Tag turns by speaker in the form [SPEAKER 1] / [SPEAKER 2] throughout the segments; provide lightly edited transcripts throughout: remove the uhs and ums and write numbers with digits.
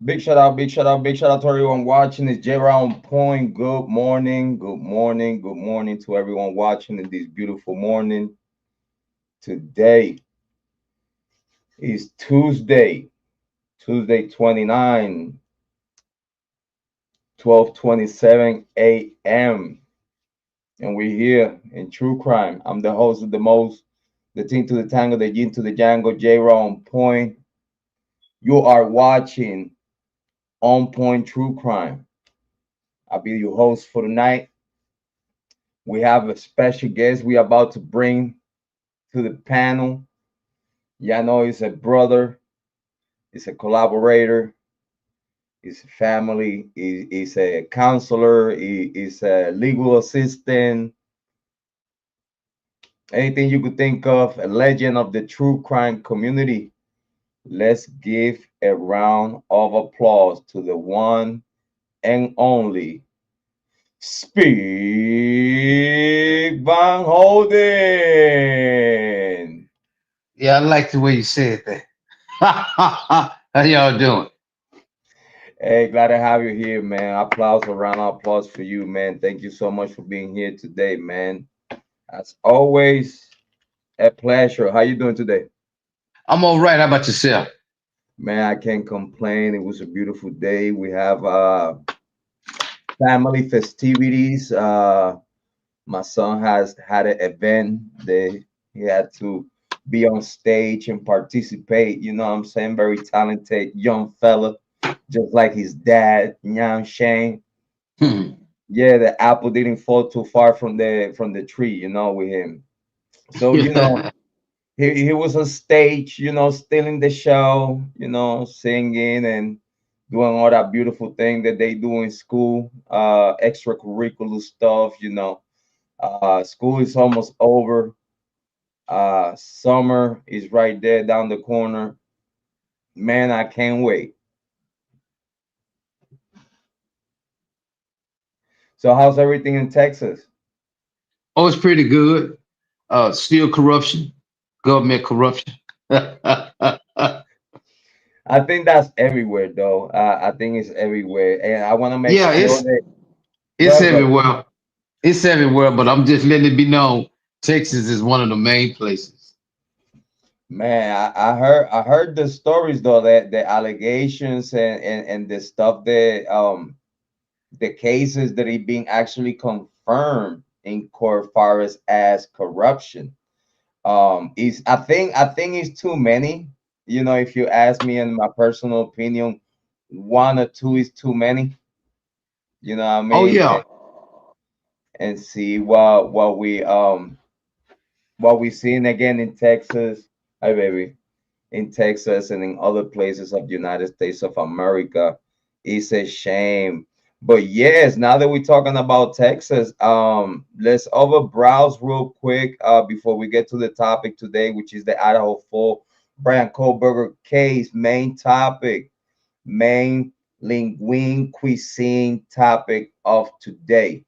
[SPEAKER 1] Big shout out, big shout out, big shout out to everyone watching. It's Jrod Point. Good morning, good morning, good morning to everyone watching in this beautiful morning. Today is Tuesday 29, 12:27 a.m. And we're here in True Crime. I'm the host of the most, the team to the tango, the yin to the Django, Jrod Point. You are watching On Point True Crime. I'll be your host for tonight. We have a special guest we are about to bring to the panel. Yeah, I know he's a brother, he's a collaborator, he's a family, he's a counselor, he's a legal assistant, anything you could think of, a legend of the true crime community. Let's give a round of applause to the one and only Speak Van Holden.
[SPEAKER 2] Yeah, I like the way you said that. How y'all doing?
[SPEAKER 1] Hey, glad to have you here, man. Applause, a round of applause for you, man. Thank you so much for being here today, man. As always, a pleasure. How you doing today?
[SPEAKER 2] I'm all right. How about yourself?
[SPEAKER 1] Man, I can't complain. It was a beautiful day. We have family festivities. My son has had an event. He had to be on stage and participate. You know what I'm saying? Very talented young fella, just like his dad, Young Shane.
[SPEAKER 2] Hmm.
[SPEAKER 1] Yeah, the apple didn't fall too far from the tree, with him. So,
[SPEAKER 2] Yeah.
[SPEAKER 1] he was on stage, stealing the show, singing and doing all that beautiful thing that they do in school, extracurricular stuff, school is almost over. Summer is right there down the corner. Man, I can't wait. So how's everything in Texas?
[SPEAKER 2] Oh, it's pretty good. Still corruption, government corruption. Yeah,
[SPEAKER 1] I think that's everywhere though. I think it's everywhere. And I want to make sure
[SPEAKER 2] it's
[SPEAKER 1] that
[SPEAKER 2] it's
[SPEAKER 1] go ahead.
[SPEAKER 2] everywhere. It's everywhere, but I'm just letting it be known. Texas is one of the main places.
[SPEAKER 1] Man, I heard the stories though, that the allegations and the stuff that the cases that are being actually confirmed in court far as corruption. Is I think it's too many. If you ask me in my personal opinion, one or two is too many. You know what I
[SPEAKER 2] Oh
[SPEAKER 1] mean?
[SPEAKER 2] yeah,
[SPEAKER 1] And see what we seeing again in Texas. Hi baby. In Texas and in other places of the United States of America. It's a shame. But yes, now that we're talking about Texas, let's over browse real quick before we get to the topic today, which is the Idaho 4 Bryan Kohberger case. Main topic, main linguine cuisine topic of today.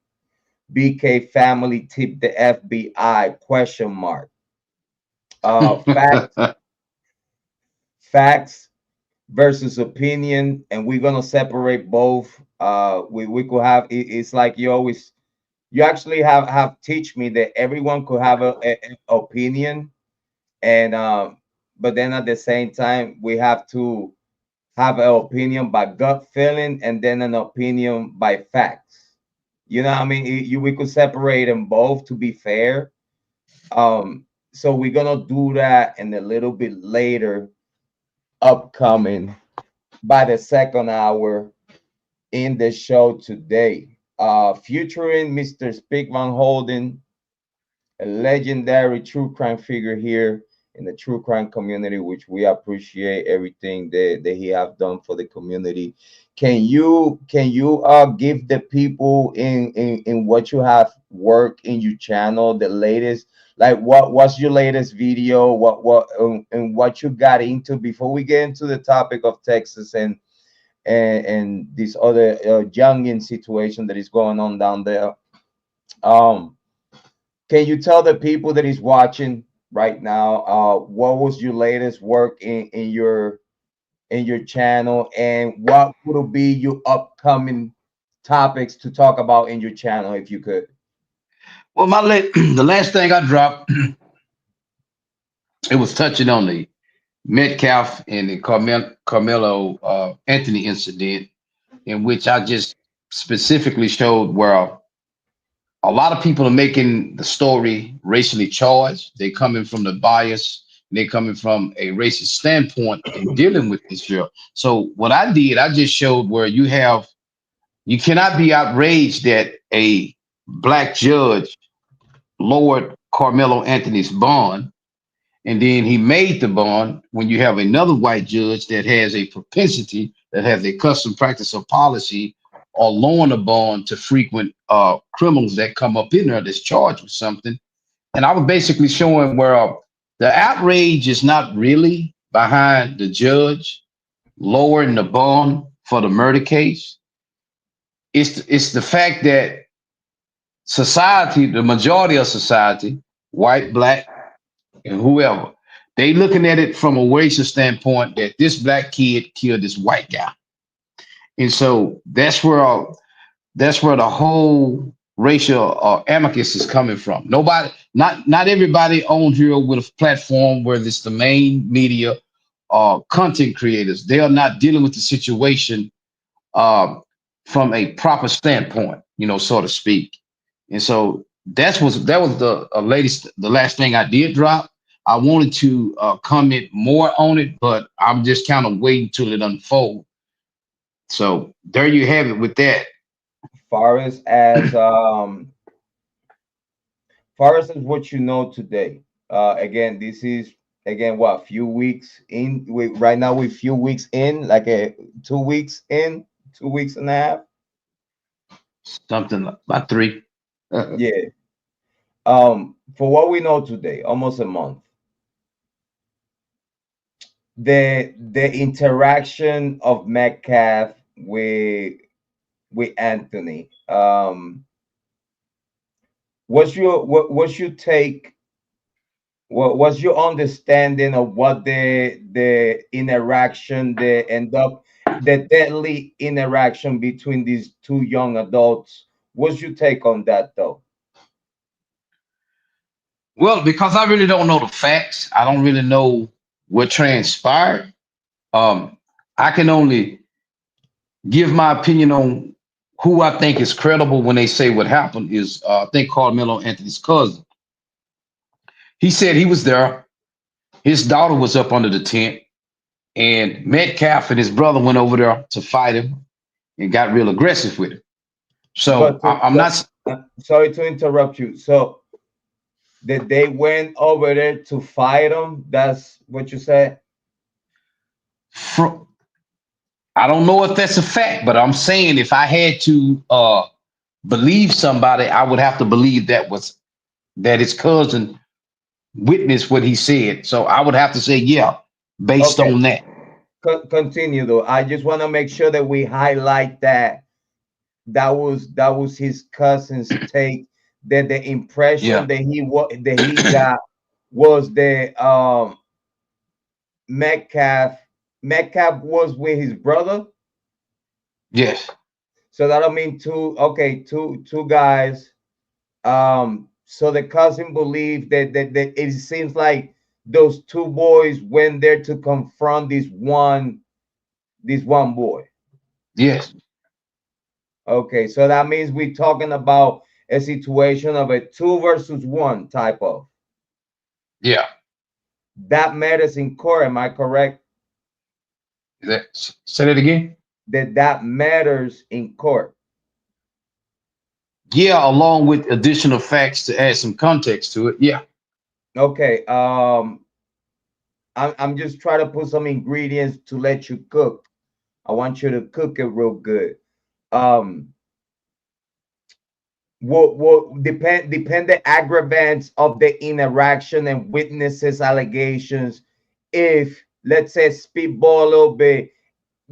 [SPEAKER 1] BK family tip the FBI question mark. Facts, facts versus opinion, and we're gonna separate both. We could have it's like you actually have teach me that everyone could have a opinion, and but then at the same time we have to have an opinion by gut feeling and then an opinion by facts. You know what I mean? We could separate them both to be fair. So we're gonna do that in a little bit later upcoming by the second hour in the show today. Featuring Mr. Speakman Holden, a legendary true crime figure here in the true crime community, which we appreciate everything that he have done for the community. Can you give the people in what you have worked in your channel the latest, like what's your latest video, what and what you got into before we get into the topic of Texas and this other youngin situation that is going on down there. Um, can you tell the people that is watching right now, what was your latest work in your in your channel, and what would be your upcoming topics to talk about in your channel if you could?
[SPEAKER 2] Well, the last thing I dropped, it was touching on the Metcalf and the Carmelo Anthony incident, in which I just specifically showed where a lot of people are making the story racially charged. They're coming from the bias. They're coming from a racist standpoint in dealing with this girl. So what I did, I just showed where you cannot be outraged that a black judge lowered Carmelo Anthony's bond, and then he made the bond when you have another white judge that has a propensity, that has a custom practice or policy, or lowering a bond to frequent criminals that come up in there that's charged with something. And I was basically showing where the outrage is not really behind the judge lowering the bond for the murder case. It's the fact that society, the majority of society, white, black, and whoever, they looking at it from a racial standpoint that this black kid killed this white guy. And so that's where the whole racial amicus is coming from. Nobody, not everybody on here with a platform, whether it's the main media or content creators, they are not dealing with the situation uh, from a proper standpoint, so to speak. And so that was the last thing I did drop. I wanted to comment more on it, but I'm just kind of waiting till it unfolds. So there you have it with that.
[SPEAKER 1] Far as what you know today. Again, this is again what few weeks in. Right now we're few weeks in, like a 2 weeks in, 2 weeks and a half.
[SPEAKER 2] Something like about three.
[SPEAKER 1] Yeah. For what we know today, almost a month. The interaction of Metcalf with Anthony. What's your take? What was your understanding of what the interaction, the deadly interaction between these two young adults? What's your take on that, though?
[SPEAKER 2] Well, because I really don't know the facts, I don't really know what transpired. Um, I can only give my opinion on who I think is credible when they say what happened is I think Carmelo Anthony's cousin. He said he was there. His daughter was up under the tent, and Metcalf and his brother went over there to fight him and got real aggressive with him. So
[SPEAKER 1] But
[SPEAKER 2] I'm not.
[SPEAKER 1] sorry to interrupt you. So that they went over there to fight him? That's what you said?
[SPEAKER 2] I don't know if that's a fact, but I'm saying if I had to believe somebody, I would have to believe that his cousin witnessed what he said. So I would have to say, yeah, based
[SPEAKER 1] Okay.
[SPEAKER 2] on that.
[SPEAKER 1] Continue though. I just want to make sure that we highlight that was his cousin's take. That the impression
[SPEAKER 2] Yeah.
[SPEAKER 1] that he got was the Metcalf. Metcalf was with his brother.
[SPEAKER 2] Yes.
[SPEAKER 1] So that'll mean two guys. So the cousin believed that it seems like those two boys went there to confront this one boy.
[SPEAKER 2] Yes.
[SPEAKER 1] Okay, so that means we're talking about a situation of a two versus one type of.
[SPEAKER 2] Yeah.
[SPEAKER 1] That matters in court. Am I correct?
[SPEAKER 2] Say that again.
[SPEAKER 1] That matters in court.
[SPEAKER 2] Yeah, along with additional facts to add some context to it. Yeah.
[SPEAKER 1] Okay. I'm just trying to put some ingredients to let you cook. I want you to cook it real good. Um, what depend the aggravants of the interaction and witnesses allegations. If let's say speedball a little bit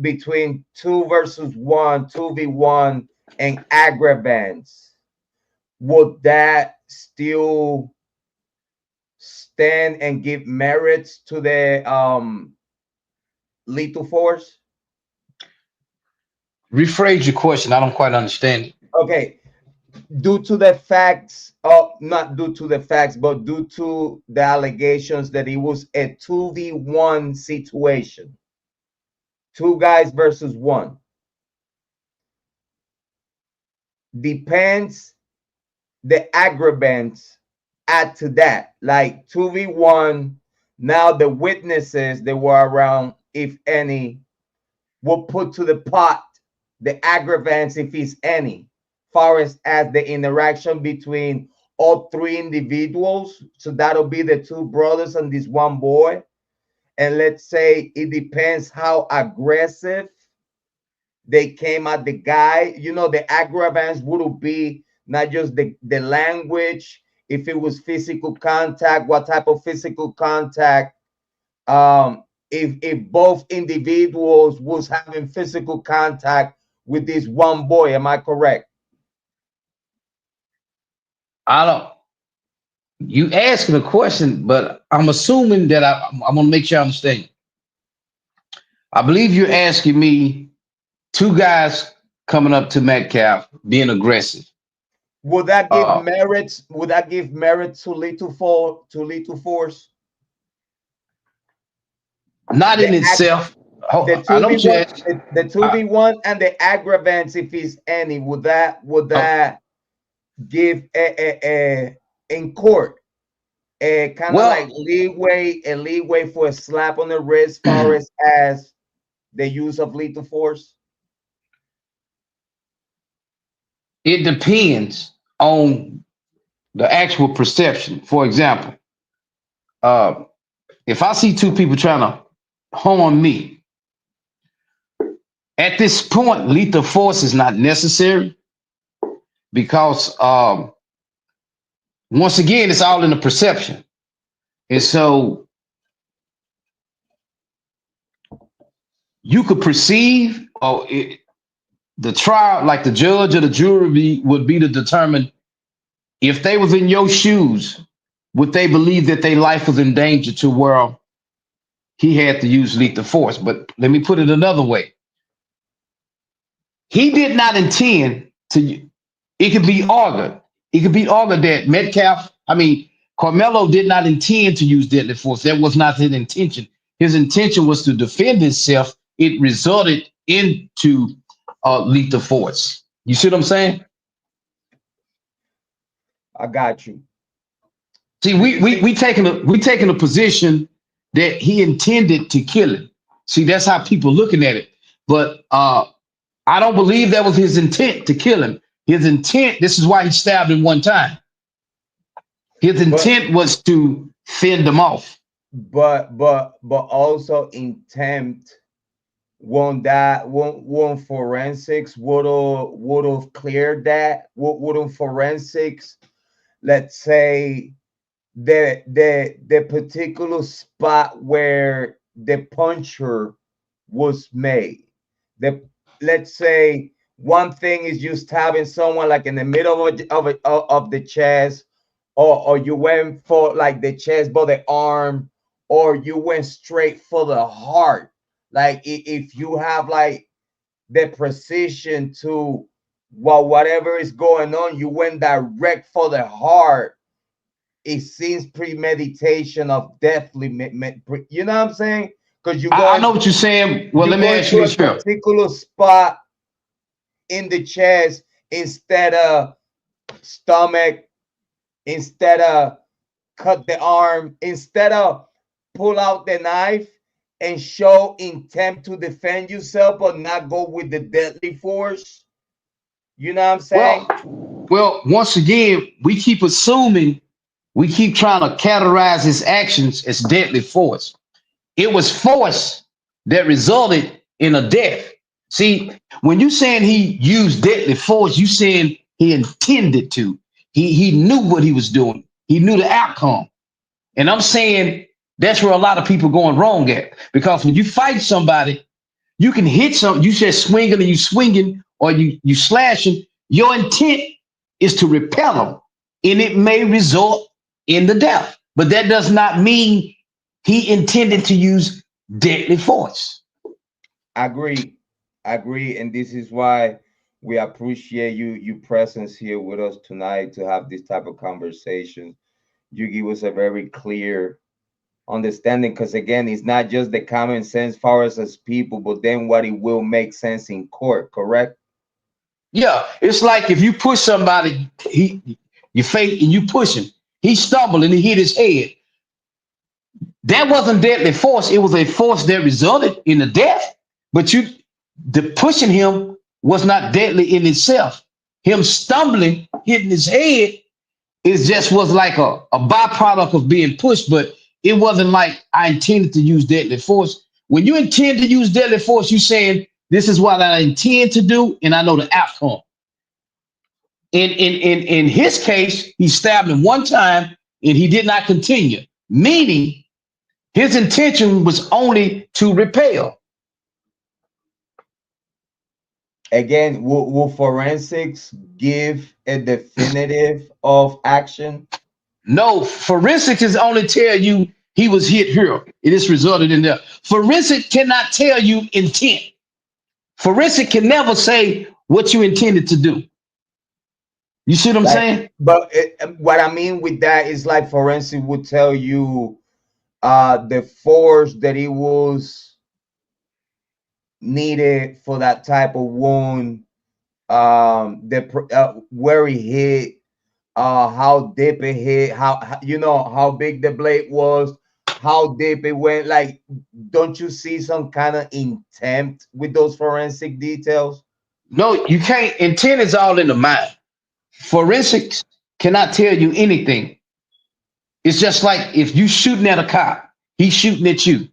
[SPEAKER 1] between two versus one, 2v1, and aggravants, would that still stand and give merits to lethal force?
[SPEAKER 2] Rephrase your question. I don't quite understand it.
[SPEAKER 1] Okay, due to the facts, not due to the facts, but due to the allegations that it was a 2v1 situation, two guys versus one. Depends the aggravants add to that, like 2v1. Now the witnesses that were around, if any, will put to the pot the aggravants, if it's any, far as the interaction between all three individuals. So that'll be the two brothers and this one boy. And let's say it depends how aggressive they came at the guy. You know, the aggravants would be not just the language, if it was physical contact, what type of physical contact, if both individuals was having physical contact with this one boy. Am I correct?
[SPEAKER 2] I don't. You asking a question, but I'm assuming that I'm gonna make sure I understand. I believe you're asking me two guys coming up to Metcalf being aggressive.
[SPEAKER 1] Would that give
[SPEAKER 2] Uh,
[SPEAKER 1] merit? Would that give merit to lethal force?
[SPEAKER 2] not
[SPEAKER 1] The
[SPEAKER 2] in itself.
[SPEAKER 1] the
[SPEAKER 2] I
[SPEAKER 1] two
[SPEAKER 2] know
[SPEAKER 1] v
[SPEAKER 2] what you're
[SPEAKER 1] one,
[SPEAKER 2] asking.
[SPEAKER 1] the two
[SPEAKER 2] I,
[SPEAKER 1] v one, and the aggravants, if it's any, would
[SPEAKER 2] oh,
[SPEAKER 1] that give a in court a kind of like
[SPEAKER 2] well,
[SPEAKER 1] leeway for a slap on the wrist, far as the use of lethal force?
[SPEAKER 2] it depends on the actual perception. For example, uh, if I see two people trying to harm me, at this point, lethal force is not necessary because once again, it's all in the perception. And so you could perceive, the trial, like the judge or the jury would be to determine if they was in your shoes, would they believe that their life was in danger to where he had to use lethal force? But let me put it another way. He did not intend to, it could be argued. It could be argued that Carmelo did not intend to use deadly force. That was not his intention. His intention was to defend himself. It resulted into lethal force. You see what I'm saying?
[SPEAKER 1] I got you.
[SPEAKER 2] See, we taking a position that he intended to kill him. See, that's how people looking at it. But I don't believe that was his intent to kill him. His intent, this is why he stabbed him one time. His
[SPEAKER 1] But
[SPEAKER 2] intent was to fend him off.
[SPEAKER 1] but also intent, won't forensics would have cleared that? Wouldn't forensics, let's say, the particular spot where the puncture was made, the, let's say, one thing is you stabbing someone like in the middle of the chest, or you went for like the chest but the arm, or you went straight for the heart. Like if you have like the precision to, well, whatever is going on, you went direct for the heart. It seems premeditation of deathly, you know what I'm saying? Because
[SPEAKER 2] I know what you're saying. Well,
[SPEAKER 1] you
[SPEAKER 2] let me
[SPEAKER 1] go
[SPEAKER 2] ask you
[SPEAKER 1] into a
[SPEAKER 2] this here.
[SPEAKER 1] particular spot in the chest instead of stomach, instead of cut the arm, instead of pull out the knife and show intent to defend yourself, but not go with the deadly force. You know what I'm saying?
[SPEAKER 2] Well, once again, we keep assuming, we keep trying to categorize his actions as deadly force. It was force that resulted in a death. See, when you saying he used deadly force, you saying he intended to. He knew what he was doing. He knew the outcome. And I'm saying that's where a lot of people going wrong at. Because when you fight somebody, you can hit some, you just swinging and you swinging or you slashing. Your intent is to repel them. And it may result in the death. But that does not mean he intended to use deadly force.
[SPEAKER 1] Agree, agree, and this is why we appreciate you presence here with us tonight to have this type of conversation. You give us a very clear understanding because again, it's not just the common sense for us as people, but then what it will make sense in court. Correct?
[SPEAKER 2] Yeah, it's like if you push somebody, you fake and you push him, he stumbled and he hit his head. That wasn't deadly force. It was a force that resulted in the death. But the pushing him was not deadly in itself. Him stumbling, hitting his head, it just was like a byproduct of being pushed. But it wasn't like I intended to use deadly force. When you intend to use deadly force, you saying this is what I intend to do, and I know the outcome. In his case, he stabbed him one time and he did not continue, meaning his intention was only to repel.
[SPEAKER 1] Again, will forensics give a definitive of action?
[SPEAKER 2] No, forensics is only tell you he was hit here. It is resulted in there. Forensic cannot tell you intent. Forensic can never say what you intended to do. You see what I'm
[SPEAKER 1] Like,
[SPEAKER 2] saying?
[SPEAKER 1] but what I mean with that is like forensic would tell you the force that it was needed for that type of wound, where he hit, how deep it hit, you know how big the blade was, how deep it went. Like, don't you see some kind of intent with those forensic details?
[SPEAKER 2] No, you can't. Intent is all in the mind. Forensics cannot tell you anything. It's just like if you shooting at a cop, he's shooting at you.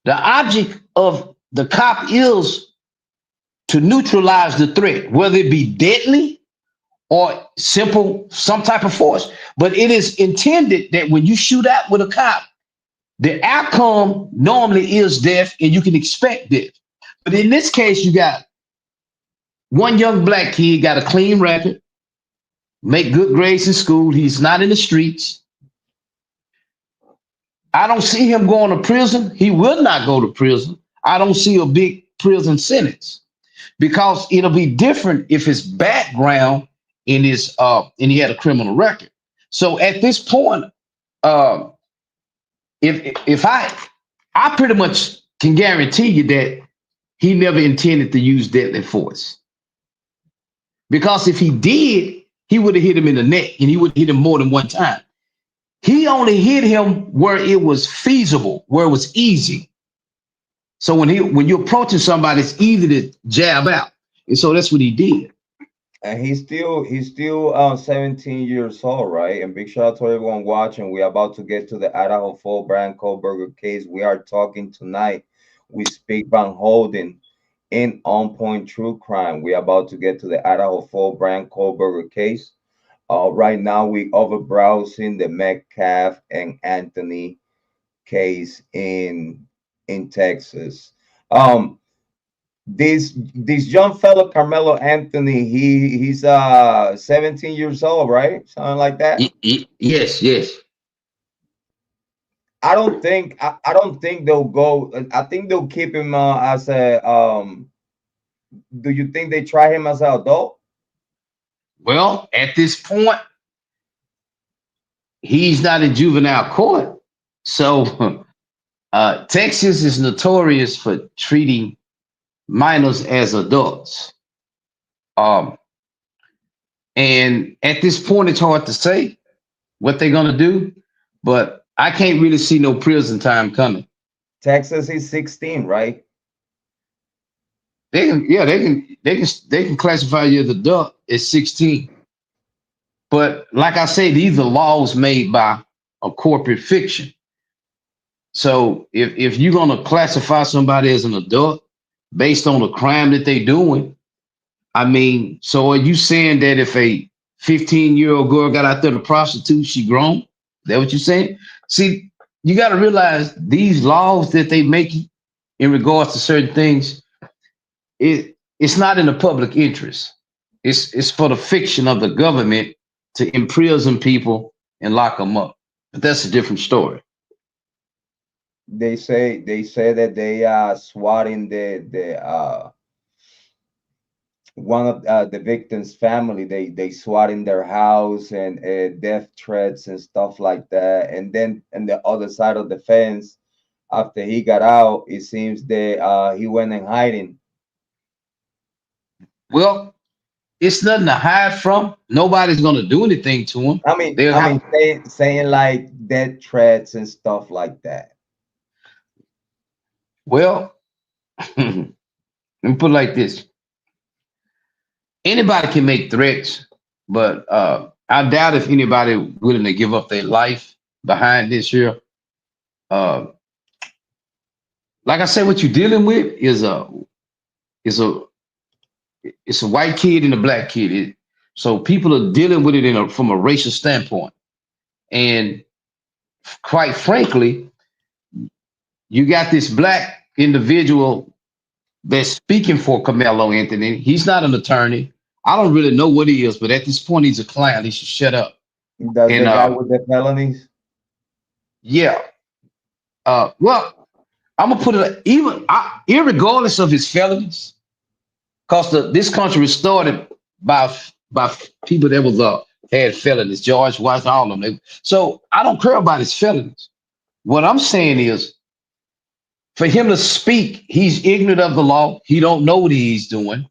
[SPEAKER 2] The object of the cop is to neutralize the threat, whether it be deadly or simple, some type of force. But it is intended that when you shoot out with a cop, the outcome normally is death, and you can expect death. But in this case, you got one young black kid got a clean record, make good grades in school. He's not in the streets. I don't see him going to prison. He will not go to prison. I don't see a big prison sentence because it'll be different if his background in his and he had a criminal record. So at this point, uh, if I pretty much can guarantee you that he never intended to use deadly force because if he did, he would have hit him in the neck and he would have hit him more than one time. He only hit him where it was feasible, where it was easy. So when you're approaching somebody, it's easy to jab out, and so that's what he did.
[SPEAKER 1] And he's still 17 years old, right? And big shout out to everyone watching. We're about to get to the Idaho full Bryan Kohberger case. We are talking tonight. We speak Van Holden in On Point True Crime. We're about to get to the Idaho full Bryan Kohberger case. Right now we over browsing the Metcalf and Anthony case in Texas. Um, this young fellow Carmelo Anthony, he's 17 years old, right? Something like that.
[SPEAKER 2] Yes, yes.
[SPEAKER 1] I don't think they'll go. I think they'll keep him as a do you think they try him as an adult?
[SPEAKER 2] Well, at this point, he's not in juvenile court, so Texas is notorious for treating minors as adults. Um, and at this point, it's hard to say what they're gonna do, but I can't really see no prison time coming.
[SPEAKER 1] Texas is 16, right?
[SPEAKER 2] They can, yeah, they can classify you as adult at 16. But like I say, these are laws made by a corporate fiction. So if you're gonna classify somebody as an adult based on the crime that they're doing, I mean, so are you saying that if a 15-year-old girl got out there to prostitute, she grown? Is that what you're saying? See, you got to realize these laws that they make in regards to certain things, it's not in the public interest. It's for the fiction of the government to imprison people and lock them up. But that's a different story.
[SPEAKER 1] They say that they are swatting the one of the victim's family. They swatting their house and death threats and stuff like that. And then on the other side of the fence, after he got out, it seems that he went in hiding.
[SPEAKER 2] Well, it's nothing to hide from. Nobody's gonna do anything to him.
[SPEAKER 1] I mean,
[SPEAKER 2] They'll
[SPEAKER 1] I mean,
[SPEAKER 2] have
[SPEAKER 1] saying like death threats and stuff like that.
[SPEAKER 2] well, let me put it like this. Anybody can make threats, but I doubt if anybody willing to give up their life behind this here. Uh, like I said, what you're dealing with is a it's a white kid and a black kid. So people are dealing with it from a racial standpoint. And quite frankly, you got this black individual that's speaking for Carmelo Anthony. He's not an attorney. I don't really know what he is, but at this point, he's a client. He should shut up.
[SPEAKER 1] That's
[SPEAKER 2] And
[SPEAKER 1] the guy with the felonies.
[SPEAKER 2] yeah, well, I'm gonna put it even irregardless of his felonies, because this country was started by people that was had felonies, George Washington, all of them. So I don't care about his felonies. What I'm saying is, for him to speak, he's ignorant of the law. He don't know what he's doing.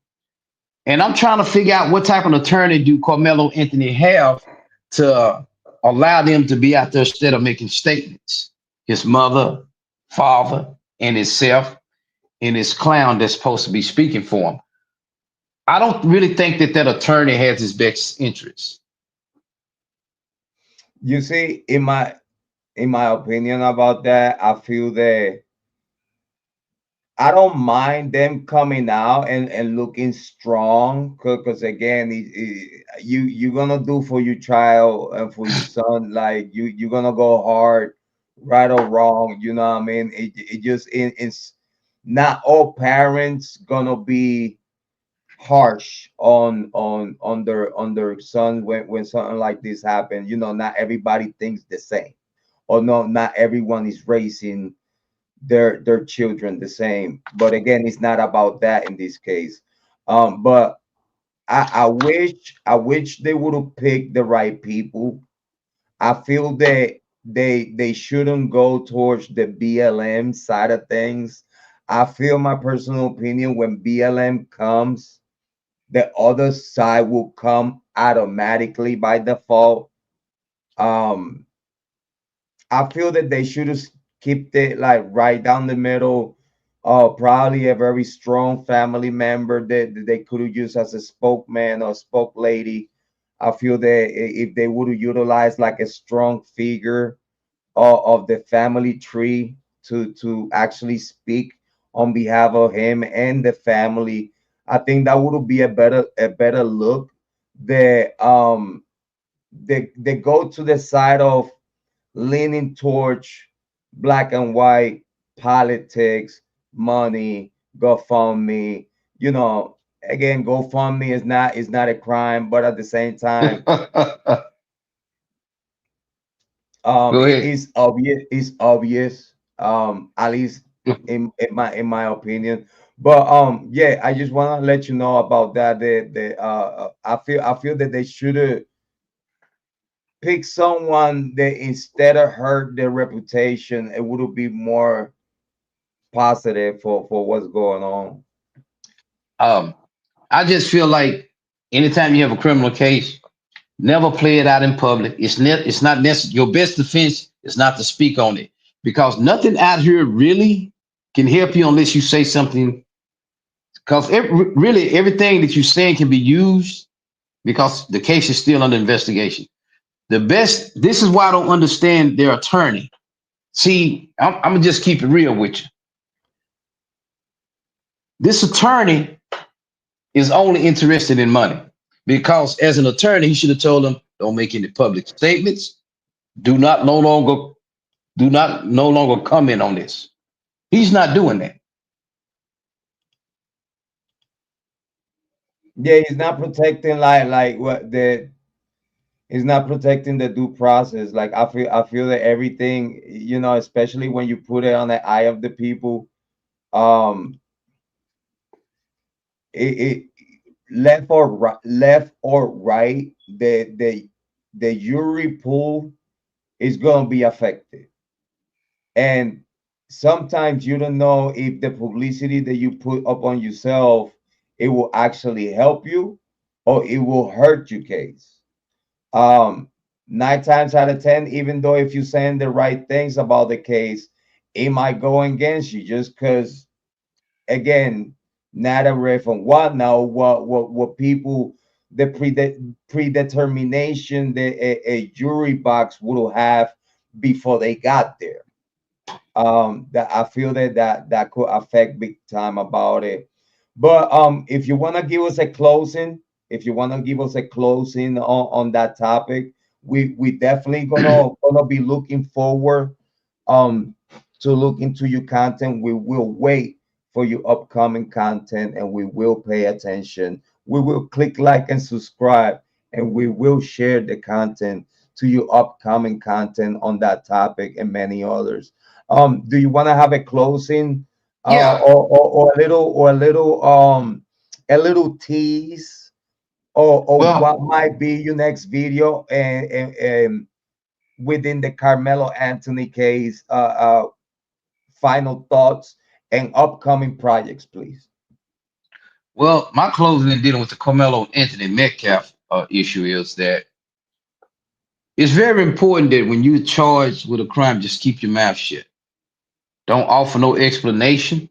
[SPEAKER 2] And I'm trying to figure out what type of attorney do Carmelo Anthony have to allow them to be out there instead of making statements. His mother, father, and himself, and his clown that's supposed to be speaking for him. I don't really think that attorney has his best interests.
[SPEAKER 1] You see, in my opinion about that, I feel that I don't mind them coming out and looking strong because again, you're gonna do for your child and for your son like you're gonna go hard, right or wrong. You know what I mean? It just it's not all parents gonna be harsh on their sons when something like this happens. You know, not everybody thinks the same, or no, not everyone is raising their children the same. But again, it's not about that in this case. But I wish they would have picked the right people. I feel that they shouldn't go towards the BLM side of things. I feel, my personal opinion, when BLM comes, the other side will come automatically by default. Um, I feel that they should have kept it like right down the middle. Probably a very strong family member that they could have used as a spokesman or spoke lady. I feel that if they would have utilized like a strong figure of the family tree to actually speak on behalf of him and the family, I think that would be a better look. They go to the side of leaning towards black and white politics, money, GoFundMe. You know, again, GoFundMe is not a crime, but at the same time,
[SPEAKER 2] Go
[SPEAKER 1] it
[SPEAKER 2] ahead.
[SPEAKER 1] is obvious. It's obvious. At least in my opinion. But yeah, I just want to let you know about that. I feel that they should have pick someone that instead of hurt their reputation, it would be more positive for what's going on.
[SPEAKER 2] Um, I just feel like anytime you have a criminal case, never play it out in public. It's not necessary. Your best defense is not to speak on it, because nothing out here really can help you unless you say something. Because really everything that you're saying can be used, because the case is still under investigation. The best. This is why I don't understand their attorney. See, I'm gonna just keep it real with you. This attorney is only interested in money, because as an attorney, he should have told them, don't make any public statements. Do not no longer do not no longer comment on this. He's not doing that.
[SPEAKER 1] Yeah, he's not protecting like what the. It's not protecting the due process. Like I feel that everything, especially when you put it on the eye of the people, um, it left or right, the jury pool is gonna be affected. And sometimes you don't know if the publicity that you put up on yourself, it will actually help you or it will hurt your case. um 9 times out of 10, even though if you're saying the right things about the case, it might go against you just because, again, narrative and whatnot, what people, the predetermination that a jury box would have before they got there. That I feel that could affect big time about it. But if you want to give us a closing, if you want to give us a closing on that topic, we definitely gonna be looking forward um to look into your content. We will wait for your upcoming content and we will pay attention. We will click like and subscribe, and we will share the content to your upcoming content on that topic and many others. Do you want to have a closing,
[SPEAKER 2] Yeah.
[SPEAKER 1] or a little tease, or
[SPEAKER 2] Well,
[SPEAKER 1] what might be your next video, and within the Carmelo Anthony case, final thoughts and upcoming projects, please.
[SPEAKER 2] my closing in dealing with the Carmelo Anthony Metcalf issue is that it's very important that when you're charged with a crime, just keep your mouth shut. Don't offer no explanation.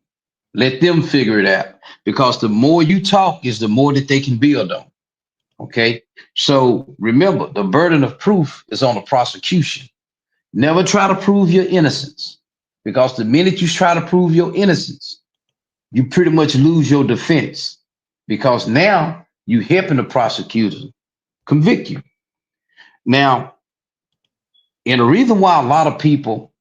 [SPEAKER 2] Let them figure it out. Because the more you talk is the more that they can build on. Okay. So remember, the burden of proof is on the prosecution. Never try to prove your innocence. Because the minute you try to prove your innocence, you pretty much lose your defense. Because now you helping the prosecutor convict you. Now, and the reason why a lot of people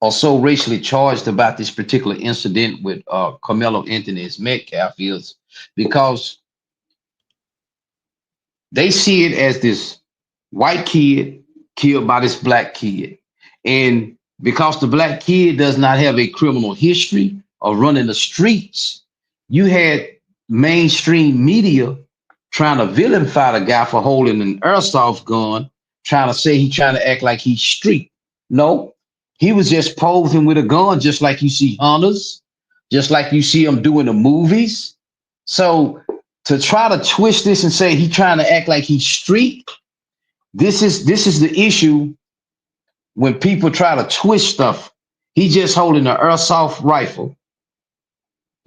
[SPEAKER 2] are so racially charged about this particular incident with Carmelo Anthony's Metcalf is because they see it as this white kid killed by this black kid. And because the black kid does not have a criminal history of running the streets, you had mainstream media trying to vilify the guy for holding an airsoft gun, trying to say he's trying to act like he's street. No, he was just posing with a gun, just like you see hunters, just like you see them doing the movies. So to try to twist this and say he's trying to act like he's street, this is the issue when people try to twist stuff. He just holding an airsoft rifle,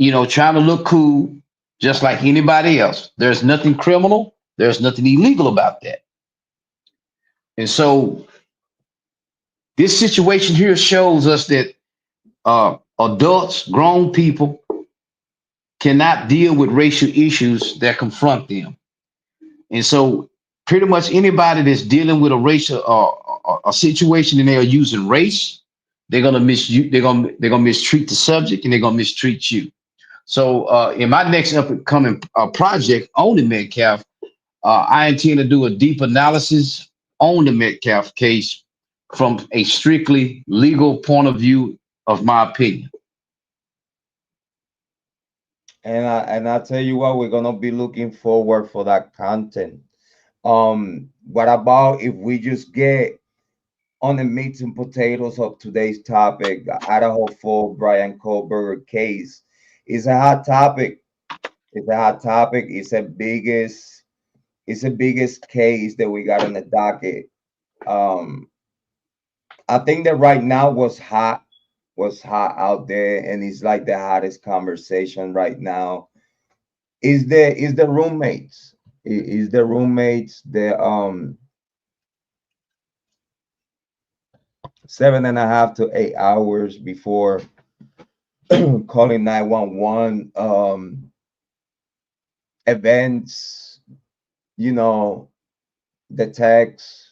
[SPEAKER 2] trying to look cool, just like anybody else. There's nothing criminal. There's nothing illegal about that. And so this situation here shows us that adults, grown people, cannot deal with racial issues that confront them. And so pretty much anybody that's dealing with a racial a situation and they are using race, they're gonna mistreat the subject and they're gonna mistreat you. So in my next upcoming project on the Metcalf, I intend to do a deep analysis on the Metcalf case from a strictly legal point of view of my opinion.
[SPEAKER 1] And I tell you what, we're gonna be looking forward for that content. What about if we just get on the meats and potatoes of today's topic, the Idaho 4 Bryan Kohberger case? It's a hot topic. It's a hot topic. It's the biggest case that we got on the docket. Um, I think that right now was hot out there, and it's like the hottest conversation right now. Is the roommates? Is the roommates the 7.5 to 8 hours before calling 911, events, you know, the text.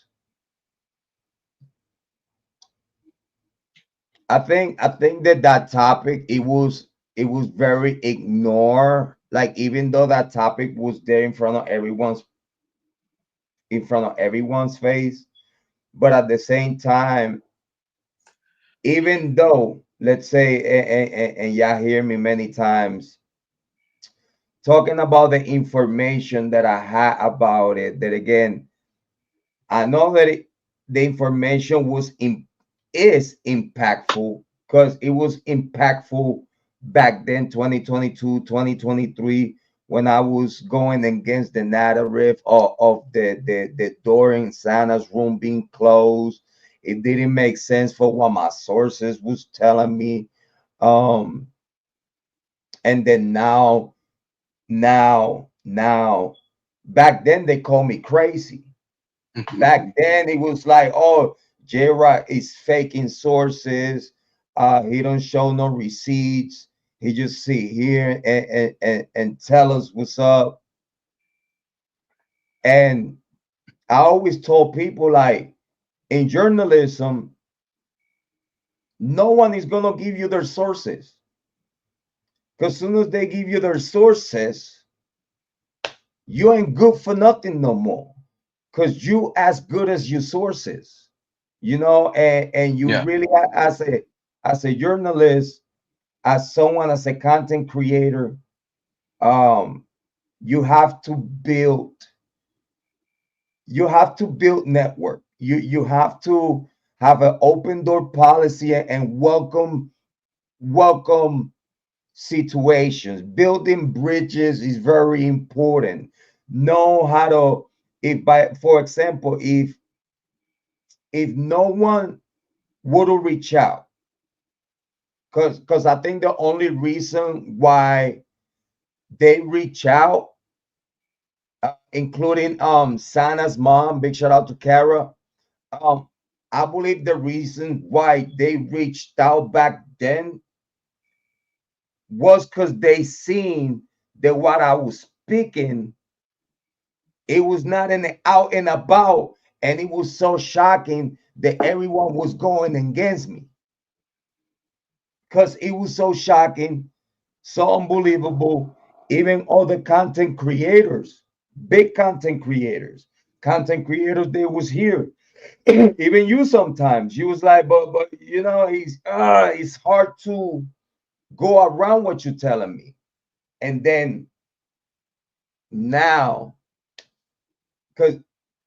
[SPEAKER 1] I think that topic, it was very ignored. Like, even though that topic was there in front of everyone's in front of everyone's face. But at the same time, even though, let's say, and y'all hear me many times talking about the information that I had about it, that again, I know that the information is impactful because it was impactful back then, 2022, 2023, when I was going against the narrative of the door in Santa's room being closed. It didn't make sense for what my sources was telling me. Um, and then now, back then they called me crazy. Back then it was like, oh, Jrod is faking sources. He don't show no receipts. He just sit here and tell us what's up. And I always told people, like, in journalism, no one is gonna give you their sources. Because as soon as they give you their sources, you ain't good for nothing no more. Because you as good as your sources. And you
[SPEAKER 2] Yeah.
[SPEAKER 1] really, as a journalist, as someone, as a content creator, um you have to build network. You have to have an open door policy and welcome situations. Building bridges is very important. Know how to, if by for example, if no one would reach out, because I think the only reason why they reach out, including Sana's mom, big shout out to Kara. Um, I believe the reason why they reached out back then was because they seen that what I was speaking, it was not in the out and about, and it was so shocking that everyone was going against me. Because it was so shocking, so unbelievable. Even other content creators, big content creators, they was here. Even you sometimes, you was like, but it's hard to go around what you're telling me. And then now, because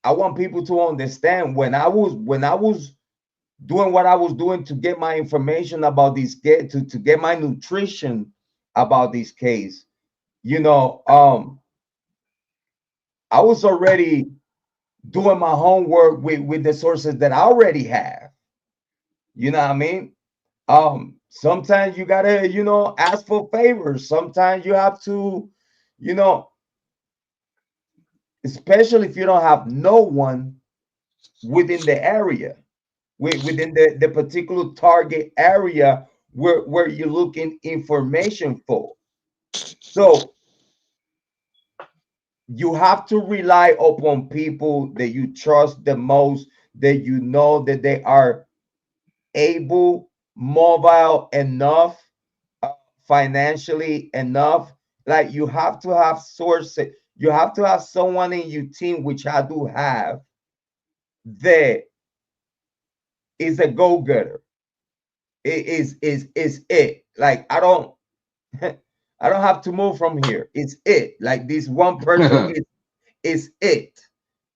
[SPEAKER 1] I want people to understand, when I was doing what I was doing to get my information about this, to get my nutrition about this case, you know, I was already doing my homework with the sources that I already have. You know what I mean? Sometimes you gotta, ask for favors. Sometimes you have to, you know, especially if you don't have no one within the area, within the particular target area where you're looking information for. So you have to rely upon people that you trust the most, that you know that they are able, mobile enough, uh, financially enough. Like, you have to have sources. You have to have someone in your team, which I do have, that is a go-getter. It is it. Like, I don't I don't have to move from here. It's it. Like, this one person is it.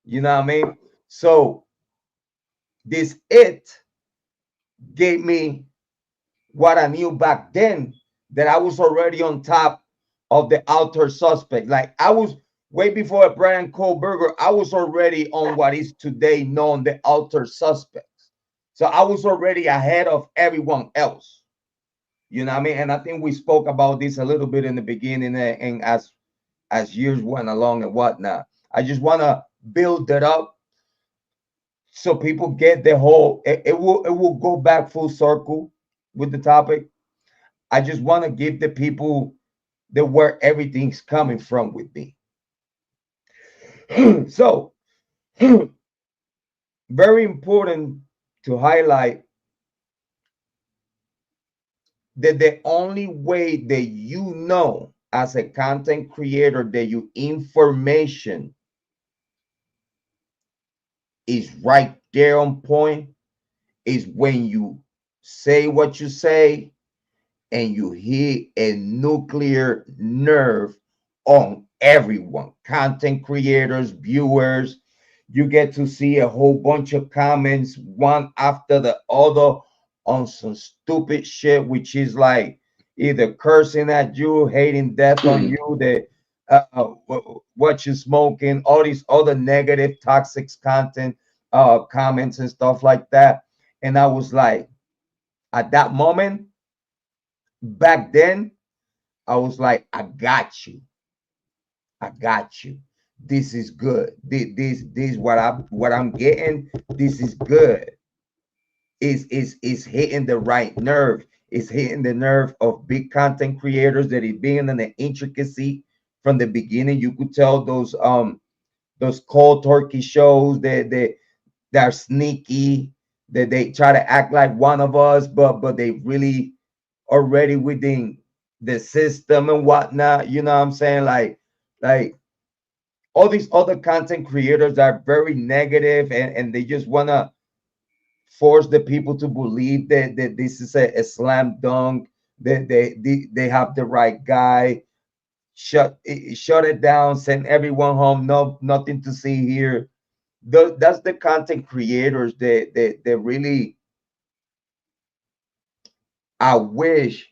[SPEAKER 1] You know what I mean? So this it gave me what I knew back then, that I was already on top of the outer suspect. Like, I was way before Bryan Kohberger, I was already on what is today known the outer suspects. So I was already ahead of everyone else. You know what I mean? And I think we spoke about this a little bit in the beginning, and as years went along and whatnot. I just want to build that up so people get the whole. It will go back full circle with the topic. I just want to give the people the where everything's coming from with me. So very important to highlight that the only way that you know as a content creator that your information is right there on point is when you say what you say and you hit a nuclear nerve on everyone, content creators, viewers. You get to see a whole bunch of comments one after the other on some stupid shit, which is like either cursing at you, hating death on
[SPEAKER 2] Mm.
[SPEAKER 1] you, that what you smoking, all these other negative, toxic content, comments and stuff like that. And I was like, at that moment, back then, I was like, I got you. I got you. This is good. This what I'm getting. This is good. Is hitting the right nerve. It's hitting the nerve of big content creators that is being in the intricacy from the beginning. You could tell those cold turkey shows that are sneaky, that they try to act like one of us, but they really already within the system and whatnot. You know what I'm saying? Like all these other content creators are very negative and they just wanna force the people to believe that this is a slam dunk, that they have the right guy. Shut it down, send everyone home, no nothing to see here. That's the content creators that really I wish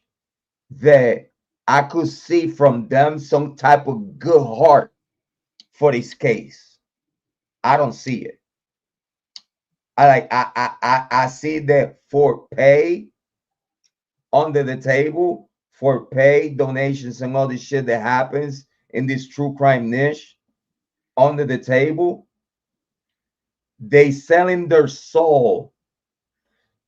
[SPEAKER 1] that I could see from them some type of good heart for this case. I don't see it. I see that for pay under the table, for pay donations and all this shit that happens in this true crime niche under the table, they selling their soul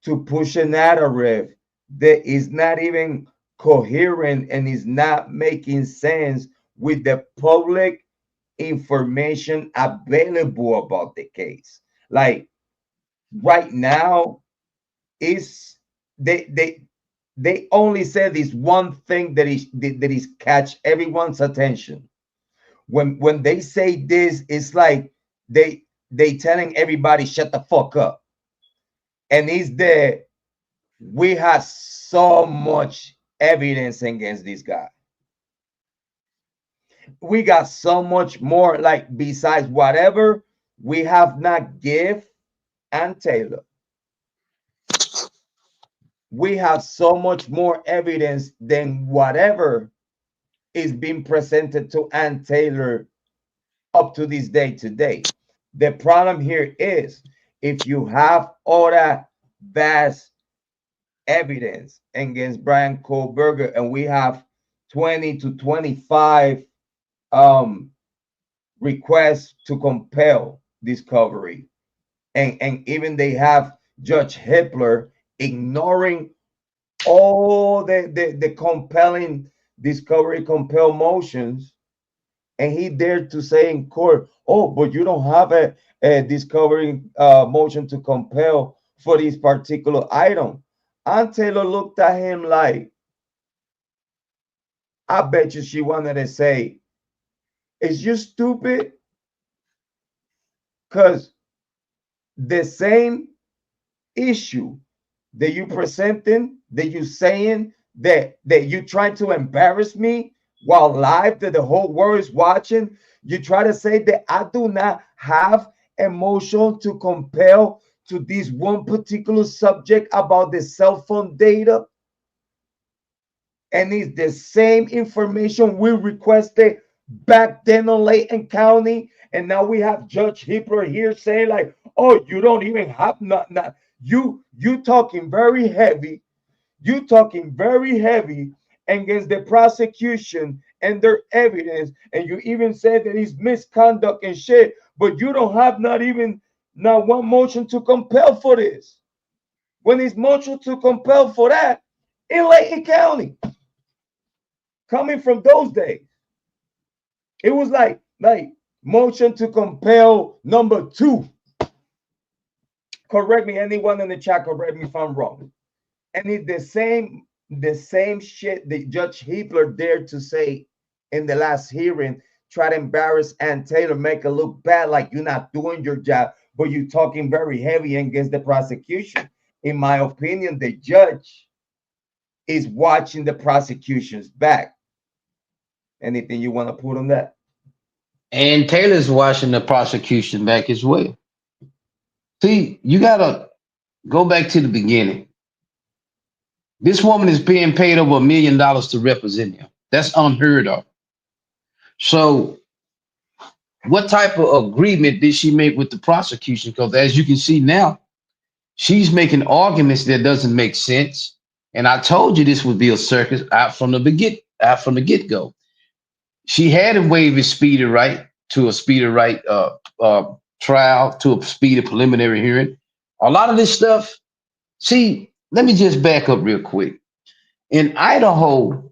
[SPEAKER 1] to push a narrative that is not even coherent and is not making sense with the public information available about the case. Like right now, is they only said this one thing that is catch everyone's attention. When they say this, it's like they telling everybody shut the fuck up. And it's that we have so much evidence against this guy. We got so much more, like besides whatever we have not give and Taylor. We have so much more evidence than whatever is being presented to Ann Taylor up to this day today. The problem here is if you have all that vast evidence against Bryan Kohberger and we have 20 to 25 um, requests to compel discovery, and even they have Judge Hippler ignoring all the compelling discovery compel motions, and he dared to say in court, oh, but you don't have a discovery motion to compel for this particular item. And Taylor looked at him like, I bet you she wanted to say, is you stupid? Because the same issue that you presenting, that you saying that you trying to embarrass me while live that the whole world is watching. You try to say that I do not have emotion to compel to this one particular subject about the cell phone data, and it's the same information we requested back then on Layton County, and now we have Judge Hippler here saying like, "Oh, you don't even have not you talking very heavy, you talking very heavy against the prosecution and their evidence, and you even said that it's misconduct and shit, but you don't have not one motion to compel for this. When it's motion to compel for that in Layton County." Coming from those days, it was like motion to compel number two. Correct me, anyone in the chat, correct me if I'm wrong. And it's the same shit that Judge Hippler dared to say in the last hearing, try to embarrass Ann Taylor, make her look bad, like you're not doing your job. but you're talking very heavy against the prosecution. In my opinion, the judge is watching the prosecution's back. Anything you want to put on that?
[SPEAKER 2] And Taylor's watching the prosecution back as well. See, you gotta go back to the beginning. This woman is being paid over $1 million to represent him. That's unheard of. So, what type of agreement did she make with the prosecution? Because as you can see now, she's making arguments that doesn't make sense. And I told you this would be a circus out from the get go. She had to waive his speedy right to a speedy right trial, to a speedy preliminary hearing. A lot of this stuff. See, let me just back up real quick. In Idaho,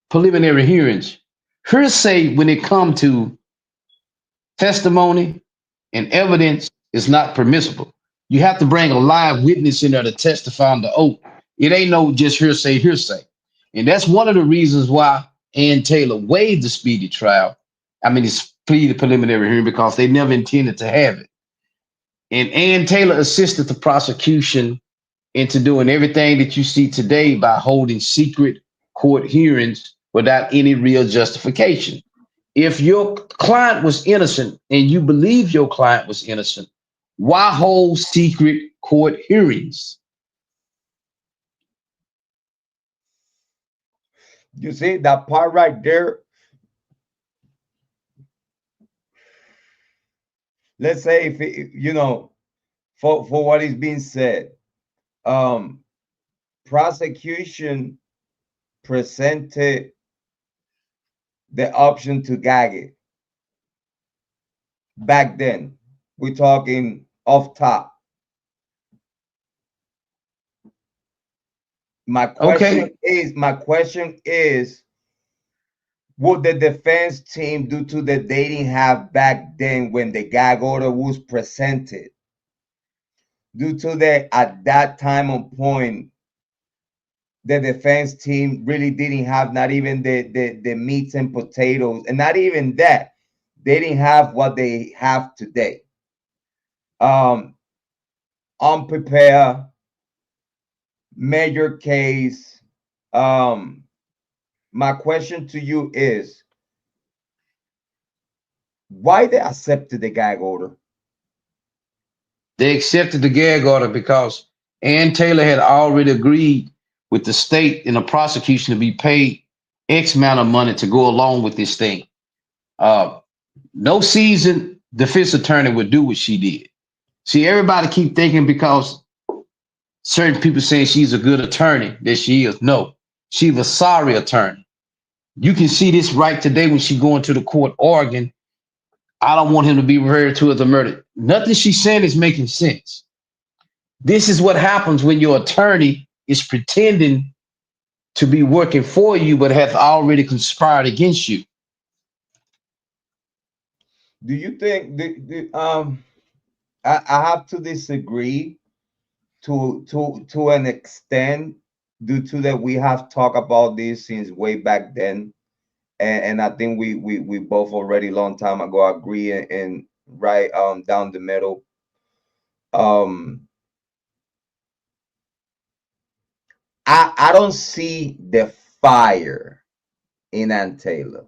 [SPEAKER 2] preliminary hearings, hearsay when it comes to testimony and evidence is not permissible. You have to bring a live witness in there to testify on the oath. It ain't no just hearsay. And that's one of the reasons why Ann Taylor waived the speedy trial. I mean, it's speedy preliminary hearing because they never intended to have it. And Ann Taylor assisted the prosecution into doing everything that you see today by holding secret court hearings without any real justification. If your client was innocent and you believe your client was innocent, why hold secret court hearings?
[SPEAKER 1] You see that part right there. Let's say if for what is being said, prosecution presented the option to gag it. Back then, we're talking off top. My question
[SPEAKER 2] Okay.
[SPEAKER 1] is, what the defense team do to the they didn't have back then when the gag order was presented? Due to the at that time on point, the defense team really didn't have not even the meats and potatoes, and not even that. They didn't have what they have today. Um, Unprepared, major case. My question to you is, why they accepted the gag order?
[SPEAKER 2] They accepted the gag order because Ann Taylor had already agreed with the state and the prosecution to be paid X amount of money to go along with this thing. Uh, no seasoned defense attorney would do what she did. See, everybody keep thinking because certain people saying she's a good attorney that she is. No, she's a sorry attorney. You can see this right today when she going to the court arguing. I don't want him to be referred to as a murder. Nothing she's saying is making sense. This is what happens when your attorney is pretending to be working for you, but has already conspired against you.
[SPEAKER 1] Do you think I have to disagree to an extent, due to that we have talked about this since way back then, and I think we both already long time ago agree and right down the middle. Um, I don't see the fire in Ann Taylor.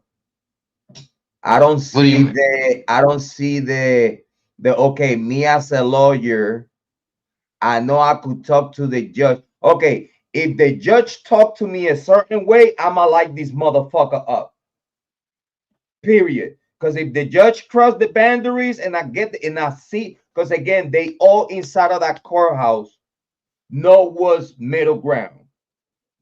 [SPEAKER 2] What do you mean?
[SPEAKER 1] I don't see the okay, me as a lawyer, I know I could talk to the judge. Okay, if the judge talk to me a certain way, I'ma like this motherfucker up. Period. Because if the judge cross the boundaries and and I see, because again, they all inside of that courthouse know what's middle ground.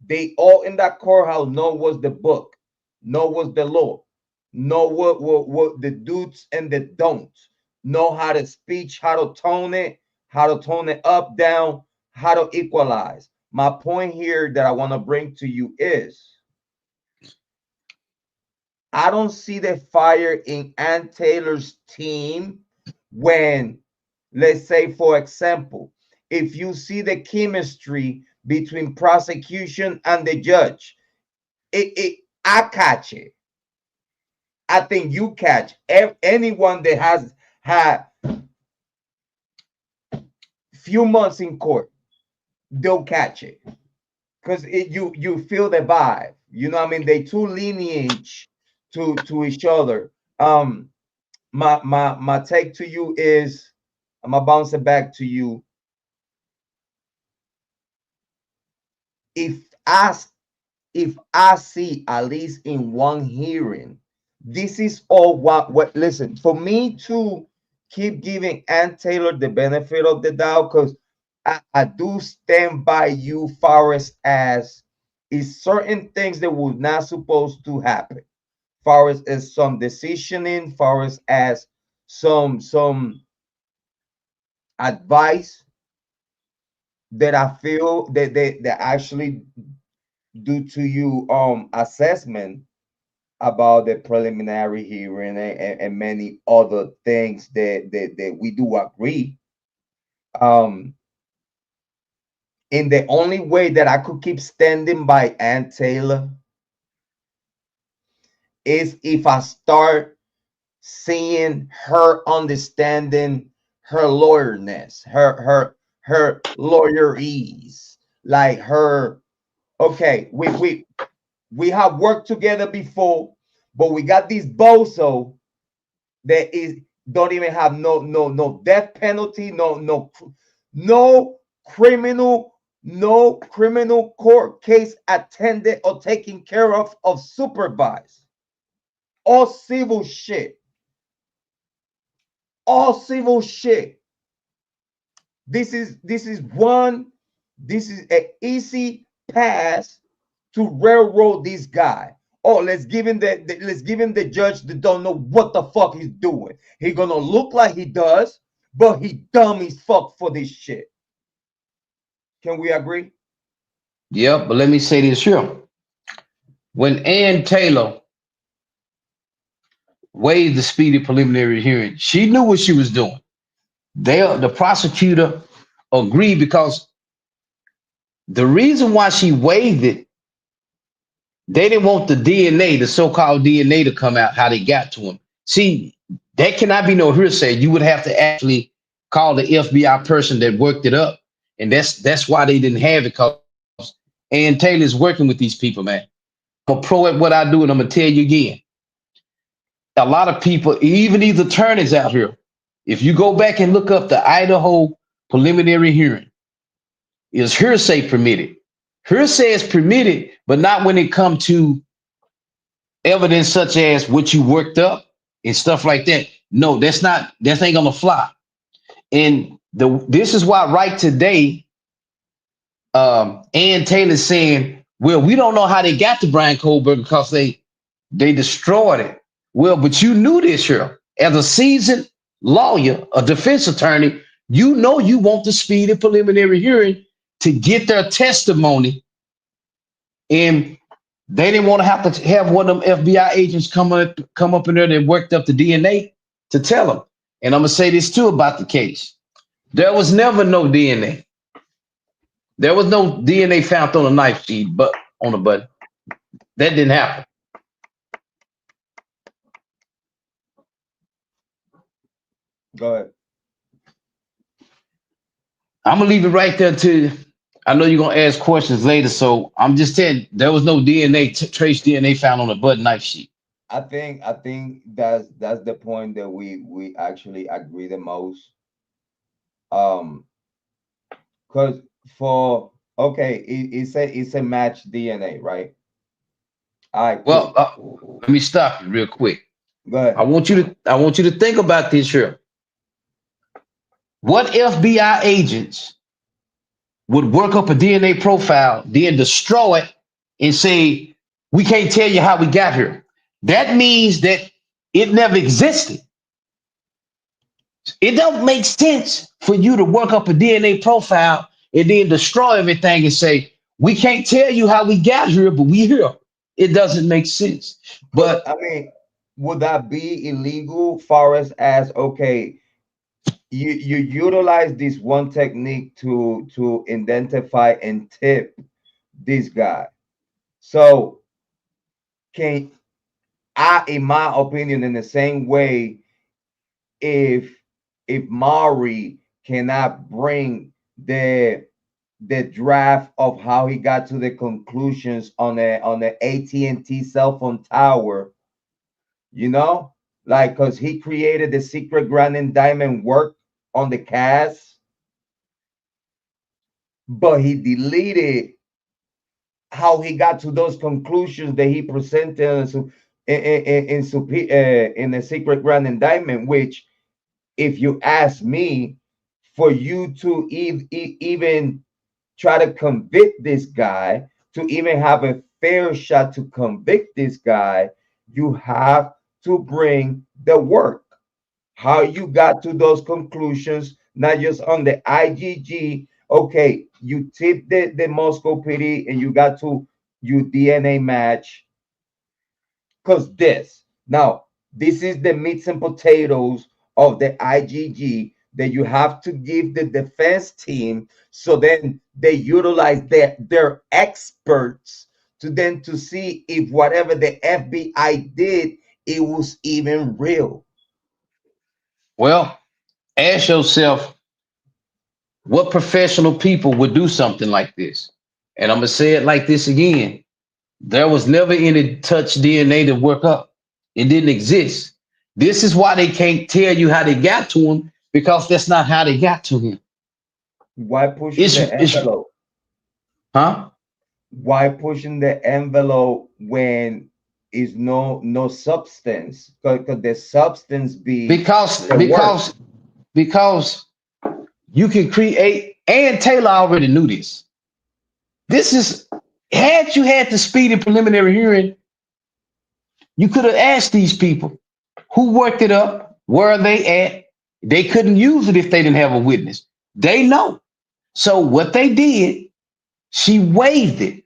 [SPEAKER 1] They all in that courthouse know what's the book, know what's the law, know what the do's and the don'ts, know how to speech, how to tone it up, down, how to equalize. My point here that I want to bring to you is, I don't see the fire in Ann Taylor's team when, let's say, for example, if you see the chemistry between prosecution and the judge, I catch it. I think you catch anyone that has had few months in court, they'll catch it because you feel the vibe. You know what I mean? They too lineage to each other. My take to you is, I'm gonna bounce it back to you. If I if I see at least in one hearing, this is all what listen, for me to keep giving Ann Taylor the benefit of the doubt, because I do stand by you, Forrest, as is certain things that were not supposed to happen. Forrest as some decisioning, Forrest as some advice that I feel that actually due to you assessment about the preliminary hearing and many other things that we do agree. Um, in the only way that I could keep standing by Ann Taylor is if I start seeing her understanding her lawyerness, her lawyerese, like her. Okay, we have worked together before, but we got this bozo that is don't even have no death penalty, no criminal no criminal court case attended or taken care of supervised. All civil shit. All civil shit. This is an easy pass to railroad this guy. Oh, let's give him the judge that don't know what the fuck he's doing. He gonna look like he does, but he dumb as fuck for this shit. Can we agree?
[SPEAKER 2] Yep, but let me say this here. When Ann Taylor waived the speedy preliminary hearing, she knew what she was doing. The prosecutor agreed because the reason why she waived it, they didn't want the DNA, the so-called DNA, to come out how they got to him. See, that cannot be no hearsay. You would have to actually call the FBI person that worked it up, and that's why they didn't have it. Because Ann Taylor's working with these people, man. I'm a pro at what I do, and I'm gonna tell you again. A lot of people, even these attorneys out here, if you go back and look up the Idaho preliminary hearing, is hearsay permitted? Hearsay is permitted, but not when it comes to evidence such as what you worked up and stuff like that. No, that ain't gonna fly. And this is why right today, Ann Taylor's saying, well, we don't know how they got to Bryan Kohberger because they destroyed it. Well, but you knew this here. As a seasoned lawyer, a defense attorney, you know you want the speedy preliminary hearing to get their testimony. And they didn't want to have one of them FBI agents come up in there that worked up the DNA to tell them. And I'm gonna say this too about the case. There was never no DNA. There was no DNA found on a knife sheet, but on the button. That didn't happen.
[SPEAKER 1] Go ahead.
[SPEAKER 2] I'm gonna leave it right there to. I know you're gonna ask questions later, so I'm just saying there was no DNA trace DNA found on a button knife sheet.
[SPEAKER 1] I think that's the point that we actually agree the most. Um, because for okay, it's a match DNA, right? All right,
[SPEAKER 2] Well,
[SPEAKER 1] cool.
[SPEAKER 2] let me stop you real quick.
[SPEAKER 1] Go ahead.
[SPEAKER 2] I want you to think about this here. What FBI agents would work up a DNA profile, then destroy it and say, we can't tell you how we got here? That means that it never existed. It don't make sense for you to work up a DNA profile and then destroy everything and say, we can't tell you how we got here, but we here. It doesn't make sense.
[SPEAKER 1] But
[SPEAKER 2] But
[SPEAKER 1] I mean, would that be illegal far as okay, you utilize this one technique to identify and tip this guy. So can I, in my opinion, in the same way, if Maury cannot bring the the draft of how he got to the conclusions on the AT&T cell phone tower, you know, like because he created the secret grand and diamond work on the cast, but he deleted how he got to those conclusions that he presented in the secret grand indictment. Which, if you ask me, for you to even try to convict this guy, to even have a fair shot to convict this guy, you have to bring the work. How you got to those conclusions, not just on the IgG. Okay, you tip the Moscow PD and you got to you DNA match. Because this is the meats and potatoes of the IgG that you have to give the defense team, so then they utilize their experts to then to see if whatever the FBI did, it was even real.
[SPEAKER 2] Well, ask yourself what professional people would do something like this. And I'm gonna say it like this again. There was never any touch DNA to work up. It didn't exist. This is why they can't tell you how they got to him, because that's not how they got to him.
[SPEAKER 1] Why pushing the
[SPEAKER 2] It's
[SPEAKER 1] envelope?
[SPEAKER 2] huh?
[SPEAKER 1] Why pushing the envelope when is no substance? Because the substance be
[SPEAKER 2] Because
[SPEAKER 1] the work.
[SPEAKER 2] because because you can create, and Taylor already knew this. This is, had you had the speedy preliminary hearing, you could have asked these people who worked it up, where are they at? They couldn't use it if they didn't have a witness. They know. So what they did, she waived it.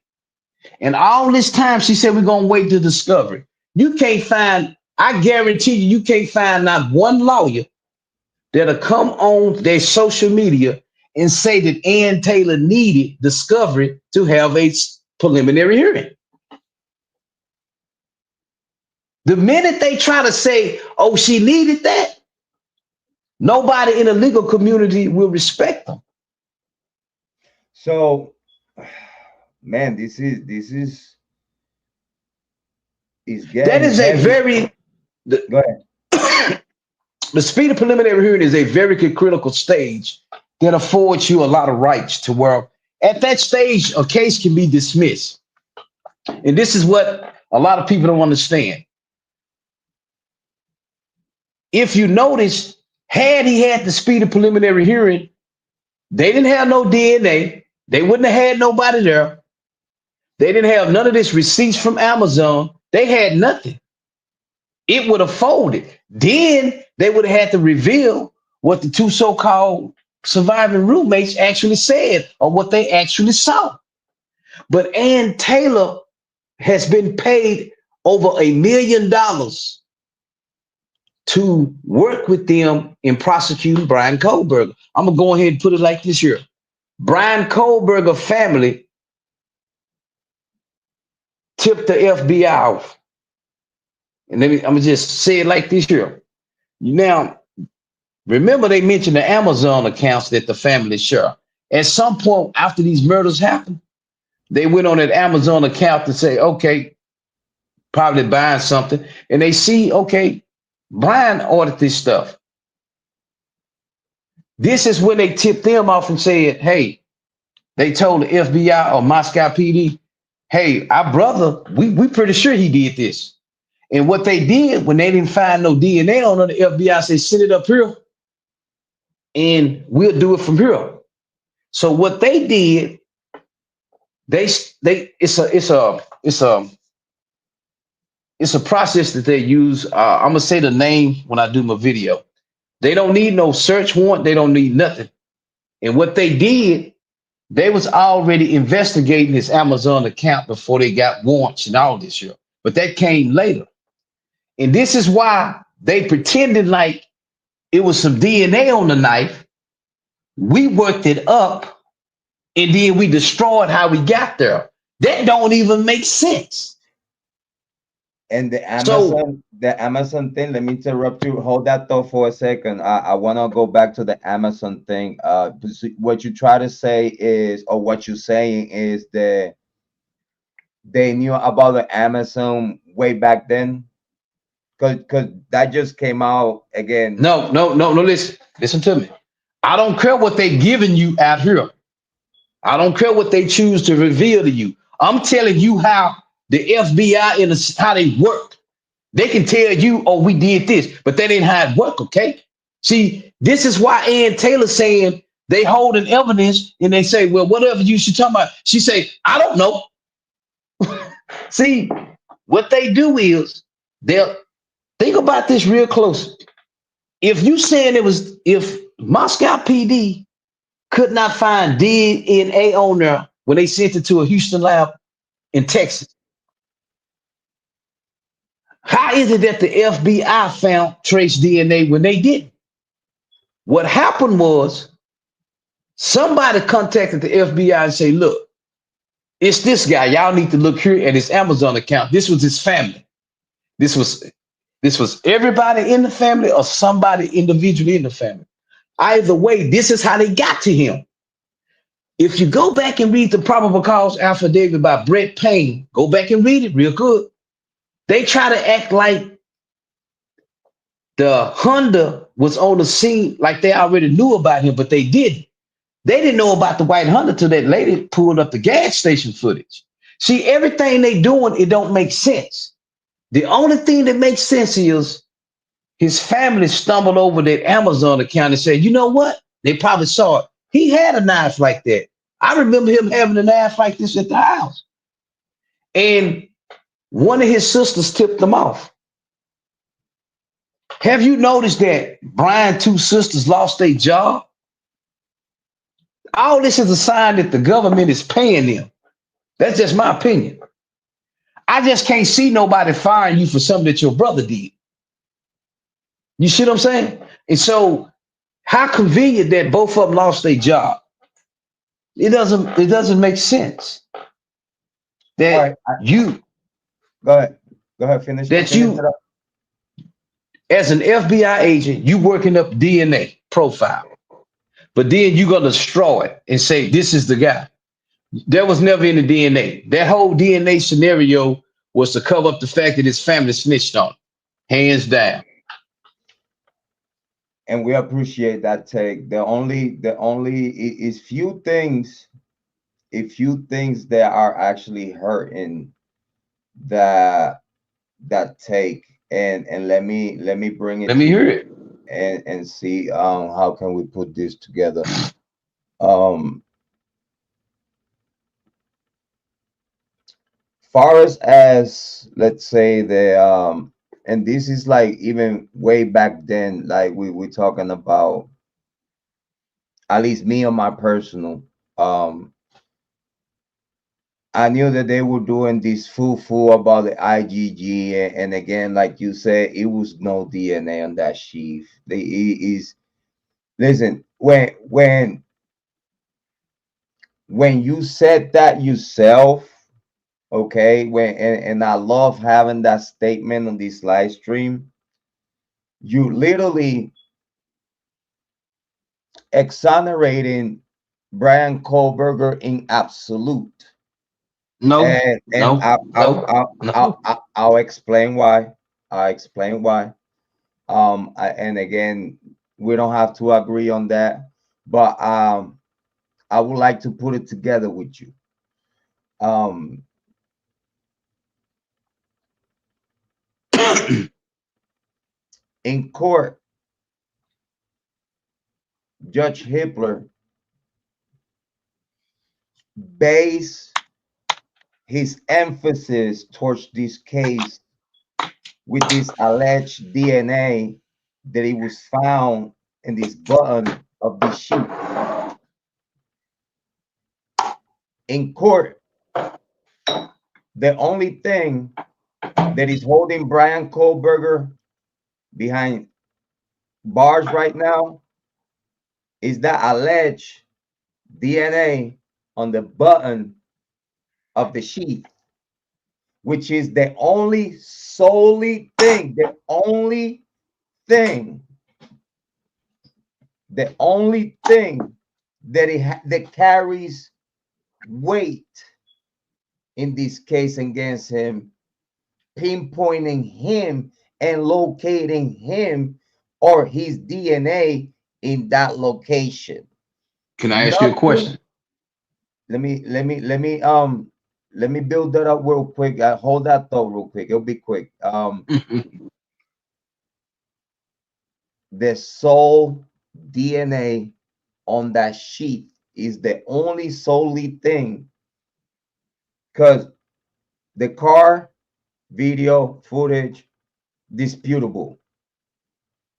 [SPEAKER 2] And all this time she said, we're gonna wait to discovery. You can't find, I guarantee you, you can't find not one lawyer that'll come on their social media and say that Ann Taylor needed discovery to have a preliminary hearing. The minute they try to say, oh, she needed that, nobody in the legal community will respect them.
[SPEAKER 1] So, man, this is
[SPEAKER 2] That
[SPEAKER 1] getting
[SPEAKER 2] is a
[SPEAKER 1] heavy.
[SPEAKER 2] very,
[SPEAKER 1] Go ahead.
[SPEAKER 2] the speed of preliminary hearing is a very critical stage that affords you a lot of rights to where at that stage, a case can be dismissed. And this is what a lot of people don't understand. If you notice, had he had the speed of preliminary hearing, they didn't have no DNA. They wouldn't have had nobody there. They didn't have none of this receipts from Amazon. They had nothing. It would have folded. Then they would have had to reveal what the two so-called surviving roommates actually said or what they actually saw. But Ann Taylor has been paid over $1 million to work with them in prosecuting Bryan Kohberger. I'm gonna go ahead and put it like this here. Bryan Kohberger family tipped the FBI off. And I'm gonna just say it like this here. Now, remember they mentioned the Amazon accounts that the family share. At some point after these murders happened, they went on that Amazon account to say, okay, probably buying something, and they see, okay, Bryan ordered this stuff. This is when they tipped them off and said, hey, they told the FBI or Moscow PD, hey, our brother, we pretty sure he did this. And what they did when they didn't find no DNA on it, the FBI said, send it up here and we'll do it from here. So what they did, it's a process that they use. I'm gonna say the name when I do my video. They don't need no search warrant. They don't need nothing. And what they did, they was already investigating his Amazon account before they got warrants and all this shit. But that came later. And this is why they pretended like it was some DNA on the knife. We worked it up and then we destroyed how we got there. That don't even make sense.
[SPEAKER 1] And
[SPEAKER 2] So
[SPEAKER 1] the Amazon thing, let me interrupt you. Hold that thought for a second. I want to go back to the Amazon thing. What you try to say is, or what you're saying is that they knew about the Amazon way back then, because that just came out again.
[SPEAKER 2] no. Listen to me. I don't care what they giving you out here. I don't care what they choose to reveal to you. I'm telling you how the FBI and how they work. They can tell you, oh, we did this, but that ain't how it work, okay? See, this is why Ann Taylor saying they holding evidence and they say, well, whatever you should talk about. She say, I don't know. See, what they do is they'll think about this real close. If you saying if Moscow PD could not find DNA on there when they sent it to a Houston lab in Texas, how is it that the FBI found trace DNA when they didn't? What happened was somebody contacted the FBI and say, look, it's this guy. Y'all need to look here at his Amazon account. This was his family. This was this was everybody in the family or somebody individually in the family. Either way, this is how they got to him. If you go back and read the probable cause affidavit by Brett Payne, go back and read it real good. They try to act like the Honda was on the scene, like they already knew about him, but they didn't. They didn't know about the white Honda till that lady pulled up the gas station footage. See, everything they doing, it don't make sense. The only thing that makes sense is his family stumbled over that Amazon account and said, you know what? They probably saw it. He had a knife like that. I remember him having a knife like this at the house. And one of his sisters tipped him off. Have you noticed that Brian two sisters lost their job? All this is a sign that the government is paying them. That's just my opinion. I just can't see nobody firing you for something that your brother did. You see what I'm saying? And so, how convenient that both of them lost their job. It doesn't make sense
[SPEAKER 1] All right,
[SPEAKER 2] that you
[SPEAKER 1] go ahead. Go ahead. Finish.
[SPEAKER 2] that
[SPEAKER 1] Finish it
[SPEAKER 2] you
[SPEAKER 1] up.
[SPEAKER 2] as an FBI agent, you working up DNA profile, but then you gonna destroy it and say this is the guy. There was never any DNA. That whole DNA scenario was to cover up the fact that his family snitched on him. Hands down.
[SPEAKER 1] And we appreciate that take. The only is few things that are actually hurting that take. And let me bring it
[SPEAKER 2] Let me
[SPEAKER 1] to
[SPEAKER 2] hear
[SPEAKER 1] you
[SPEAKER 2] it.
[SPEAKER 1] and see how can we put this together. Um Far as let's say the and this is like even way back then, like we talking about, at least me on my personal, um I knew that they were doing this foo about the IgG, and again, like you said, it was no DNA on that sheath. It is, listen, when you said that yourself, okay, and I love having that statement on this live stream. You literally exonerating Bryan Kohberger in absolute.
[SPEAKER 2] No,
[SPEAKER 1] And
[SPEAKER 2] no, no, no.
[SPEAKER 1] I'll explain why. I'll explain why. And again, we don't have to agree on that, but I would like to put it together with you. Um, in court, Judge Hippler based his emphasis towards this case with this alleged DNA that it was found in this button of this sheet. In court, the only thing that is holding Bryan Kohberger behind bars right now is that alleged DNA on the button of the sheet. which is the only solely thing, thing, the only thing that that carries weight in this case against him, pinpointing him and locating him or his DNA in that location.
[SPEAKER 2] Can I ask you a
[SPEAKER 1] Nothing.
[SPEAKER 2] question?
[SPEAKER 1] Let me build that up real quick. Hold that thought real quick. It'll be quick. The sole DNA on that sheet is the only solely thing, because the car video footage disputable.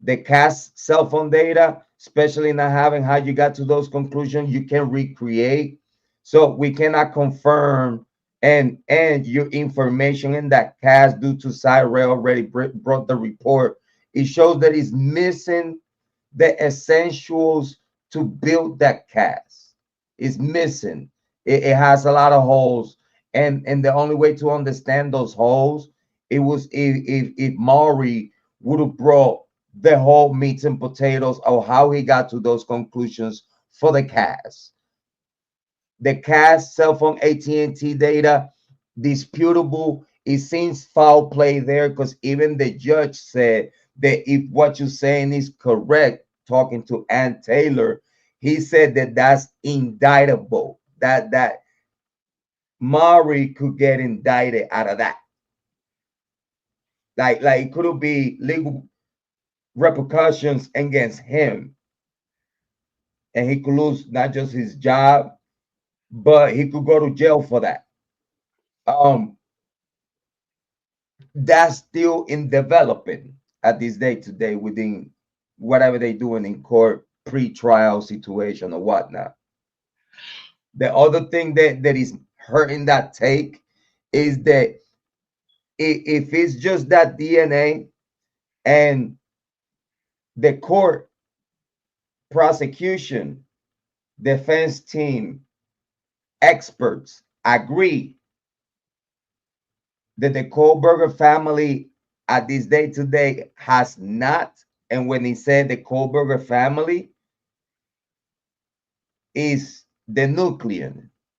[SPEAKER 1] The cast cell phone data, especially not having how you got to those conclusions, you can recreate. So we cannot confirm and your information in that cast due to Cyril already brought the report. It shows that it's missing the essentials to build that cast. It's missing. It has a lot of holes, and the only way to understand those holes, it was if Maury would have brought the whole meats and potatoes of how he got to those conclusions for the cast. The cast cell phone AT&T data disputable. It seems foul play there, because even the judge said that if what you're saying is correct, talking to Ann Taylor, he said that that's indictable, that Maury could get indicted out of that. Like it could be legal repercussions against him, and he could lose not just his job, but he could go to jail for that. That's still in developing at this day today within whatever they're doing in court, pre-trial situation or whatnot. The other thing that is hurting that take is that if it's just that DNA and the court, prosecution, defense team, experts agree that the Kohberger family at this day today has not, and when he said the Kohberger family is the nucleus,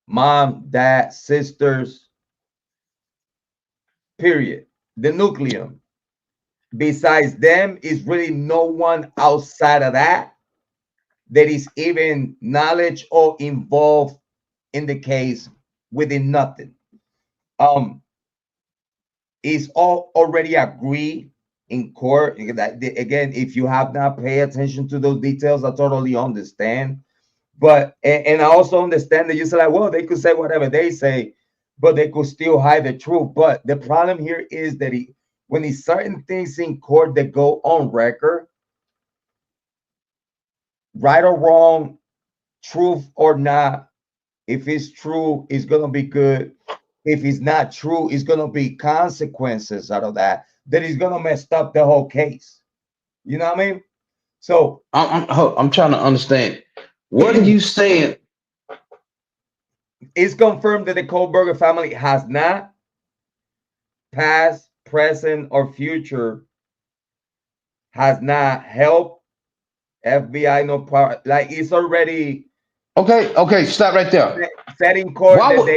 [SPEAKER 1] mom, dad, sisters, period. The nucleus. Besides them, is really no one outside of that is even knowledge or involved in the case within nothing. Is all already agreed in court. Again, if you have not paid attention to those details, I totally understand. But and I also understand that you say, like, well, they could say whatever they say, but they could still hide the truth. But the problem here is that when it's certain things in court that go on record, right or wrong, truth or not, if it's true, it's gonna be good. If it's not true, it's gonna be consequences out of that is gonna mess up the whole case. You know what I mean? So
[SPEAKER 2] I'm trying to understand. What are you saying?
[SPEAKER 1] it's confirmed that the Kohberger family has not, past, present, or future, has not helped FBI, no part. Like it's already
[SPEAKER 2] Okay, stop right there.
[SPEAKER 1] said in court
[SPEAKER 2] Why
[SPEAKER 1] that
[SPEAKER 2] would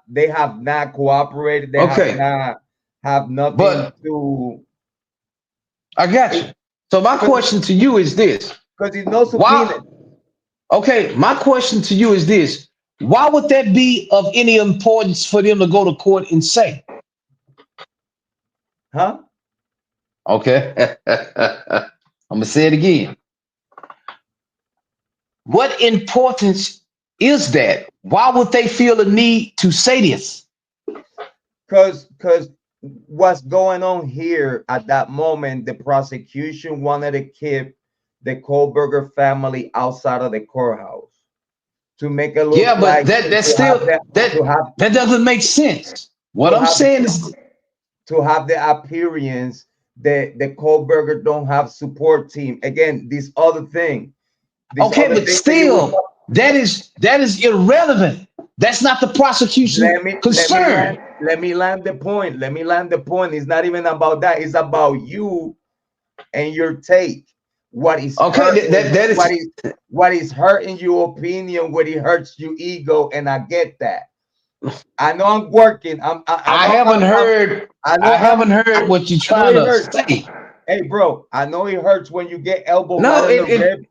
[SPEAKER 1] they have not cooperated. They have
[SPEAKER 2] okay,
[SPEAKER 1] not have nothing
[SPEAKER 2] but
[SPEAKER 1] to.
[SPEAKER 2] I got you. So my question to you is this:
[SPEAKER 1] Because it's no subpoena,
[SPEAKER 2] why? Okay, my question to you is this: why would that be of any importance for them to go to court and say?
[SPEAKER 1] huh?
[SPEAKER 2] Okay, I'm gonna say it again. What importance is that? Why would they feel the need to say this?
[SPEAKER 1] Because what's going on here at that moment, the prosecution wanted to keep the Kohberger family outside of the courthouse to make it look
[SPEAKER 2] Yeah, but
[SPEAKER 1] like
[SPEAKER 2] that's
[SPEAKER 1] to have
[SPEAKER 2] still
[SPEAKER 1] that to have
[SPEAKER 2] that doesn't make sense. What
[SPEAKER 1] to
[SPEAKER 2] I'm
[SPEAKER 1] have
[SPEAKER 2] saying is
[SPEAKER 1] to have the appearance that the Kohberger don't have support team. Again, this other thing
[SPEAKER 2] okay, but
[SPEAKER 1] that you were
[SPEAKER 2] still, That is irrelevant. That's not the prosecution concern.
[SPEAKER 1] Let me land the point. Let me land the point. It's not even about that. It's about you and your take. What is
[SPEAKER 2] Okay,
[SPEAKER 1] hurting?
[SPEAKER 2] that is
[SPEAKER 1] What is hurting your opinion? What it hurts your ego, and I get that. I know I'm working.
[SPEAKER 2] I haven't heard.
[SPEAKER 1] I know
[SPEAKER 2] I haven't
[SPEAKER 1] I'm.
[SPEAKER 2] heard what you're
[SPEAKER 1] I know
[SPEAKER 2] trying
[SPEAKER 1] it
[SPEAKER 2] to
[SPEAKER 1] hurts.
[SPEAKER 2] say.
[SPEAKER 1] Hey, bro. I know it hurts when you get elbow
[SPEAKER 2] No,
[SPEAKER 1] right on the
[SPEAKER 2] it
[SPEAKER 1] rib.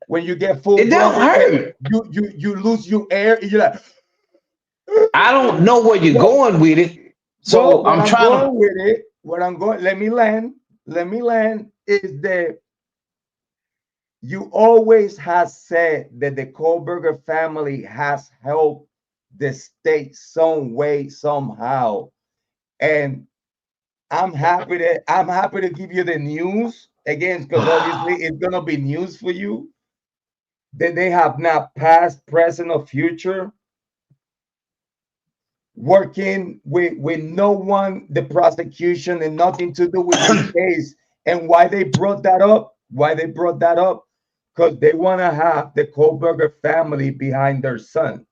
[SPEAKER 1] When you get full
[SPEAKER 2] it don't
[SPEAKER 1] blown,
[SPEAKER 2] hurt.
[SPEAKER 1] you lose your air. And you're like,
[SPEAKER 2] I don't know where you're
[SPEAKER 1] well,
[SPEAKER 2] going with it,
[SPEAKER 1] well,
[SPEAKER 2] so
[SPEAKER 1] what
[SPEAKER 2] I'm
[SPEAKER 1] I'm
[SPEAKER 2] trying to.
[SPEAKER 1] going with it, what I'm going, let me land. Let me land is that you always has said that the Kohberger family has helped the state some way, somehow. And I'm happy to give you the news again, because obviously it's gonna be news for you that they have not past, present, or future working with no one, the prosecution, and nothing to do with this case. And why they brought that up? Why they brought that up? Because they want to have the Kohberger family behind their son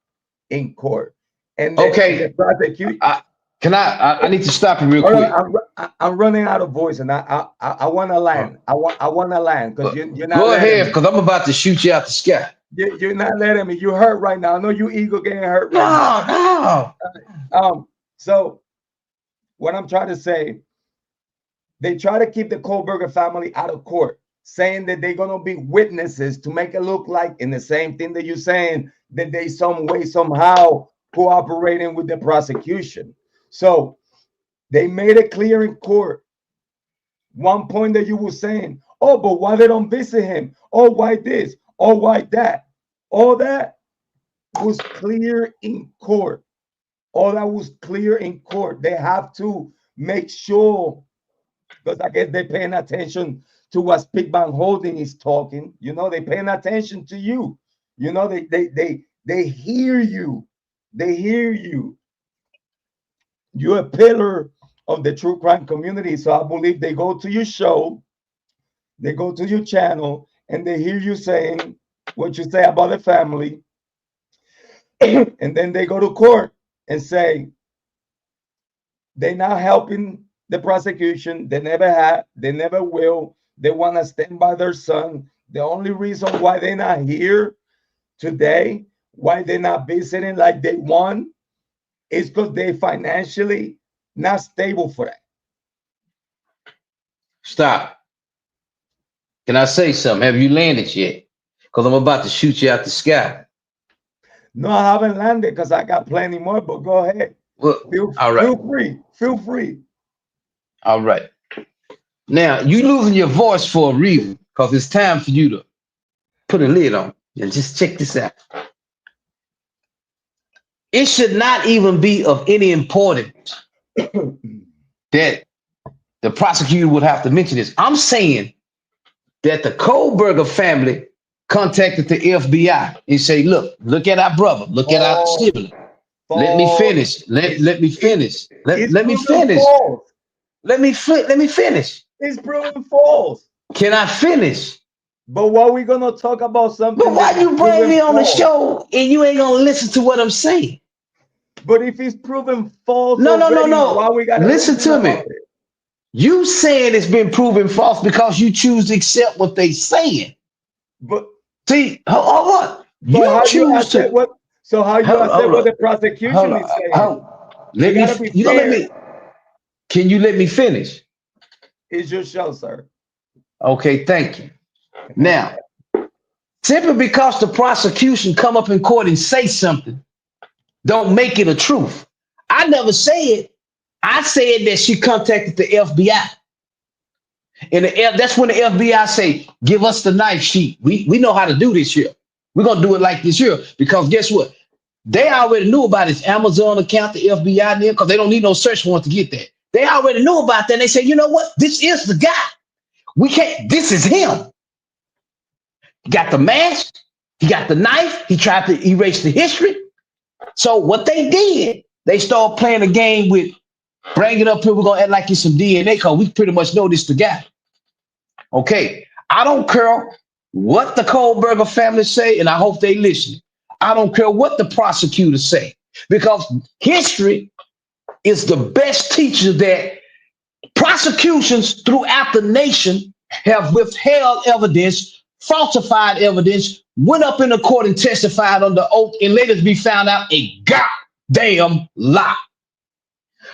[SPEAKER 1] in court, and the
[SPEAKER 2] Okay,
[SPEAKER 1] prosecution.
[SPEAKER 2] I need to stop you real
[SPEAKER 1] Hold on,
[SPEAKER 2] quick.
[SPEAKER 1] I'm running out of voice, and I want to
[SPEAKER 2] Uh,
[SPEAKER 1] land. I want to land because you're not
[SPEAKER 2] Go
[SPEAKER 1] letting
[SPEAKER 2] ahead,
[SPEAKER 1] me.
[SPEAKER 2] because I'm about to shoot you out the sky.
[SPEAKER 1] You're not letting me. You hurt right now. I know you ego getting hurt right now.
[SPEAKER 2] No, no.
[SPEAKER 1] So what I'm trying to say, they try to keep the Kohberger family out of court, saying that they're gonna be witnesses to make it look like, in the same thing that you're saying, that they some way, somehow cooperating with the prosecution. So they made it clear in court. One point that you were saying, oh, but why they don't visit him? Oh, why this? Oh, why that? All that was clear in court. All that was clear in court. They have to make sure, because I guess they're paying attention to what Speakman Holding is talking. You know, they're paying attention to you. You know, they hear you. They hear you. You're a pillar of the true crime community. So I believe they go to your show, they go to your channel, and they hear you saying what you say about the family, and then they go to court and say they're not helping the prosecution. They never have. They never will. They want to stand by their son. The only reason why they're not here today, why they're not visiting like they want, is because they financially not stable for that.
[SPEAKER 2] Stop. Can I say something? Have you landed yet? Because I'm about to shoot you out the sky.
[SPEAKER 1] No, I haven't landed because I got plenty more. But go ahead.
[SPEAKER 2] Well,
[SPEAKER 1] Feel
[SPEAKER 2] all right.
[SPEAKER 1] feel free. Feel free.
[SPEAKER 2] All right. Now, you losing your voice for a reason, because it's time for you to put a lid on. And just check this out. It should not even be of any importance that the prosecutor would have to mention this. I'm saying that the Kohberger family contacted the FBI and say, look at our brother, look at our
[SPEAKER 1] False.
[SPEAKER 2] sibling. Let me
[SPEAKER 1] False.
[SPEAKER 2] finish. Let me finish.
[SPEAKER 1] It's
[SPEAKER 2] Let me
[SPEAKER 1] proven
[SPEAKER 2] finish.
[SPEAKER 1] false.
[SPEAKER 2] Let me finish.
[SPEAKER 1] It's proven false.
[SPEAKER 2] Can I finish?
[SPEAKER 1] But why we gonna talk about
[SPEAKER 2] But
[SPEAKER 1] something that
[SPEAKER 2] why
[SPEAKER 1] is
[SPEAKER 2] you bring
[SPEAKER 1] proven
[SPEAKER 2] me on the
[SPEAKER 1] false?
[SPEAKER 2] show and you ain't gonna listen to what I'm saying?
[SPEAKER 1] But if it's proven false
[SPEAKER 2] No, no, no,
[SPEAKER 1] already, why
[SPEAKER 2] no.
[SPEAKER 1] we gotta
[SPEAKER 2] Listen
[SPEAKER 1] listen
[SPEAKER 2] to me.
[SPEAKER 1] about it?
[SPEAKER 2] You saying it's been proven false because you choose to accept what they saying.
[SPEAKER 1] But
[SPEAKER 2] See, hold on.
[SPEAKER 1] but
[SPEAKER 2] You
[SPEAKER 1] how you
[SPEAKER 2] choose
[SPEAKER 1] accept
[SPEAKER 2] to
[SPEAKER 1] what? So how you accept
[SPEAKER 2] hold
[SPEAKER 1] what
[SPEAKER 2] on.
[SPEAKER 1] the prosecution
[SPEAKER 2] Hold
[SPEAKER 1] is
[SPEAKER 2] on.
[SPEAKER 1] saying? You
[SPEAKER 2] Let me
[SPEAKER 1] gotta be
[SPEAKER 2] you gonna let
[SPEAKER 1] fair.
[SPEAKER 2] me can you let me finish?
[SPEAKER 1] It's your show, sir.
[SPEAKER 2] Okay, thank you. Now, simply because the prosecution come up in court and say something, don't make it a truth. I never said. I said that she contacted the FBI. And that's when the FBI say, give us the knife sheet. We know how to do this here. We're gonna do it like this here. Because guess what? They already knew about his Amazon account, the FBI there, because they don't need no search warrant to get that. They already knew about that. And they said, you know what? This is the guy. We can't, this is him. He got the mask, he got the knife, he tried to erase the history. So what they did, they started playing a game with bring it up here, we're gonna act like it's some DNA, because we pretty much know this the guy. Okay. I don't care what the Kohberger family say, and I hope they listen. I don't care what the prosecutors say, because history is the best teacher that prosecutions throughout the nation have withheld evidence, falsified evidence, went up in the court and testified under oath, and later be found out a goddamn lie.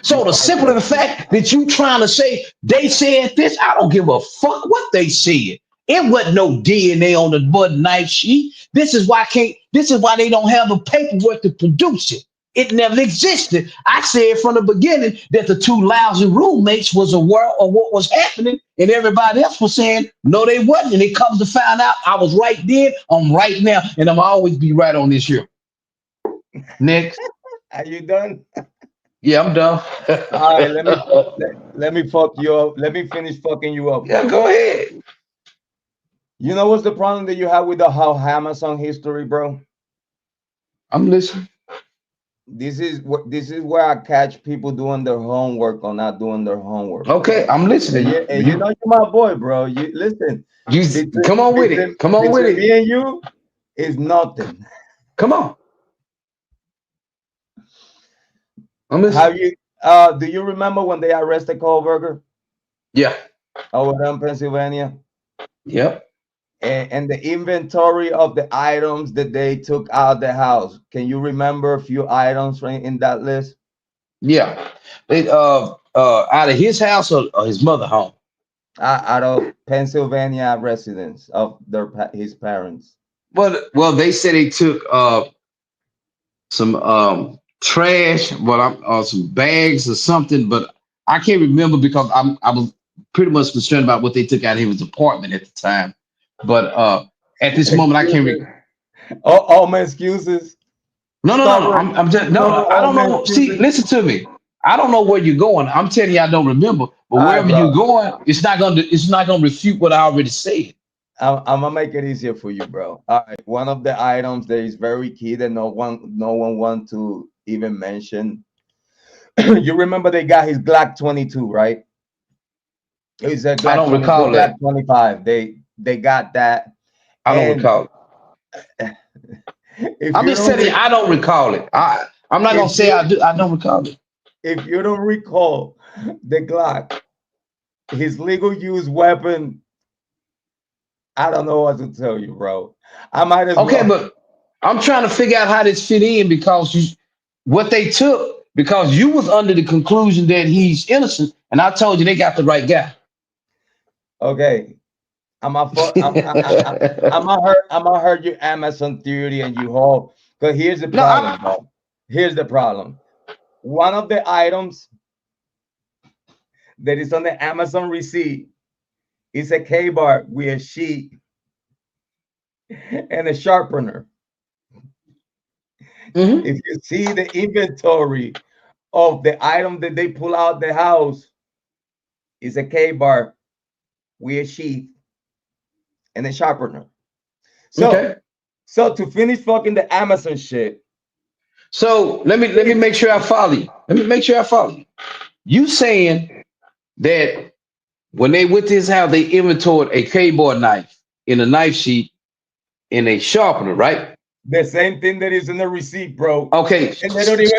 [SPEAKER 2] So the simple the fact that you trying to say they said this, I don't give a fuck what they said. It wasn't no DNA on the button knife sheet. This is why they don't have the paperwork to produce it. It never existed. I said from the beginning that the two lousy roommates was aware of what was happening, and everybody else was saying no, they wasn't. And it comes to find out I was right then, I'm right now, and I'm always be right on this here. Next.
[SPEAKER 1] Are you done?
[SPEAKER 2] Yeah, I'm done.
[SPEAKER 1] All right, let me fuck you up. Let me finish fucking you up.
[SPEAKER 2] Yeah, go ahead.
[SPEAKER 1] You know what's the problem that you have with the how Amazon history, bro?
[SPEAKER 2] I'm listening.
[SPEAKER 1] This is where I catch people doing their homework or not doing their homework.
[SPEAKER 2] Okay, I'm listening.
[SPEAKER 1] And you know you're my boy, bro. You listen.
[SPEAKER 2] Come on with it. Come on with it.
[SPEAKER 1] Me and you is nothing.
[SPEAKER 2] Come on. I'm listening.
[SPEAKER 1] Have you do you remember when they arrested Kohberger?
[SPEAKER 2] Yeah.
[SPEAKER 1] Over there in Pennsylvania?
[SPEAKER 2] Yep.
[SPEAKER 1] And the inventory of the items that they took out of the house. Can you remember a few items in that list?
[SPEAKER 2] Yeah. Out of his house or his mother home?
[SPEAKER 1] Out of Pennsylvania residence of his parents.
[SPEAKER 2] Well, they said they took some trash, some bags or something, but I can't remember because I was pretty much concerned about what they took out of his apartment at the time. But at this moment, I can't.
[SPEAKER 1] All my excuses.
[SPEAKER 2] No. I'm just I don't know. See, listen to me. I don't know where you're going. I'm telling you, I don't remember. But wherever you're going, it's not gonna refute what I already said.
[SPEAKER 1] I'm gonna make it easier for you, bro. All right. One of the items that is very key that no one want to even mention. You remember they got his Glock 22, right? It's a Glock
[SPEAKER 2] I don't recall that.
[SPEAKER 1] Glock 25. They got that.
[SPEAKER 2] I don't recall it. I'm just telling you, I don't recall it. I'm not gonna say I do. I don't recall it.
[SPEAKER 1] If you don't recall the Glock, his legal use weapon, I don't know what to tell you, bro. I might as
[SPEAKER 2] well. But I'm trying to figure out how this fit in because what they took, because you was under the conclusion that he's innocent, and I told you they got the right guy.
[SPEAKER 1] Okay. I'm gonna hurt your Amazon theory and you all. Because here's the problem, bro. Here's the problem. One of the items that is on the Amazon receipt is a K-bar with a sheet and a sharpener. Mm-hmm. If you see the inventory of the item that they pull out the house, is a K-bar with a sheet and a sharpener. So to finish fucking the Amazon shit.
[SPEAKER 2] So let me make sure I follow you. You saying that when they went to his house, they inventoried a K-bar knife in a knife sheet and a sharpener, right?
[SPEAKER 1] The same thing that is in the receipt, bro.
[SPEAKER 2] Okay.
[SPEAKER 1] And they don't even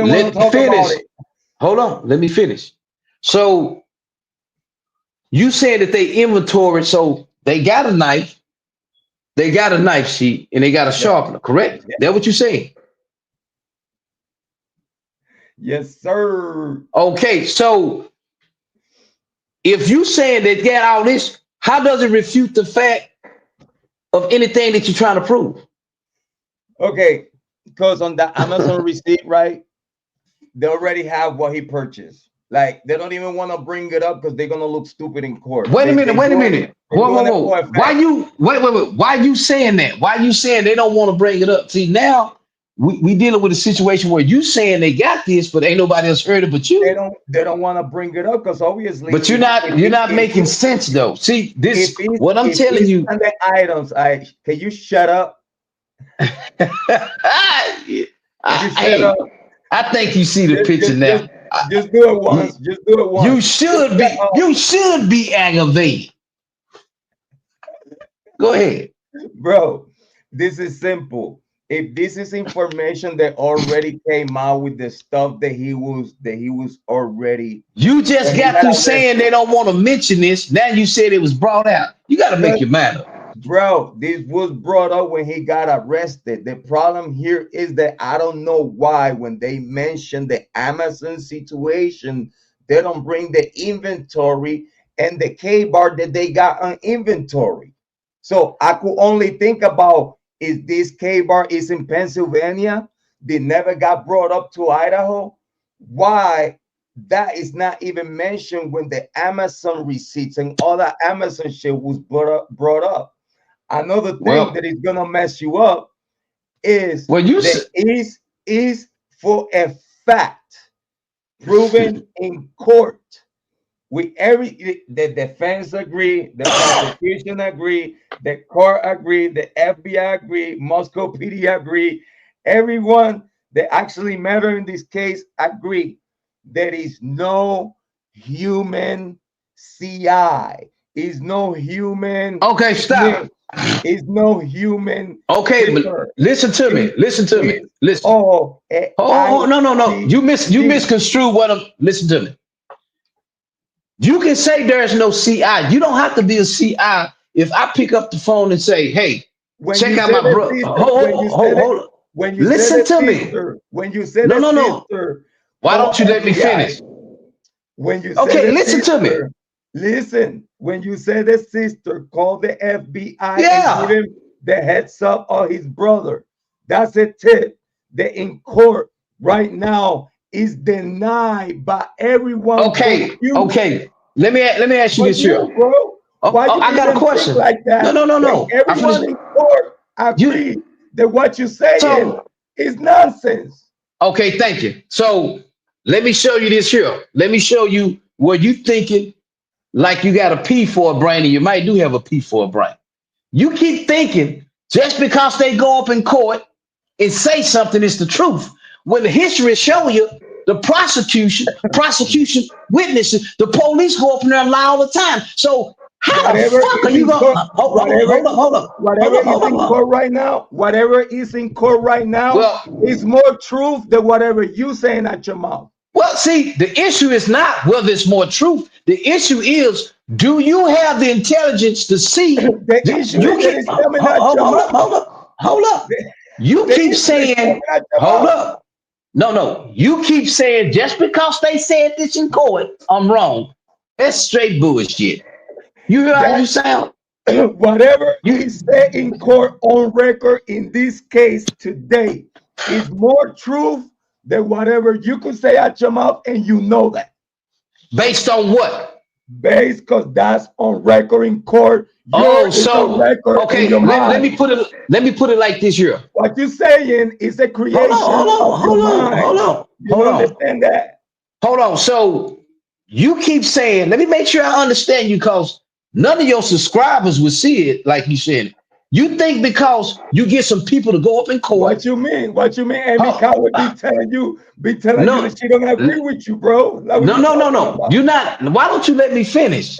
[SPEAKER 1] want to talk about it.
[SPEAKER 2] Hold on. Let me finish. So you said that they inventoried, so they got a knife, they got a knife sheet, and they got a sharpener, correct? Yeah. That's what you're saying?
[SPEAKER 1] Yes, sir.
[SPEAKER 2] Okay, so if you saying they got all this, how does it refute the fact of anything that you're trying to prove?
[SPEAKER 1] Okay, because on the Amazon receipt, right, they already have what he purchased. Like, they don't even want to bring it up because they're gonna look stupid in court.
[SPEAKER 2] Wait a minute. Whoa. Why you saying that? Why you saying they don't want to bring it up? See, now we dealing with a situation where you saying they got this, but ain't nobody else heard it but you.
[SPEAKER 1] They don't want to bring it up because obviously.
[SPEAKER 2] But you're not making sense though. See, this what I'm telling you.
[SPEAKER 1] The items, can you shut up?
[SPEAKER 2] I think you see the picture now.
[SPEAKER 1] Just do it once. Just do it once.
[SPEAKER 2] You should be aggravated. Go ahead.
[SPEAKER 1] Bro, this is simple. If this is information that already came out with the stuff that he was already
[SPEAKER 2] You just
[SPEAKER 1] when he
[SPEAKER 2] got
[SPEAKER 1] got
[SPEAKER 2] through saying
[SPEAKER 1] arrested.
[SPEAKER 2] they don't want to mention this. Now you said it was brought out. You got to make
[SPEAKER 1] But
[SPEAKER 2] your matter.
[SPEAKER 1] bro, this was brought up when he got arrested. The problem here is that I don't know why when they mention the Amazon situation, they don't bring the inventory and the K bar that they got on inventory. So I could only think about, is this K bar is in Pennsylvania? They never got brought up to Idaho. Why that is not even mentioned when the Amazon receipts and all that Amazon shit was brought up. Another thing
[SPEAKER 2] Well,
[SPEAKER 1] that is gonna mess you up is
[SPEAKER 2] well, you
[SPEAKER 1] that is for a fact proven in court. We every the defense agree, the prosecution agree, the court agree, the FBI agree, Moscow PD agree, everyone that actually matter in this case agree. There is no human CI, is no human
[SPEAKER 2] okay.
[SPEAKER 1] snitch,
[SPEAKER 2] Stop.
[SPEAKER 1] is no human
[SPEAKER 2] Okay, but
[SPEAKER 1] killer.
[SPEAKER 2] listen to me.
[SPEAKER 1] It
[SPEAKER 2] Listen to me.
[SPEAKER 1] is
[SPEAKER 2] Listen.
[SPEAKER 1] all a
[SPEAKER 2] Oh, no, no, no. You
[SPEAKER 1] ICC.
[SPEAKER 2] misconstrued what I'm. Listen to me. You can say there's no CI. You don't have to be a CI. If I pick up the phone and say, "Hey,
[SPEAKER 1] When
[SPEAKER 2] check
[SPEAKER 1] you
[SPEAKER 2] out
[SPEAKER 1] said
[SPEAKER 2] my
[SPEAKER 1] the
[SPEAKER 2] bro,"
[SPEAKER 1] sister, when you said it,
[SPEAKER 2] hold.
[SPEAKER 1] when you said
[SPEAKER 2] Listen
[SPEAKER 1] the
[SPEAKER 2] to me.
[SPEAKER 1] sister, when you said
[SPEAKER 2] No,
[SPEAKER 1] the
[SPEAKER 2] no, no.
[SPEAKER 1] sister,
[SPEAKER 2] Why
[SPEAKER 1] call
[SPEAKER 2] don't you let me
[SPEAKER 1] FBI.
[SPEAKER 2] finish?
[SPEAKER 1] When you said
[SPEAKER 2] Okay,
[SPEAKER 1] the
[SPEAKER 2] listen to me.
[SPEAKER 1] sister, listen. When you said the sister, call the FBI and give
[SPEAKER 2] Yeah.
[SPEAKER 1] him the heads up of his brother. That's a tip. That in court right now is denied by everyone but
[SPEAKER 2] Okay.
[SPEAKER 1] you.
[SPEAKER 2] Okay. Let me ask you
[SPEAKER 1] But
[SPEAKER 2] this here.
[SPEAKER 1] you, bro, why you
[SPEAKER 2] I got a
[SPEAKER 1] even think
[SPEAKER 2] question.
[SPEAKER 1] like
[SPEAKER 2] No,
[SPEAKER 1] that
[SPEAKER 2] no, no,
[SPEAKER 1] when
[SPEAKER 2] no. I
[SPEAKER 1] everyone
[SPEAKER 2] finished.
[SPEAKER 1] in court
[SPEAKER 2] You
[SPEAKER 1] agree that what you're saying
[SPEAKER 2] so
[SPEAKER 1] is nonsense?
[SPEAKER 2] okay. Thank you. So let me show you this here. Let me show you where you thinking like you got a P for a brain, and you might do have a P for a brain. You keep thinking just because they go up in court and say something is the truth. When the history show you the prosecution witnesses, the police go up in there and lie all the time. So how the
[SPEAKER 1] Whatever
[SPEAKER 2] fuck are
[SPEAKER 1] is
[SPEAKER 2] you
[SPEAKER 1] in
[SPEAKER 2] going?
[SPEAKER 1] court, whatever,
[SPEAKER 2] Hold up,
[SPEAKER 1] is in court right now, whatever is in court right now
[SPEAKER 2] Well,
[SPEAKER 1] is more truth than whatever you saying at your mouth.
[SPEAKER 2] well, see, the issue is not whether it's more truth. The issue is, do you have the intelligence to see?
[SPEAKER 1] The issue
[SPEAKER 2] You
[SPEAKER 1] is that
[SPEAKER 2] keep
[SPEAKER 1] it's coming at your
[SPEAKER 2] hold up,
[SPEAKER 1] mouth.
[SPEAKER 2] hold up.
[SPEAKER 1] The,
[SPEAKER 2] You
[SPEAKER 1] the
[SPEAKER 2] keep
[SPEAKER 1] issue is coming
[SPEAKER 2] saying,
[SPEAKER 1] at your
[SPEAKER 2] hold
[SPEAKER 1] mouth.
[SPEAKER 2] up. No, no. You keep saying just because they said this in court, I'm wrong. That's straight bullshit. You hear how
[SPEAKER 1] That
[SPEAKER 2] you sound?
[SPEAKER 1] whatever
[SPEAKER 2] You
[SPEAKER 1] is said in court on record in this case today is more truth than whatever you could say at your mouth, and you know that.
[SPEAKER 2] based on what?
[SPEAKER 1] Based because that's on record in court.
[SPEAKER 2] Oh,
[SPEAKER 1] Your is on
[SPEAKER 2] so
[SPEAKER 1] record in
[SPEAKER 2] okay.
[SPEAKER 1] your
[SPEAKER 2] Let
[SPEAKER 1] mind.
[SPEAKER 2] me put it like this here.
[SPEAKER 1] What you're saying is a creation of your mind. You
[SPEAKER 2] Hold on.
[SPEAKER 1] understand that?
[SPEAKER 2] Hold on. So you keep saying, let me make sure I understand you because none of your subscribers would see it like you said. You think because you get some people to go up in court,
[SPEAKER 1] What you mean? What you mean? Amy
[SPEAKER 2] oh,
[SPEAKER 1] Coward be telling you
[SPEAKER 2] no,
[SPEAKER 1] that she don't agree with you, bro. Like what you talking
[SPEAKER 2] no.
[SPEAKER 1] about?
[SPEAKER 2] You're not. Why don't you let me finish?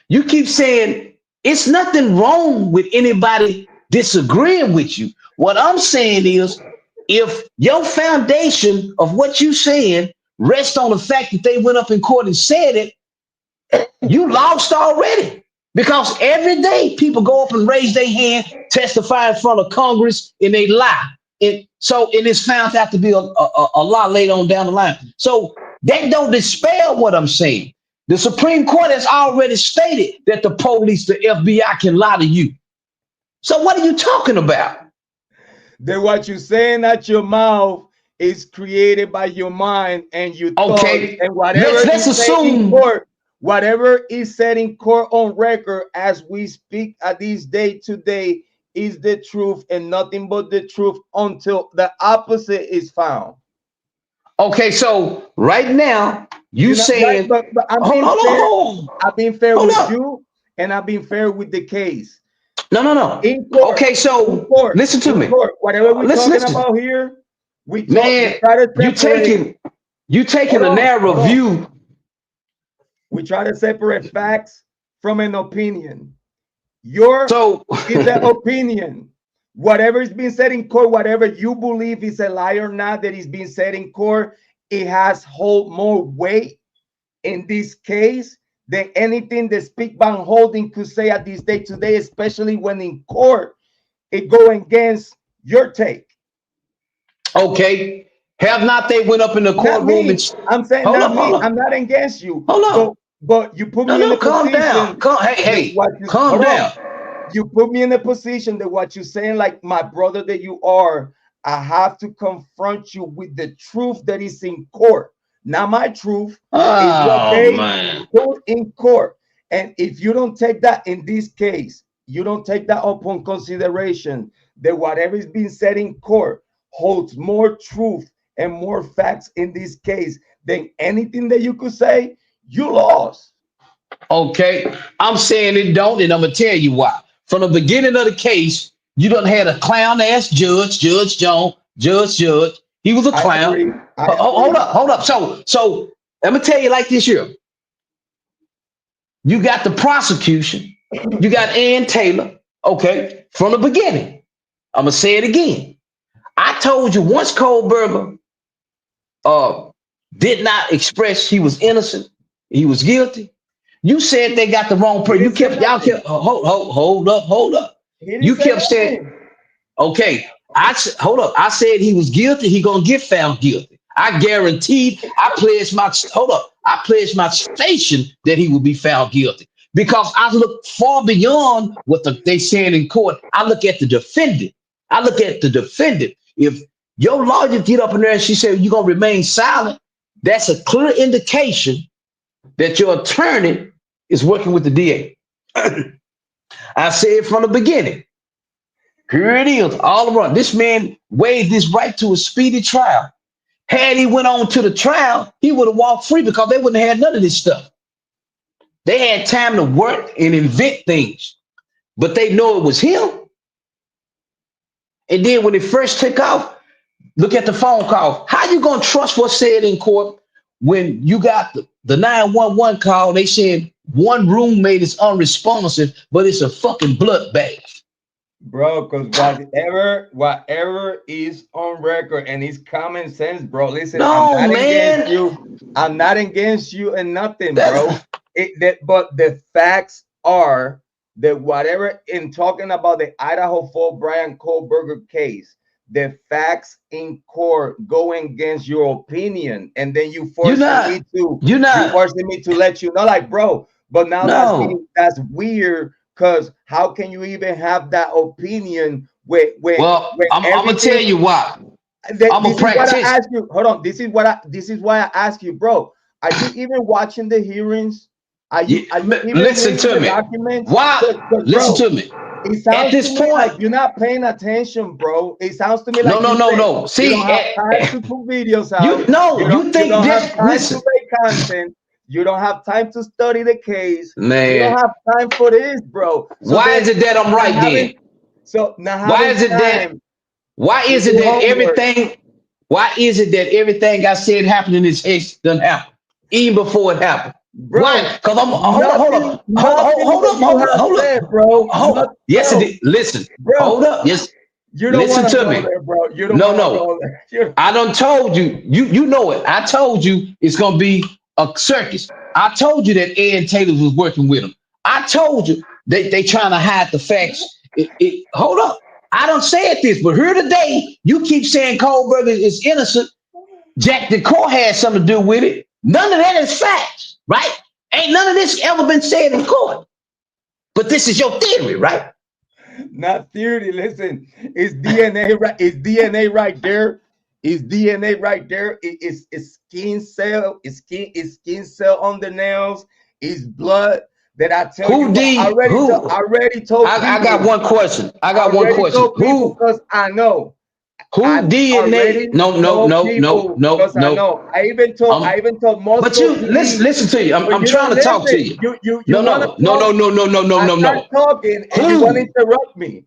[SPEAKER 2] You keep saying it's nothing wrong with anybody disagreeing with you. What I'm saying is, if your foundation of what you saying rests on the fact that they went up in court and said it, you lost already. Because every day people go up and raise their hand, testify in front of Congress, and they lie. And it's found out to be a lie later on down the line. So that don't dispel what I'm saying. The Supreme Court has already stated that the police, the FBI can lie to you. So what are you talking about?
[SPEAKER 1] That what you're saying at your mouth is created by your mind and your thoughts,
[SPEAKER 2] Okay,
[SPEAKER 1] and whatever
[SPEAKER 2] let's
[SPEAKER 1] is said in
[SPEAKER 2] assume.
[SPEAKER 1] court, whatever is said in court on record as we speak at this day today is the truth and nothing but the truth until the opposite is found.
[SPEAKER 2] Okay, so right now you
[SPEAKER 1] You know, right?
[SPEAKER 2] saying,
[SPEAKER 1] But I'm
[SPEAKER 2] hold,
[SPEAKER 1] being
[SPEAKER 2] hold on,
[SPEAKER 1] fair.
[SPEAKER 2] hold on,
[SPEAKER 1] I've been fair
[SPEAKER 2] hold
[SPEAKER 1] with
[SPEAKER 2] up.
[SPEAKER 1] you, and I've been fair with the case.
[SPEAKER 2] No, no, no.
[SPEAKER 1] In court,
[SPEAKER 2] Okay,
[SPEAKER 1] in
[SPEAKER 2] so
[SPEAKER 1] court,
[SPEAKER 2] listen to
[SPEAKER 1] in
[SPEAKER 2] me.
[SPEAKER 1] court, whatever we're talking
[SPEAKER 2] Listen,
[SPEAKER 1] about here, we
[SPEAKER 2] man.
[SPEAKER 1] try to
[SPEAKER 2] You
[SPEAKER 1] separate.
[SPEAKER 2] taking you taking
[SPEAKER 1] Hold
[SPEAKER 2] a
[SPEAKER 1] on, hold
[SPEAKER 2] narrow
[SPEAKER 1] on.
[SPEAKER 2] view.
[SPEAKER 1] We try to separate facts from an opinion. Your
[SPEAKER 2] So
[SPEAKER 1] is the opinion. Whatever is being said in court, whatever you believe is a lie or not that is being said in court, it has hold more weight in this case than anything that Speak Van Holding could say at this day today, especially when in court it going against your take.
[SPEAKER 2] okay, have not they went up in the
[SPEAKER 1] Not
[SPEAKER 2] courtroom and
[SPEAKER 1] me. I'm saying
[SPEAKER 2] hold
[SPEAKER 1] not
[SPEAKER 2] up, hold
[SPEAKER 1] me. I'm
[SPEAKER 2] up,
[SPEAKER 1] not against you.
[SPEAKER 2] hold up.
[SPEAKER 1] But you put
[SPEAKER 2] No,
[SPEAKER 1] me in
[SPEAKER 2] no,
[SPEAKER 1] a
[SPEAKER 2] calm down.
[SPEAKER 1] position that
[SPEAKER 2] Hey,
[SPEAKER 1] what you
[SPEAKER 2] calm
[SPEAKER 1] hold on.
[SPEAKER 2] down.
[SPEAKER 1] You put me in a position that what you're saying, like my brother that you are, I have to confront you with the truth that is in court. Not my truth, is what
[SPEAKER 2] Oh
[SPEAKER 1] they
[SPEAKER 2] man.
[SPEAKER 1] put in court. And if you don't take that in this case, you don't take that upon consideration that whatever is being said in court holds more truth and more facts in this case than anything that you could say, you lost.
[SPEAKER 2] Okay, I'm saying it don't, and I'm gonna tell you why. From the beginning of the case, you done had a clown ass judge, Judge Jones, Judge. He was a
[SPEAKER 1] I
[SPEAKER 2] clown.
[SPEAKER 1] agree. I agree.
[SPEAKER 2] Hold up. So I'm gonna tell you like this here. You got the prosecution, you got Ann Taylor. Okay, from the beginning. I'm gonna say it again. I told you once Kohberger uh did not express he was innocent, he was guilty. You said they got the wrong
[SPEAKER 1] He
[SPEAKER 2] person. You
[SPEAKER 1] didn't say
[SPEAKER 2] kept y'all
[SPEAKER 1] nothing.
[SPEAKER 2] kept hold up.
[SPEAKER 1] He didn't
[SPEAKER 2] You
[SPEAKER 1] say
[SPEAKER 2] kept saying,
[SPEAKER 1] nothing.
[SPEAKER 2] okay, hold up. I said he was guilty. He gonna get found guilty. I guaranteed. I pledged my hold up. I pledged my station that he would be found guilty because I look far beyond what they said in court. I look at the defendant. I look at the defendant. If your lawyer get up in there and she said you're gonna remain silent, that's a clear indication that your attorney is working with the DA. I said from the beginning. Here it is, all around. This man waived his right to a speedy trial. Had he went on to the trial, he would have walked free because they wouldn't have had none of this stuff. They had time to work and invent things, but they know it was him. And then when it first took off, look at the phone call. How you gonna trust what's said in court when you got the 911 call? They said one roommate is unresponsive, but it's a fucking bloodbath.
[SPEAKER 1] Bro, because whatever is on record and it's common sense, bro. Listen, I'm
[SPEAKER 2] No,
[SPEAKER 1] not against
[SPEAKER 2] man.
[SPEAKER 1] you. I'm not against you and nothing, bro.
[SPEAKER 2] That,
[SPEAKER 1] But the facts are that whatever in talking about the Idaho Fall Bryan Kohberger case, the facts in court going against your opinion, and then
[SPEAKER 2] you're not. You're
[SPEAKER 1] you
[SPEAKER 2] not.
[SPEAKER 1] forcing me to let you know, like, bro. But now
[SPEAKER 2] No.
[SPEAKER 1] that's weird. Because how can you even have that opinion
[SPEAKER 2] Well,
[SPEAKER 1] when
[SPEAKER 2] I'm gonna tell
[SPEAKER 1] everything
[SPEAKER 2] you why. I'm a
[SPEAKER 1] this is what I
[SPEAKER 2] practitioner.
[SPEAKER 1] ask you. Hold on. This is why I ask you, bro. Are you even watching the hearings? Are you even
[SPEAKER 2] Listen
[SPEAKER 1] reading
[SPEAKER 2] to
[SPEAKER 1] the
[SPEAKER 2] me.
[SPEAKER 1] documents?
[SPEAKER 2] Why?
[SPEAKER 1] Because
[SPEAKER 2] Listen
[SPEAKER 1] bro,
[SPEAKER 2] to me.
[SPEAKER 1] it
[SPEAKER 2] At
[SPEAKER 1] sounds to
[SPEAKER 2] this
[SPEAKER 1] me like
[SPEAKER 2] point,
[SPEAKER 1] you're not paying attention, bro. It sounds to me
[SPEAKER 2] no,
[SPEAKER 1] like
[SPEAKER 2] no,
[SPEAKER 1] you
[SPEAKER 2] no,
[SPEAKER 1] say
[SPEAKER 2] no.
[SPEAKER 1] you don't
[SPEAKER 2] See,
[SPEAKER 1] have time to put videos out.
[SPEAKER 2] you no, you
[SPEAKER 1] You
[SPEAKER 2] think
[SPEAKER 1] don't have
[SPEAKER 2] just
[SPEAKER 1] time to
[SPEAKER 2] listen,
[SPEAKER 1] make content. You don't have time to study the case. You don't
[SPEAKER 2] man.
[SPEAKER 1] have time for this, bro. So
[SPEAKER 2] Why is
[SPEAKER 1] then
[SPEAKER 2] it that I'm
[SPEAKER 1] not
[SPEAKER 2] right
[SPEAKER 1] having
[SPEAKER 2] then?
[SPEAKER 1] not
[SPEAKER 2] Why
[SPEAKER 1] having
[SPEAKER 2] is it that?
[SPEAKER 1] time
[SPEAKER 2] Why
[SPEAKER 1] to
[SPEAKER 2] is it
[SPEAKER 1] do
[SPEAKER 2] that
[SPEAKER 1] homework.
[SPEAKER 2] everything? Why is it that everything I said happened in this case doesn't happen even before it happened? Why?
[SPEAKER 1] Bro,
[SPEAKER 2] Because I'm
[SPEAKER 1] nothing that you have
[SPEAKER 2] hold up,
[SPEAKER 1] said, bro.
[SPEAKER 2] hold
[SPEAKER 1] Not,
[SPEAKER 2] up. Yes, it
[SPEAKER 1] bro,
[SPEAKER 2] did. Listen, hold
[SPEAKER 1] bro.
[SPEAKER 2] up. Yes,
[SPEAKER 1] You don't
[SPEAKER 2] listen
[SPEAKER 1] want to
[SPEAKER 2] to
[SPEAKER 1] go
[SPEAKER 2] me.
[SPEAKER 1] there, bro. You don't
[SPEAKER 2] No,
[SPEAKER 1] want to
[SPEAKER 2] no.
[SPEAKER 1] go there. You,
[SPEAKER 2] I done told you. You know it. I told you it's gonna be a circus. I told you that Ed Taylor was working with him. I told you they trying to hide the facts. Hold up. I don't say this, but here today, you keep saying Kohberger is innocent. Jack the court had something to do with it. None of that is facts, right? Ain't none of this ever been said in court. But this is your theory, right?
[SPEAKER 1] not theory. Listen, it's DNA right. It's DNA right there. It's DNA right there. It's skin cell. It's skin cell on the nails. It's blood. That I tell you
[SPEAKER 2] Who
[SPEAKER 1] what.
[SPEAKER 2] did
[SPEAKER 1] I
[SPEAKER 2] who?
[SPEAKER 1] already told
[SPEAKER 2] I got
[SPEAKER 1] people.
[SPEAKER 2] one question. I
[SPEAKER 1] I
[SPEAKER 2] got one
[SPEAKER 1] already
[SPEAKER 2] question.
[SPEAKER 1] told people because I know.
[SPEAKER 2] Who
[SPEAKER 1] I
[SPEAKER 2] DNA?
[SPEAKER 1] already
[SPEAKER 2] No, no,
[SPEAKER 1] told
[SPEAKER 2] no, no,
[SPEAKER 1] people
[SPEAKER 2] no,
[SPEAKER 1] because I
[SPEAKER 2] no.
[SPEAKER 1] know.
[SPEAKER 2] Um,
[SPEAKER 1] I even told
[SPEAKER 2] but
[SPEAKER 1] Moscow
[SPEAKER 2] you listen,
[SPEAKER 1] PD,
[SPEAKER 2] listen to you.
[SPEAKER 1] but
[SPEAKER 2] I'm
[SPEAKER 1] you don't
[SPEAKER 2] trying to talk to
[SPEAKER 1] listen.
[SPEAKER 2] you.
[SPEAKER 1] You
[SPEAKER 2] No,
[SPEAKER 1] want to
[SPEAKER 2] no, no,
[SPEAKER 1] talk.
[SPEAKER 2] no, no, no, no, no,
[SPEAKER 1] I
[SPEAKER 2] no,
[SPEAKER 1] start
[SPEAKER 2] no.
[SPEAKER 1] talking and you want to
[SPEAKER 2] Who?
[SPEAKER 1] interrupt me.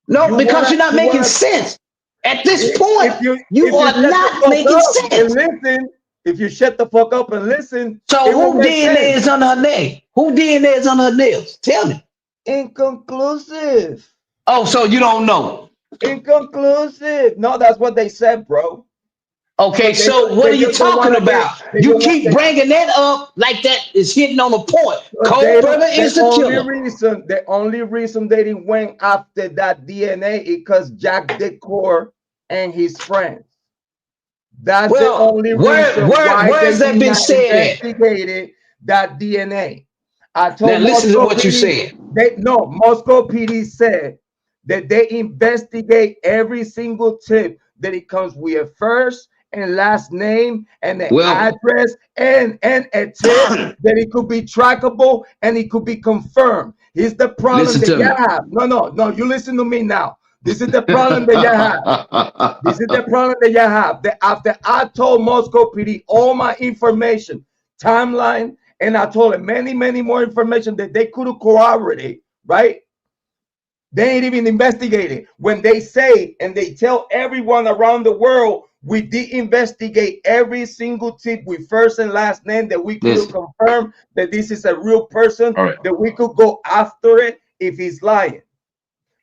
[SPEAKER 2] No, because you're not
[SPEAKER 1] You
[SPEAKER 2] making
[SPEAKER 1] wanna
[SPEAKER 2] sense. At this point, you
[SPEAKER 1] if you
[SPEAKER 2] are
[SPEAKER 1] shut the
[SPEAKER 2] not
[SPEAKER 1] fuck
[SPEAKER 2] making
[SPEAKER 1] up and
[SPEAKER 2] sense.
[SPEAKER 1] listen, if you shut the fuck up and listen,
[SPEAKER 2] So
[SPEAKER 1] it will
[SPEAKER 2] who
[SPEAKER 1] make
[SPEAKER 2] DNA
[SPEAKER 1] sense.
[SPEAKER 2] is on her nail? Who DNA is on her nails? Tell me.
[SPEAKER 1] Inconclusive.
[SPEAKER 2] Oh, so you don't know.
[SPEAKER 1] Inconclusive. No, that's what they said, bro.
[SPEAKER 2] Okay,
[SPEAKER 1] Because
[SPEAKER 2] so what
[SPEAKER 1] they
[SPEAKER 2] are you
[SPEAKER 1] just don't want
[SPEAKER 2] talking
[SPEAKER 1] to get,
[SPEAKER 2] about?
[SPEAKER 1] they
[SPEAKER 2] You
[SPEAKER 1] don't want
[SPEAKER 2] keep bringing that up like that is hitting on a point.
[SPEAKER 1] but they don't.
[SPEAKER 2] Kohberger is the killer.
[SPEAKER 1] The only reason they didn't went after that DNA is because Jack Decor and his friends. That's the
[SPEAKER 2] Well,
[SPEAKER 1] only
[SPEAKER 2] where
[SPEAKER 1] reason
[SPEAKER 2] where
[SPEAKER 1] why
[SPEAKER 2] where
[SPEAKER 1] they
[SPEAKER 2] has that
[SPEAKER 1] did
[SPEAKER 2] been
[SPEAKER 1] not
[SPEAKER 2] said at?
[SPEAKER 1] investigate that DNA. I
[SPEAKER 2] Now
[SPEAKER 1] told
[SPEAKER 2] listen to
[SPEAKER 1] Moscow
[SPEAKER 2] what you
[SPEAKER 1] PD,
[SPEAKER 2] said.
[SPEAKER 1] Moscow PD said that they investigate every single tip that it comes with a first and last name and the
[SPEAKER 2] Well,
[SPEAKER 1] address and a tip that it could be trackable and it could be confirmed. Here's the problem
[SPEAKER 2] listen
[SPEAKER 1] that
[SPEAKER 2] to
[SPEAKER 1] you
[SPEAKER 2] me.
[SPEAKER 1] have. No, you listen to me now. This is the problem that you have. This is the problem that you have. That after I told Moscow PD all my information, timeline, and I told him many, many more information that they could corroborate, right? They ain't even investigating. When they say and they tell everyone around the world, we did investigate every single tip with first and last name that we could
[SPEAKER 2] Listen.
[SPEAKER 1] confirm that this is a real person,
[SPEAKER 2] All right.
[SPEAKER 1] that we could go after it if he's lying.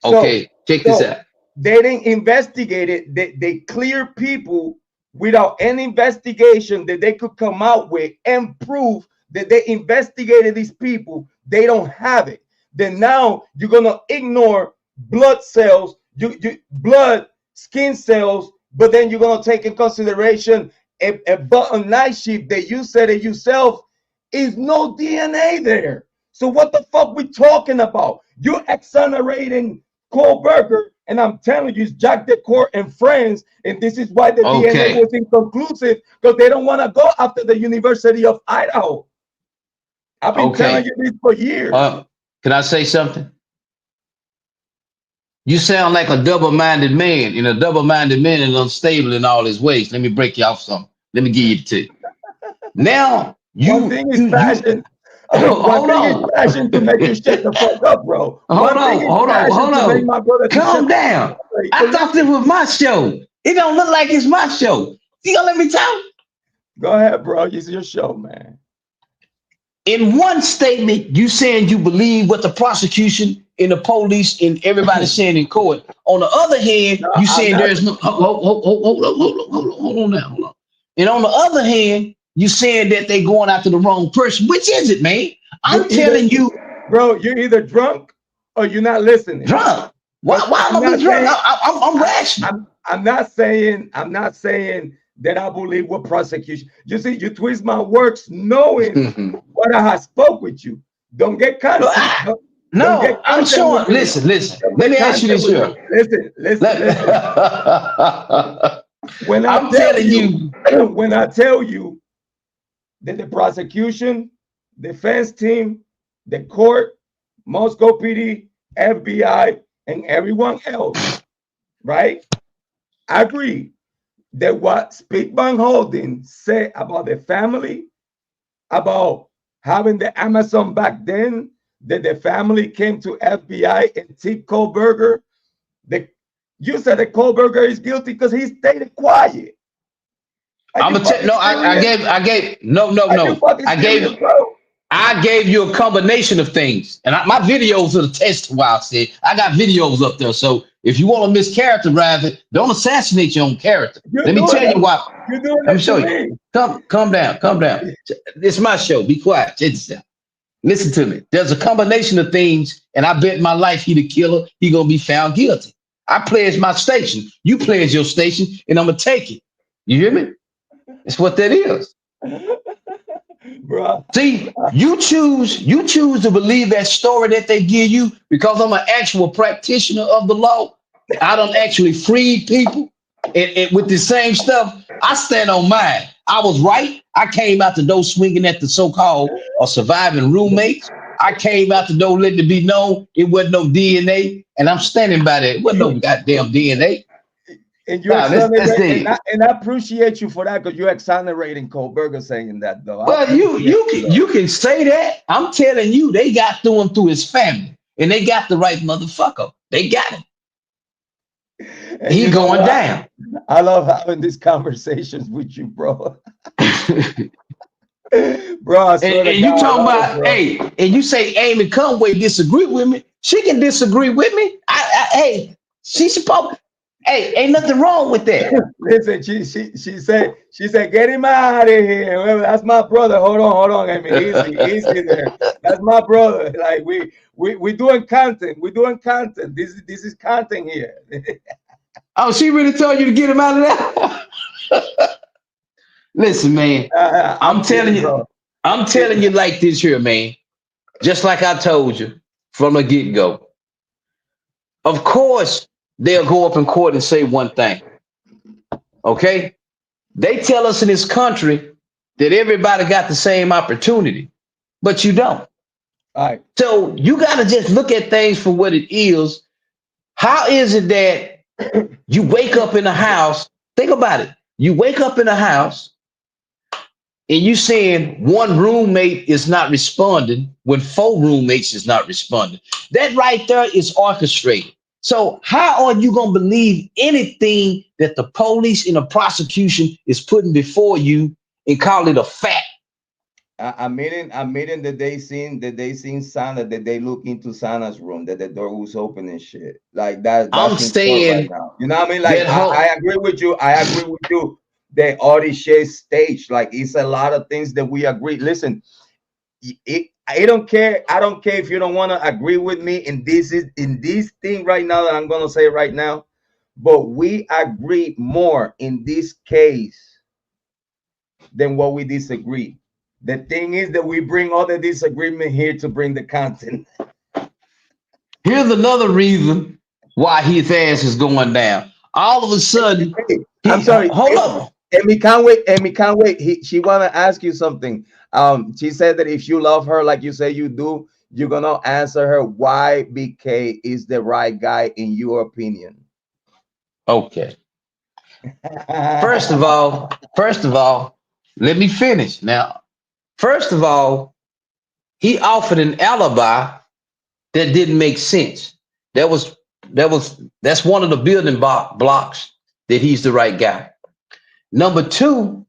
[SPEAKER 2] Okay, check this
[SPEAKER 1] So
[SPEAKER 2] out.
[SPEAKER 1] they didn't investigate it. They clear people without any investigation that they could come out with and prove that they investigated these people. They don't have it. Then now you're gonna ignore blood cells, you blood skin cells, but then you're gonna take in consideration a button knife sheet that you said it yourself is no DNA there. So what the fuck we talking about? You're exonerating Kohberger, and I'm telling you, it's Jack Decor and friends, and this is why the DNA
[SPEAKER 2] Okay.
[SPEAKER 1] was inconclusive because they don't want to go after the University of Idaho. I've been telling
[SPEAKER 2] Okay.
[SPEAKER 1] you this for years.
[SPEAKER 2] Can I say something? You sound like a double-minded man, and a double-minded man is unstable in all his ways. Let me break you off something. Let me give you the tip. Now
[SPEAKER 1] One
[SPEAKER 2] you
[SPEAKER 1] thing is
[SPEAKER 2] you you
[SPEAKER 1] passion. One
[SPEAKER 2] hold
[SPEAKER 1] thing is
[SPEAKER 2] on.
[SPEAKER 1] passion to make you shut the fuck up, bro.
[SPEAKER 2] Hold
[SPEAKER 1] One thing
[SPEAKER 2] on,
[SPEAKER 1] is
[SPEAKER 2] hold on,
[SPEAKER 1] passion
[SPEAKER 2] hold
[SPEAKER 1] to make
[SPEAKER 2] on.
[SPEAKER 1] my brother to shut
[SPEAKER 2] Calm
[SPEAKER 1] the fuck
[SPEAKER 2] down.
[SPEAKER 1] up. So
[SPEAKER 2] I thought this was my show. It don't look like it's my show. You gonna let me talk?
[SPEAKER 1] Go ahead, bro. It's your show, man.
[SPEAKER 2] In one statement, you saying you believe what the prosecution and the police and everybody saying in court. On the other hand,
[SPEAKER 1] No,
[SPEAKER 2] you
[SPEAKER 1] I'm
[SPEAKER 2] saying
[SPEAKER 1] not.
[SPEAKER 2] there's no hold on now, hold on. And on the other hand, you saying that they going after the wrong person. Which is it, man?
[SPEAKER 1] You
[SPEAKER 2] I'm
[SPEAKER 1] either,
[SPEAKER 2] telling you,
[SPEAKER 1] bro, you're either drunk or you're not listening.
[SPEAKER 2] drunk. Why?
[SPEAKER 1] Because
[SPEAKER 2] Why am
[SPEAKER 1] I'm
[SPEAKER 2] I be
[SPEAKER 1] not
[SPEAKER 2] drunk?
[SPEAKER 1] saying
[SPEAKER 2] I'm rational.
[SPEAKER 1] I'm not saying that I believe what prosecution. You see, you twist my words knowing what I have spoke with you. Don't get content. Don't get
[SPEAKER 2] No, I'm
[SPEAKER 1] content with
[SPEAKER 2] showing.
[SPEAKER 1] me.
[SPEAKER 2] Listen.
[SPEAKER 1] Don't
[SPEAKER 2] Let
[SPEAKER 1] get
[SPEAKER 2] me ask you
[SPEAKER 1] content
[SPEAKER 2] this
[SPEAKER 1] with me.
[SPEAKER 2] here.
[SPEAKER 1] Listen. When I
[SPEAKER 2] I'm
[SPEAKER 1] tell
[SPEAKER 2] telling
[SPEAKER 1] you,
[SPEAKER 2] you.
[SPEAKER 1] when I tell you that the prosecution, defense team, the court, Moscow PD, FBI, and everyone else, right? Agree that what Speakbank Holding said about the family, about having the Amazon back then, that the family came to FBI and tipped Kohberger. The, you said that Kohberger is guilty because he stayed quiet. Are
[SPEAKER 2] I'm
[SPEAKER 1] you
[SPEAKER 2] gonna tell.
[SPEAKER 1] fucking
[SPEAKER 2] No,
[SPEAKER 1] serious?
[SPEAKER 2] I gave. No, no,
[SPEAKER 1] Are you
[SPEAKER 2] no.
[SPEAKER 1] fucking
[SPEAKER 2] I
[SPEAKER 1] serious,
[SPEAKER 2] gave.
[SPEAKER 1] bro?
[SPEAKER 2] I gave you a combination of things, and my videos are the test. Why I said I got videos up there. So if you want to mischaracterize it, don't assassinate your own character.
[SPEAKER 1] You're
[SPEAKER 2] Let me
[SPEAKER 1] doing
[SPEAKER 2] tell you
[SPEAKER 1] that.
[SPEAKER 2] why.
[SPEAKER 1] You're doing
[SPEAKER 2] Let me
[SPEAKER 1] that to
[SPEAKER 2] show you.
[SPEAKER 1] me.
[SPEAKER 2] Calm down, calm down. It's my show. Be quiet. Listen to me. There's a combination of things, and I bet my life he the killer. He gonna be found guilty. I pledge my station. You pledge your station, and I'm gonna take it. You hear me? It's what that is.
[SPEAKER 1] Bro.
[SPEAKER 2] See, you choose to believe that story that they give you because I'm an actual practitioner of the law. I don't actually free people and with the same stuff. I stand on mine. I was right. I came out the door swinging at the so-called surviving roommates. I came out the door letting it be known it wasn't no DNA, and I'm standing by that. It wasn't no goddamn DNA.
[SPEAKER 1] And you
[SPEAKER 2] Nah, that's
[SPEAKER 1] exonerate, and
[SPEAKER 2] dead.
[SPEAKER 1] I appreciate you for that because you're exonerating Kohberger saying that though. I
[SPEAKER 2] Well,
[SPEAKER 1] appreciate you,
[SPEAKER 2] you can say that. I'm telling you, they got through him through his family, and they got the right motherfucker. They got him.
[SPEAKER 1] and
[SPEAKER 2] He
[SPEAKER 1] you know
[SPEAKER 2] going
[SPEAKER 1] what?
[SPEAKER 2] down.
[SPEAKER 1] I love having these conversations with you, bro. Bro, I swear to
[SPEAKER 2] And you
[SPEAKER 1] God, I
[SPEAKER 2] talking
[SPEAKER 1] love it,
[SPEAKER 2] about,
[SPEAKER 1] bro.
[SPEAKER 2] hey, and you say Amy Conway disagree with me. She can disagree with me. Hey, she's supposed. Hey, ain't nothing wrong with that.
[SPEAKER 1] Listen, she said, get him out of here. Well, that's my brother. Hold on. I mean, easy there. That's my brother. Like we doing content. We're doing content. This is content here.
[SPEAKER 2] Oh, she really told you to get him out of there. Listen, man. I'm telling you,
[SPEAKER 1] bro.
[SPEAKER 2] I'm telling you like this here, man. Just like I told you from the get-go. Of course, they'll go up in court and say one thing. Okay? They tell us in this country that everybody got the same opportunity, but you don't.
[SPEAKER 1] All right.
[SPEAKER 2] So you got to just look at things for what it is. How is it that you wake up in a house? Think about it. You wake up in a house and you saying one roommate is not responding when 4 roommates is not responding. That right there is orchestrated. So how are you going to believe anything that the police and the prosecution is putting before you and call it a fact?
[SPEAKER 1] I mean that they seen Sana, that they look into Sana's room, that the door was open and shit. Like that's
[SPEAKER 2] I'm
[SPEAKER 1] in court right
[SPEAKER 2] saying
[SPEAKER 1] now. You know what I mean? Like
[SPEAKER 2] that whole,
[SPEAKER 1] I agree with you. I agree with you. That all this shit staged. Like it's a lot of things that we agree. Listen, I don't care. I don't care if you don't want to agree with me in this thing right now that I'm gonna say right now. But we agree more in this case than what we disagree. The thing is that we bring all the disagreement here to bring the content.
[SPEAKER 2] Here's another reason why his ass is going down. All of a sudden,
[SPEAKER 1] I'm sorry.
[SPEAKER 2] Hold on.
[SPEAKER 1] Amy can't wait. She wanna ask you something. She said that if you love her like you say you do, you're gonna answer her why BK is the right guy in your opinion.
[SPEAKER 2] Okay. First of all, let me finish. Now, first of all, he offered an alibi that didn't make sense. That's one of the building blocks that he's the right guy. Number 2,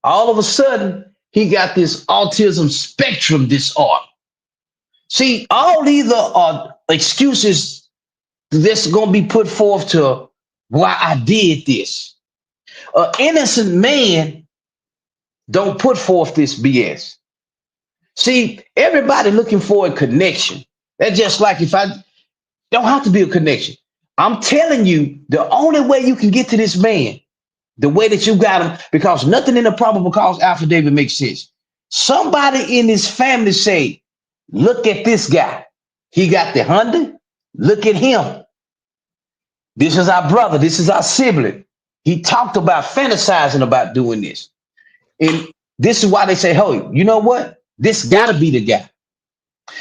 [SPEAKER 2] all of a sudden, he got this autism spectrum disorder. See, all these are excuses that's going to be put forth to why I did this. An innocent man don't put forth this BS. See, everybody looking for a connection. That's just like if I don't have to be a connection. I'm telling you, the only way you can get to this man, the way that you got him, because nothing in the probable cause affidavit makes sense. Somebody in his family say, look at this guy. He got the Honda. Look at him. This is our brother. This is our sibling. He talked about fantasizing about doing this. And this is why they say, hey, you know what? This got to be the guy.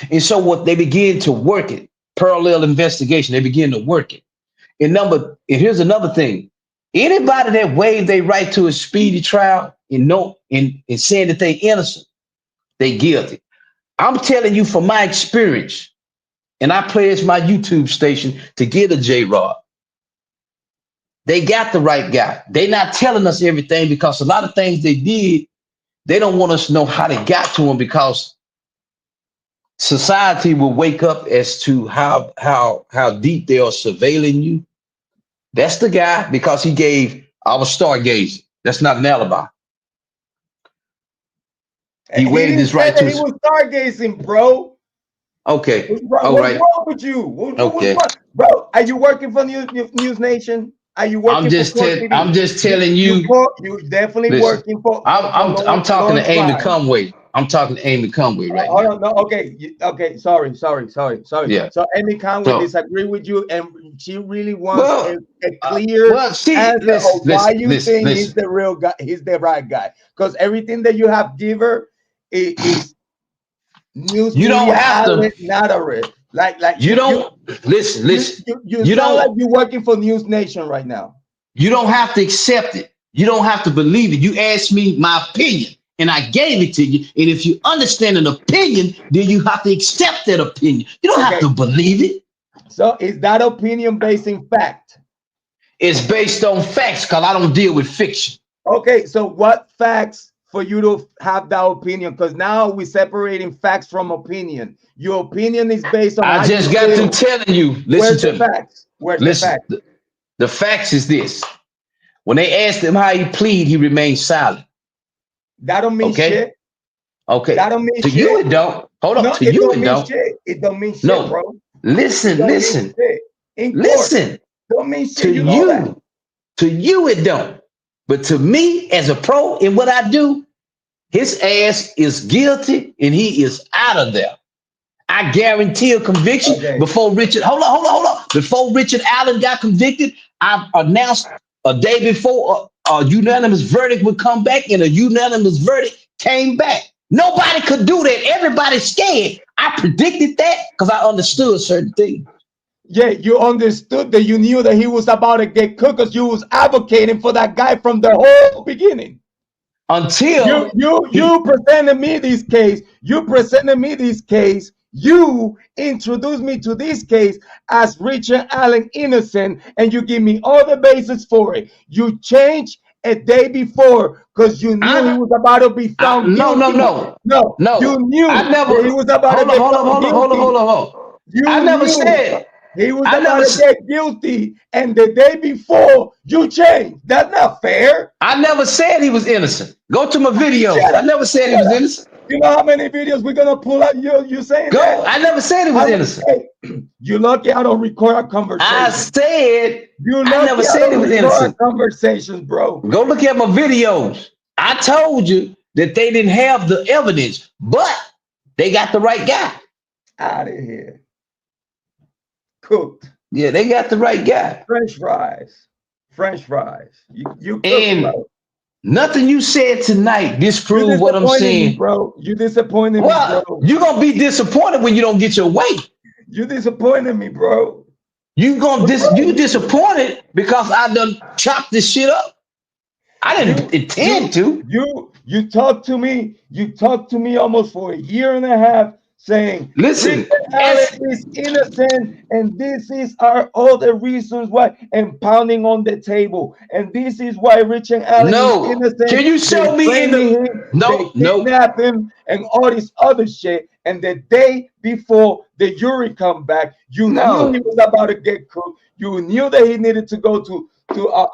[SPEAKER 2] And so what they begin to work it, parallel investigation, they begin to work it. And here's another thing. Anybody that waived their right to a speedy trial and saying that they innocent, they guilty. I'm telling you from my experience, and I pledge my YouTube station to get a Jrod. They got the right guy. They're not telling us everything because a lot of things they did, they don't want us to know how they got to him because society will wake up as to how deep they are surveilling you. That's the guy because he gave our stargazing. That's not an alibi. He waited his right to.
[SPEAKER 1] He was stargazing, bro.
[SPEAKER 2] Okay.
[SPEAKER 1] All right. What's wrong with you?
[SPEAKER 2] Okay.
[SPEAKER 1] Bro, are you working for News Nation? Are you working
[SPEAKER 2] I'm just telling you.
[SPEAKER 1] You're definitely
[SPEAKER 2] listen,
[SPEAKER 1] working for.
[SPEAKER 2] I'm talking to Amy Conway. I'm talking to Amy Conway right now.
[SPEAKER 1] No, okay. Sorry.
[SPEAKER 2] Yeah.
[SPEAKER 1] So Amy Conway disagree with you, and she really wants a clear answer of why you think he's the real guy. He's the right guy, because everything that you have given her is news.
[SPEAKER 2] You don't have to.
[SPEAKER 1] Not a real. Like
[SPEAKER 2] you don't listen.
[SPEAKER 1] You sound like you're working for News Nation right now.
[SPEAKER 2] You don't have to accept it. You don't have to believe it. You asked me my opinion, and I gave it to you. And if you understand an opinion, then you have to accept that opinion. You don't have to believe it.
[SPEAKER 1] So is that opinion based in fact?
[SPEAKER 2] It's based on facts because I don't deal with fiction.
[SPEAKER 1] Okay, so what facts for you to have that opinion, because now we're separating facts from opinion. Your opinion is based on
[SPEAKER 2] I
[SPEAKER 1] how
[SPEAKER 2] just
[SPEAKER 1] you
[SPEAKER 2] got through
[SPEAKER 1] feel.
[SPEAKER 2] telling you. Listen
[SPEAKER 1] Where's
[SPEAKER 2] to
[SPEAKER 1] the
[SPEAKER 2] me.
[SPEAKER 1] facts? Where's the
[SPEAKER 2] Listen.
[SPEAKER 1] facts?
[SPEAKER 2] The facts is this. When they asked him how he plead, he remained silent.
[SPEAKER 1] That don't mean
[SPEAKER 2] Okay?
[SPEAKER 1] shit. That
[SPEAKER 2] Okay.
[SPEAKER 1] don't mean
[SPEAKER 2] To you
[SPEAKER 1] shit.
[SPEAKER 2] it don't. Hold up.
[SPEAKER 1] No,
[SPEAKER 2] To
[SPEAKER 1] it
[SPEAKER 2] you
[SPEAKER 1] don't
[SPEAKER 2] it
[SPEAKER 1] mean
[SPEAKER 2] don't.
[SPEAKER 1] shit. It don't mean shit,
[SPEAKER 2] No.
[SPEAKER 1] bro. It
[SPEAKER 2] Listen,
[SPEAKER 1] don't mean
[SPEAKER 2] listen,
[SPEAKER 1] shit. In court,
[SPEAKER 2] listen.
[SPEAKER 1] don't mean
[SPEAKER 2] To
[SPEAKER 1] shit. You know that.
[SPEAKER 2] you. To you it don't. But to me, as a pro in what I do, his ass is guilty and he is out of there. I guarantee a conviction
[SPEAKER 1] Okay.
[SPEAKER 2] before Richard. Hold on. Before Richard Allen got convicted, I announced a day before a unanimous verdict would come back, and a unanimous verdict came back. Nobody could do that. Everybody's scared. I predicted that because I understood certain things.
[SPEAKER 1] Yeah, you understood that, you knew that he was about to get cooked because you was advocating for that guy from the whole beginning. You
[SPEAKER 2] Until
[SPEAKER 1] you
[SPEAKER 2] he,
[SPEAKER 1] you presented me this case. You presented me this case. You introduced me to this case as Richard Allen innocent, and you give me all the basis for it. You changed a day before because you knew he
[SPEAKER 2] I,
[SPEAKER 1] was about to be found
[SPEAKER 2] no, no,
[SPEAKER 1] guilty.
[SPEAKER 2] no,
[SPEAKER 1] No, you
[SPEAKER 2] no. I
[SPEAKER 1] knew
[SPEAKER 2] never.
[SPEAKER 1] that he was about to
[SPEAKER 2] Hold up,
[SPEAKER 1] get
[SPEAKER 2] hold up,
[SPEAKER 1] found
[SPEAKER 2] hold up, hold up,
[SPEAKER 1] guilty.
[SPEAKER 2] hold up, hold up. I
[SPEAKER 1] You
[SPEAKER 2] never
[SPEAKER 1] knew
[SPEAKER 2] said.
[SPEAKER 1] he was
[SPEAKER 2] I
[SPEAKER 1] about
[SPEAKER 2] never.
[SPEAKER 1] to get guilty, and the day before you changed. That's not fair.
[SPEAKER 2] I never said he was innocent. Go to my videos.
[SPEAKER 1] Shut
[SPEAKER 2] I
[SPEAKER 1] up.
[SPEAKER 2] never said he
[SPEAKER 1] Shut
[SPEAKER 2] was
[SPEAKER 1] up.
[SPEAKER 2] innocent.
[SPEAKER 1] You know how many videos we're gonna pull up? You saying
[SPEAKER 2] Go.
[SPEAKER 1] that?
[SPEAKER 2] I never said he was
[SPEAKER 1] How many?
[SPEAKER 2] innocent.
[SPEAKER 1] Hey, you lucky I don't record our
[SPEAKER 2] I
[SPEAKER 1] conversation.
[SPEAKER 2] said
[SPEAKER 1] You
[SPEAKER 2] I never
[SPEAKER 1] lucky I
[SPEAKER 2] said he
[SPEAKER 1] don't
[SPEAKER 2] was
[SPEAKER 1] record our
[SPEAKER 2] innocent.
[SPEAKER 1] conversations, bro.
[SPEAKER 2] Go look at my videos. I told you that they didn't have the evidence, but they got the right guy.
[SPEAKER 1] Out of here. Cooked.
[SPEAKER 2] Yeah, they got the right guy.
[SPEAKER 1] French fries. French fries. You cooked,
[SPEAKER 2] And
[SPEAKER 1] bro.
[SPEAKER 2] nothing you said tonight
[SPEAKER 1] You
[SPEAKER 2] disprove what I'm
[SPEAKER 1] disappointed me,
[SPEAKER 2] saying.
[SPEAKER 1] bro. You disappointed me, bro.
[SPEAKER 2] Well, you're gonna be disappointed when you don't get your way.
[SPEAKER 1] You disappointed me, bro. What's
[SPEAKER 2] You
[SPEAKER 1] wrong with you?
[SPEAKER 2] disappointed because I done chopped this shit up. I didn't
[SPEAKER 1] You
[SPEAKER 2] intend to.
[SPEAKER 1] you talked to me. You talked to me almost for a year and a half, saying Richard
[SPEAKER 2] Listen,
[SPEAKER 1] Allen is innocent, and this is our all the reasons why, and pounding on the table, and this is why Richard Allen is
[SPEAKER 2] no. Can
[SPEAKER 1] innocent.
[SPEAKER 2] you
[SPEAKER 1] They
[SPEAKER 2] show me in
[SPEAKER 1] framing
[SPEAKER 2] the
[SPEAKER 1] him, they
[SPEAKER 2] no.
[SPEAKER 1] kidnap him, and all this other shit. And the day before the jury come back, you knew he
[SPEAKER 2] No.
[SPEAKER 1] was about to get cooked. You knew that he needed to go to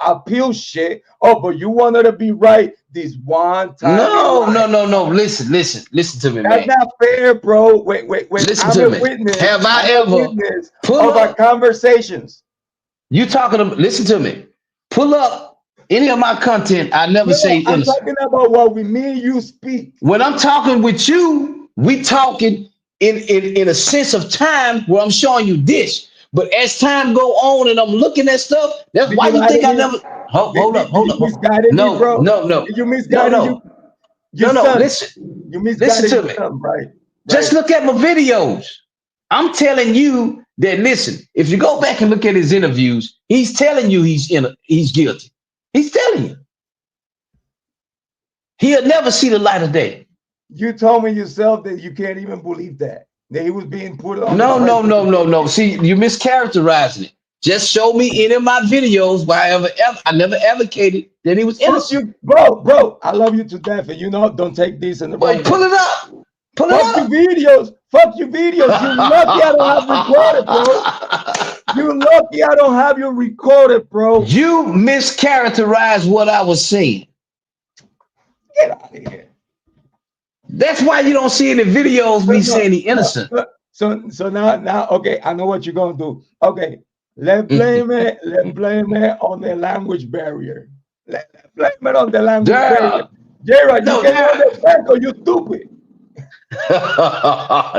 [SPEAKER 1] appeal shit. Oh, but you wanted to be right this one time in life.
[SPEAKER 2] No. Listen to me,
[SPEAKER 1] That's
[SPEAKER 2] man.
[SPEAKER 1] not fair, bro. When
[SPEAKER 2] Listen to me. Have I
[SPEAKER 1] I'm a
[SPEAKER 2] ever
[SPEAKER 1] witness
[SPEAKER 2] pull
[SPEAKER 1] of our
[SPEAKER 2] up?
[SPEAKER 1] conversations.
[SPEAKER 2] You talking about? Listen to me. Pull up any of my content. I never
[SPEAKER 1] No,
[SPEAKER 2] say
[SPEAKER 1] I'm
[SPEAKER 2] innocent.
[SPEAKER 1] talking about what we me and you speak.
[SPEAKER 2] When I'm talking with you, we talking in a sense of time where I'm showing you this. But as time go on and I'm looking at stuff, that's
[SPEAKER 1] Did
[SPEAKER 2] why
[SPEAKER 1] you
[SPEAKER 2] you
[SPEAKER 1] lie to
[SPEAKER 2] think I
[SPEAKER 1] me?
[SPEAKER 2] never hold up,
[SPEAKER 1] Did
[SPEAKER 2] hold
[SPEAKER 1] you
[SPEAKER 2] up.
[SPEAKER 1] misguided me,
[SPEAKER 2] No,
[SPEAKER 1] bro?
[SPEAKER 2] no, no,
[SPEAKER 1] Did you
[SPEAKER 2] no,
[SPEAKER 1] misguided
[SPEAKER 2] no,
[SPEAKER 1] your
[SPEAKER 2] no.
[SPEAKER 1] son?
[SPEAKER 2] Listen,
[SPEAKER 1] You
[SPEAKER 2] listen
[SPEAKER 1] misguided
[SPEAKER 2] to
[SPEAKER 1] your
[SPEAKER 2] me.
[SPEAKER 1] son, right?
[SPEAKER 2] Just
[SPEAKER 1] Right.
[SPEAKER 2] look at my videos. I'm telling you that listen, if you go back and look at his interviews, he's telling you he's guilty. He's telling you. He'll never see the light of day.
[SPEAKER 1] You told me yourself that you can't even believe that he was being put on the
[SPEAKER 2] No. See, you mischaracterizing it. Just show me any of my videos where I never advocated that he was
[SPEAKER 1] Fuck
[SPEAKER 2] innocent.
[SPEAKER 1] you, bro. I love you to death, and you know, don't take this in the
[SPEAKER 2] Boy,
[SPEAKER 1] wrong way.
[SPEAKER 2] pull it up. Pull it
[SPEAKER 1] Fuck your
[SPEAKER 2] up.
[SPEAKER 1] videos. Fuck your videos. You lucky I don't have recorded, bro. You lucky I don't have you recorded, bro.
[SPEAKER 2] You mischaracterized what I was saying.
[SPEAKER 1] Get out of here.
[SPEAKER 2] That's why you don't see any videos me
[SPEAKER 1] No,
[SPEAKER 2] saying he
[SPEAKER 1] no,
[SPEAKER 2] innocent.
[SPEAKER 1] no. So now, okay, I know what you're gonna do. Okay, let's blame it. Let's blame it on the language barrier. Let's blame it on the language barrier.
[SPEAKER 2] There,
[SPEAKER 1] Jrod, you
[SPEAKER 2] no,
[SPEAKER 1] can
[SPEAKER 2] there,
[SPEAKER 1] understand because you stupid.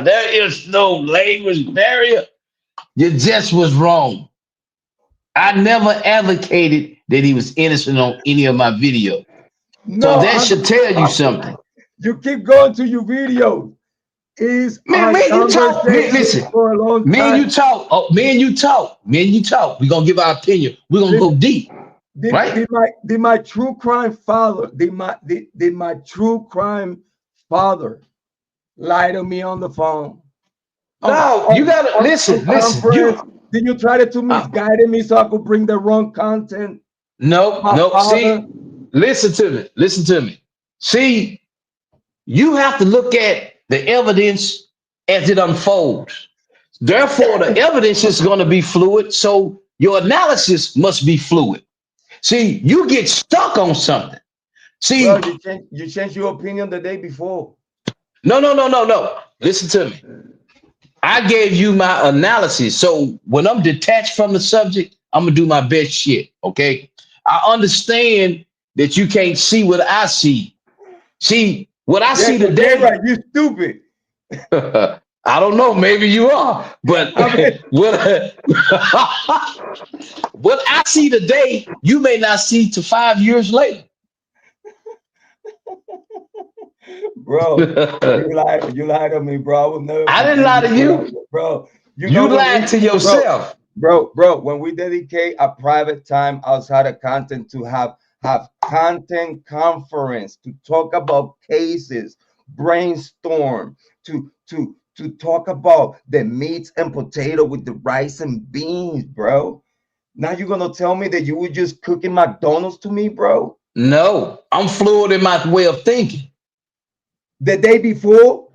[SPEAKER 2] there is no language barrier. You just was wrong. I never advocated that he was innocent on any of my videos. So
[SPEAKER 1] No,
[SPEAKER 2] that should tell you something.
[SPEAKER 1] you keep going to your videos. Is
[SPEAKER 2] Man,
[SPEAKER 1] our
[SPEAKER 2] me and you talk. Man,
[SPEAKER 1] conversation
[SPEAKER 2] listen,
[SPEAKER 1] for a long
[SPEAKER 2] me and
[SPEAKER 1] time.
[SPEAKER 2] you talk. Oh, me and you talk. Me and you talk. We're gonna give our opinion. We're gonna go
[SPEAKER 1] Listen,
[SPEAKER 2] deep, right?
[SPEAKER 1] did my true crime father, did my true crime father lie to me on the phone?
[SPEAKER 2] No, you gotta
[SPEAKER 1] On
[SPEAKER 2] listen.
[SPEAKER 1] conference? Did you try to
[SPEAKER 2] Uh,
[SPEAKER 1] misguide me so I could bring the wrong content?
[SPEAKER 2] no,
[SPEAKER 1] My
[SPEAKER 2] no.
[SPEAKER 1] father,
[SPEAKER 2] See, listen to me. Listen to me. See, you have to look at the evidence as it unfolds. Therefore, the evidence is going to be fluid, so your analysis must be fluid. See, you get stuck on something.
[SPEAKER 1] Bro,
[SPEAKER 2] See,
[SPEAKER 1] you changed your opinion the day before.
[SPEAKER 2] no. Listen to me. I gave you my analysis. So when I'm detached from the subject, I'm gonna do my best shit. Okay. I understand that you can't see what I see. See, what I
[SPEAKER 1] Yeah,
[SPEAKER 2] see
[SPEAKER 1] cause you're
[SPEAKER 2] today,
[SPEAKER 1] right. You stupid.
[SPEAKER 2] I don't know, maybe you are, but
[SPEAKER 1] I mean,
[SPEAKER 2] what, what I see today, you may not see to 5 years later.
[SPEAKER 1] bro, you lied to me, bro. I will never
[SPEAKER 2] I didn't
[SPEAKER 1] forgive
[SPEAKER 2] lie
[SPEAKER 1] you
[SPEAKER 2] to
[SPEAKER 1] for that,
[SPEAKER 2] you.
[SPEAKER 1] bro. You know
[SPEAKER 2] You
[SPEAKER 1] when
[SPEAKER 2] lied to
[SPEAKER 1] bro,
[SPEAKER 2] yourself.
[SPEAKER 1] bro, when we dedicate a private time outside of content to have content conference to talk about cases, brainstorm, to talk about the meats and potato with the rice and beans, bro. Now you're gonna tell me that you were just cooking McDonald's to me, bro?
[SPEAKER 2] No, I'm fluid in my way of thinking.
[SPEAKER 1] The day before,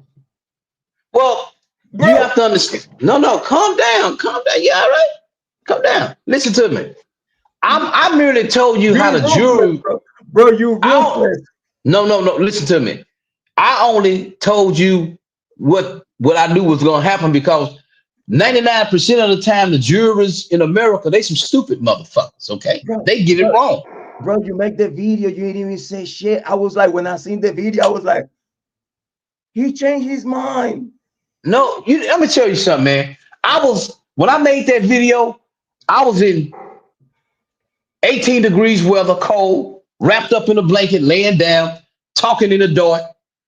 [SPEAKER 2] Well, you
[SPEAKER 1] bro.
[SPEAKER 2] have to understand. No, calm down, calm down. Yeah, all right, calm down. Listen to me. I merely told you how
[SPEAKER 1] You
[SPEAKER 2] the
[SPEAKER 1] ruthless,
[SPEAKER 2] jury.
[SPEAKER 1] bro. Bro, you
[SPEAKER 2] I don't,
[SPEAKER 1] ruthless.
[SPEAKER 2] no. Listen to me. I only told you what I knew was gonna happen because 99% of the time the jurors in America they some stupid motherfuckers. Okay,
[SPEAKER 1] Bro,
[SPEAKER 2] they get it
[SPEAKER 1] bro,
[SPEAKER 2] wrong.
[SPEAKER 1] bro, you make the video, you didn't even say shit. I was like, when I seen the video, I was like, he changed his mind.
[SPEAKER 2] No, let me tell you something, man. I was when I made that video, I was in 18 degrees weather, cold, wrapped up in a blanket, laying down, talking in the dark.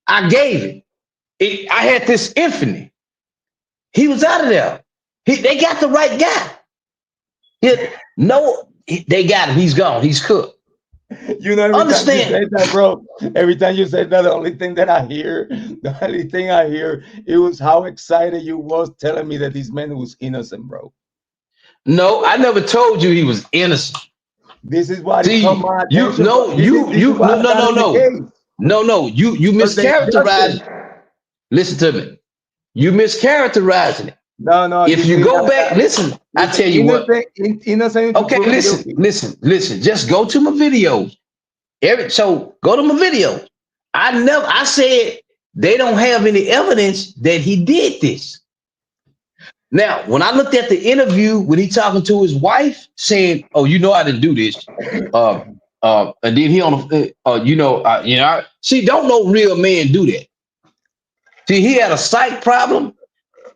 [SPEAKER 2] I gave it. I had this infinite. He was out of there. They got the right guy. No, they got him. He's gone. He's cooked.
[SPEAKER 1] You know, every time you
[SPEAKER 2] Understand?
[SPEAKER 1] say that, bro, every time you say that, the only thing that I hear, the only thing I hear, it was how excited you was telling me that this man was innocent, bro.
[SPEAKER 2] No, I never told you he was innocent.
[SPEAKER 1] This is what it caught
[SPEAKER 2] See,
[SPEAKER 1] my
[SPEAKER 2] you
[SPEAKER 1] attention, bro.
[SPEAKER 2] no,
[SPEAKER 1] This is
[SPEAKER 2] you
[SPEAKER 1] why I got in the case.
[SPEAKER 2] no. You
[SPEAKER 1] Because they
[SPEAKER 2] mischaracterized.
[SPEAKER 1] justice.
[SPEAKER 2] Listen to me. You mischaracterizing it.
[SPEAKER 1] No,
[SPEAKER 2] If
[SPEAKER 1] you
[SPEAKER 2] you
[SPEAKER 1] see,
[SPEAKER 2] go back, listen. I
[SPEAKER 1] listen,
[SPEAKER 2] tell you what.
[SPEAKER 1] innocent until
[SPEAKER 2] Okay,
[SPEAKER 1] proven guilty.
[SPEAKER 2] listen. Just go to my videos. So go to my videos. I said they don't have any evidence that he did this. Now, when I looked at the interview when he talking to his wife, saying, "Oh, you know I didn't do this," and then he on the, see, don't no real man do that. See, he had a psych problem.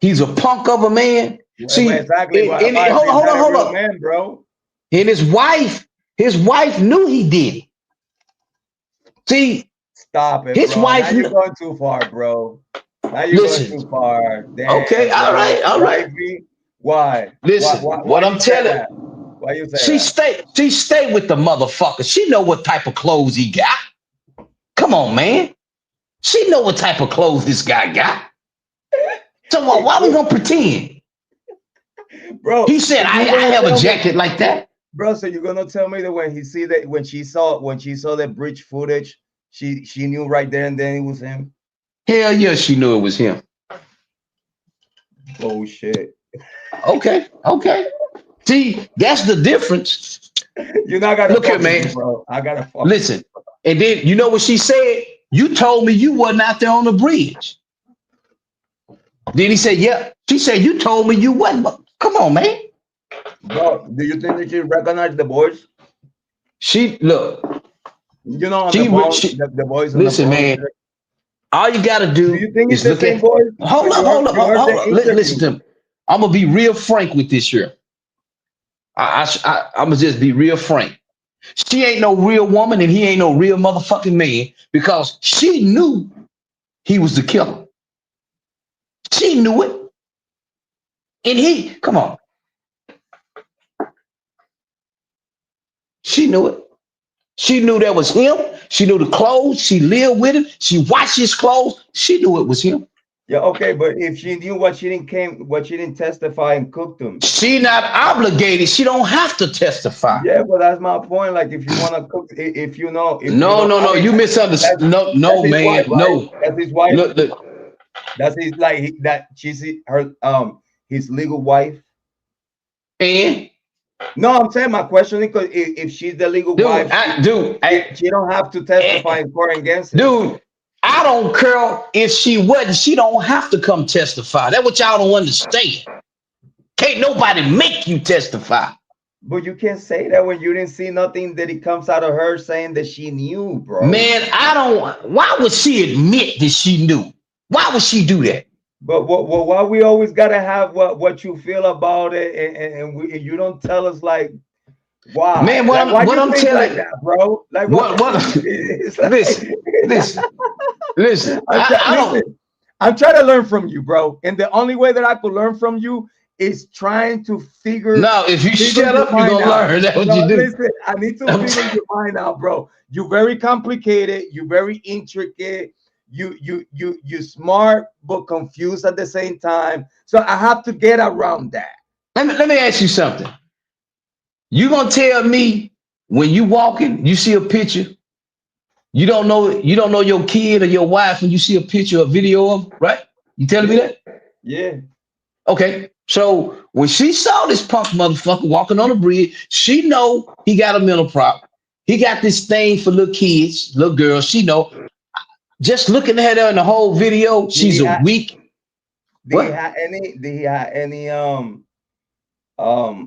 [SPEAKER 2] He's a punk of a man.
[SPEAKER 1] Well,
[SPEAKER 2] See,
[SPEAKER 1] exactly. Why is he
[SPEAKER 2] hold
[SPEAKER 1] not
[SPEAKER 2] on,
[SPEAKER 1] a
[SPEAKER 2] hold
[SPEAKER 1] real
[SPEAKER 2] on.
[SPEAKER 1] man, bro?
[SPEAKER 2] And his wife knew he did it. See,
[SPEAKER 1] Stop it,
[SPEAKER 2] his
[SPEAKER 1] bro. Now
[SPEAKER 2] wife,
[SPEAKER 1] you're going too far, bro. Now you're going
[SPEAKER 2] listen,
[SPEAKER 1] too far.
[SPEAKER 2] okay,
[SPEAKER 1] Damn, bro.
[SPEAKER 2] all right.
[SPEAKER 1] Wifey, why?
[SPEAKER 2] Listen,
[SPEAKER 1] Why
[SPEAKER 2] what I'm
[SPEAKER 1] you say
[SPEAKER 2] telling,
[SPEAKER 1] that? Why you say that?
[SPEAKER 2] she stay with the motherfucker. She know what type of clothes he got. Come on, man. She know what type of clothes this guy got. So why we gonna pretend?
[SPEAKER 1] Bro,
[SPEAKER 2] He said,
[SPEAKER 1] so
[SPEAKER 2] I
[SPEAKER 1] you're gonna
[SPEAKER 2] have a
[SPEAKER 1] tell me,
[SPEAKER 2] jacket like that.
[SPEAKER 1] bro, so you're gonna tell me that when she saw that bridge footage, she knew right there and then it was him?
[SPEAKER 2] Hell yeah, she knew it was him.
[SPEAKER 1] Bullshit.
[SPEAKER 2] Okay. See, that's the difference.
[SPEAKER 1] You're not gonna
[SPEAKER 2] Look here,
[SPEAKER 1] fuck with me,
[SPEAKER 2] man.
[SPEAKER 1] bro. I gotta fuck with
[SPEAKER 2] Listen. And then you know what she said? You told me you wasn't out there on the bridge. Then he said, yeah. She said, you told me you wasn't. Come on, man.
[SPEAKER 1] you. Bro, do you think that she recognized the voice?
[SPEAKER 2] She look,
[SPEAKER 1] You know, on the
[SPEAKER 2] she,
[SPEAKER 1] phone,
[SPEAKER 2] she
[SPEAKER 1] the voice on the
[SPEAKER 2] listen,
[SPEAKER 1] phone.
[SPEAKER 2] man. All you gotta
[SPEAKER 1] Do
[SPEAKER 2] do
[SPEAKER 1] you think it's
[SPEAKER 2] is
[SPEAKER 1] the
[SPEAKER 2] look
[SPEAKER 1] same
[SPEAKER 2] at
[SPEAKER 1] voice? So you heard the
[SPEAKER 2] Listen
[SPEAKER 1] interview.
[SPEAKER 2] to me. I'm gonna be real frank with this here. I'm gonna just be real frank. She ain't no real woman and he ain't no real motherfucking man because she knew he was the killer. She knew it. And come on, she knew it. She knew that was him. She knew the clothes. She lived with him. She watched his clothes. She knew it was him.
[SPEAKER 1] Yeah, okay, but if she knew what she didn't testify and cook them.
[SPEAKER 2] She not obligated. She don't have to testify.
[SPEAKER 1] Yeah, but that's my point. Like, if you want to cook, if you
[SPEAKER 2] No,
[SPEAKER 1] know,
[SPEAKER 2] no,
[SPEAKER 1] I
[SPEAKER 2] no.
[SPEAKER 1] mean,
[SPEAKER 2] You misunderstood. No,
[SPEAKER 1] that's
[SPEAKER 2] no,
[SPEAKER 1] his wife,
[SPEAKER 2] man.
[SPEAKER 1] right?
[SPEAKER 2] No.
[SPEAKER 1] That's his wife.
[SPEAKER 2] Look, look.
[SPEAKER 1] That's his that she's her his legal wife.
[SPEAKER 2] And
[SPEAKER 1] No, I'm saying my question is because if she's the legal wife, she don't have to testify
[SPEAKER 2] I,
[SPEAKER 1] in court against him.
[SPEAKER 2] dude, I don't care if she wasn't. She don't have to come testify. That's what y'all don't understand. Can't nobody make you testify.
[SPEAKER 1] But you can't say that when you didn't see nothing that it comes out of her saying that she knew, bro.
[SPEAKER 2] Man, I don't. Why would she admit that she knew? Why would she do that?
[SPEAKER 1] But why we always gotta have what you feel about it, and you don't tell us like why,
[SPEAKER 2] Man,
[SPEAKER 1] like why
[SPEAKER 2] what
[SPEAKER 1] you
[SPEAKER 2] I'm
[SPEAKER 1] think like
[SPEAKER 2] telling,
[SPEAKER 1] that, bro? Like why?
[SPEAKER 2] what
[SPEAKER 1] It's like
[SPEAKER 2] listen, listen, listen. I don't.
[SPEAKER 1] listen. I'm trying to learn from you, bro, and the only way that I could learn from you is trying to
[SPEAKER 2] No, if you
[SPEAKER 1] figure
[SPEAKER 2] shut
[SPEAKER 1] your
[SPEAKER 2] up, you're
[SPEAKER 1] mind
[SPEAKER 2] gonna
[SPEAKER 1] out.
[SPEAKER 2] learn. That's what
[SPEAKER 1] No,
[SPEAKER 2] you do.
[SPEAKER 1] listen, I need to
[SPEAKER 2] I'm
[SPEAKER 1] figure your mind out, bro. You're very complicated. You're very intricate. You smart but confused at the same time. So I have to get around that.
[SPEAKER 2] let me ask you something. You gonna tell me when you walking, you see a picture, you don't know your kid or your wife when you see a picture or video of, right? You telling me
[SPEAKER 1] Yeah,
[SPEAKER 2] that?
[SPEAKER 1] yeah.
[SPEAKER 2] Okay. So when she saw this punk motherfucker walking on the bridge, she know he got a mental problem. He got this thing for little kids, little girls. She know. Just looking at her in the whole video,
[SPEAKER 1] Did
[SPEAKER 2] she's
[SPEAKER 1] he
[SPEAKER 2] a
[SPEAKER 1] have
[SPEAKER 2] weak.
[SPEAKER 1] did he
[SPEAKER 2] What?
[SPEAKER 1] have any did he have any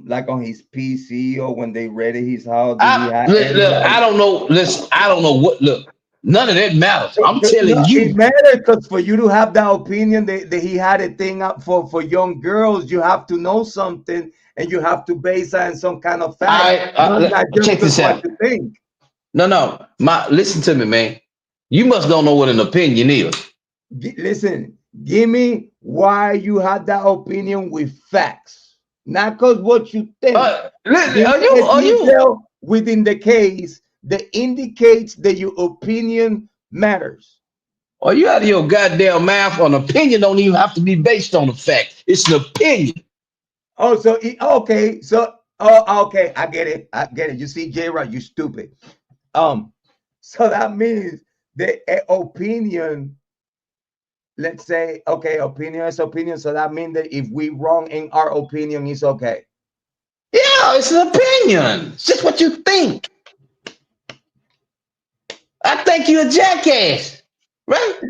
[SPEAKER 1] like on his PC or when they raided his house, did he have any
[SPEAKER 2] Look,
[SPEAKER 1] like
[SPEAKER 2] I don't know. Listen, I don't know what. Look, none of that matters. I'm
[SPEAKER 1] no,
[SPEAKER 2] telling
[SPEAKER 1] it
[SPEAKER 2] you.
[SPEAKER 1] matters because for you to have that opinion that he had a thing up for young girls, you have to know something and you have to base that on some kind of fact, not just
[SPEAKER 2] Check
[SPEAKER 1] because
[SPEAKER 2] this
[SPEAKER 1] what
[SPEAKER 2] out.
[SPEAKER 1] you think.
[SPEAKER 2] No, no. Listen to me, man. You must don't know what an opinion is.
[SPEAKER 1] Listen, give me why you had that opinion with facts, not because what you think.
[SPEAKER 2] Listen,
[SPEAKER 1] Give
[SPEAKER 2] are
[SPEAKER 1] me
[SPEAKER 2] you?
[SPEAKER 1] the
[SPEAKER 2] Are you?
[SPEAKER 1] detail within the case that indicates that your opinion matters.
[SPEAKER 2] Are you out of your goddamn mouth? An opinion don't even have to be based on a fact. It's an opinion.
[SPEAKER 1] Oh, so okay, so oh, okay, I get it, I get it. You see, Jrod, you stupid. Um, so that means the opinion. Let's say, okay, opinion is opinion. So that means that if we wrong in our opinion, it's okay.
[SPEAKER 2] Yeah, it's an opinion. It's just what you think. I think you're a jackass, right?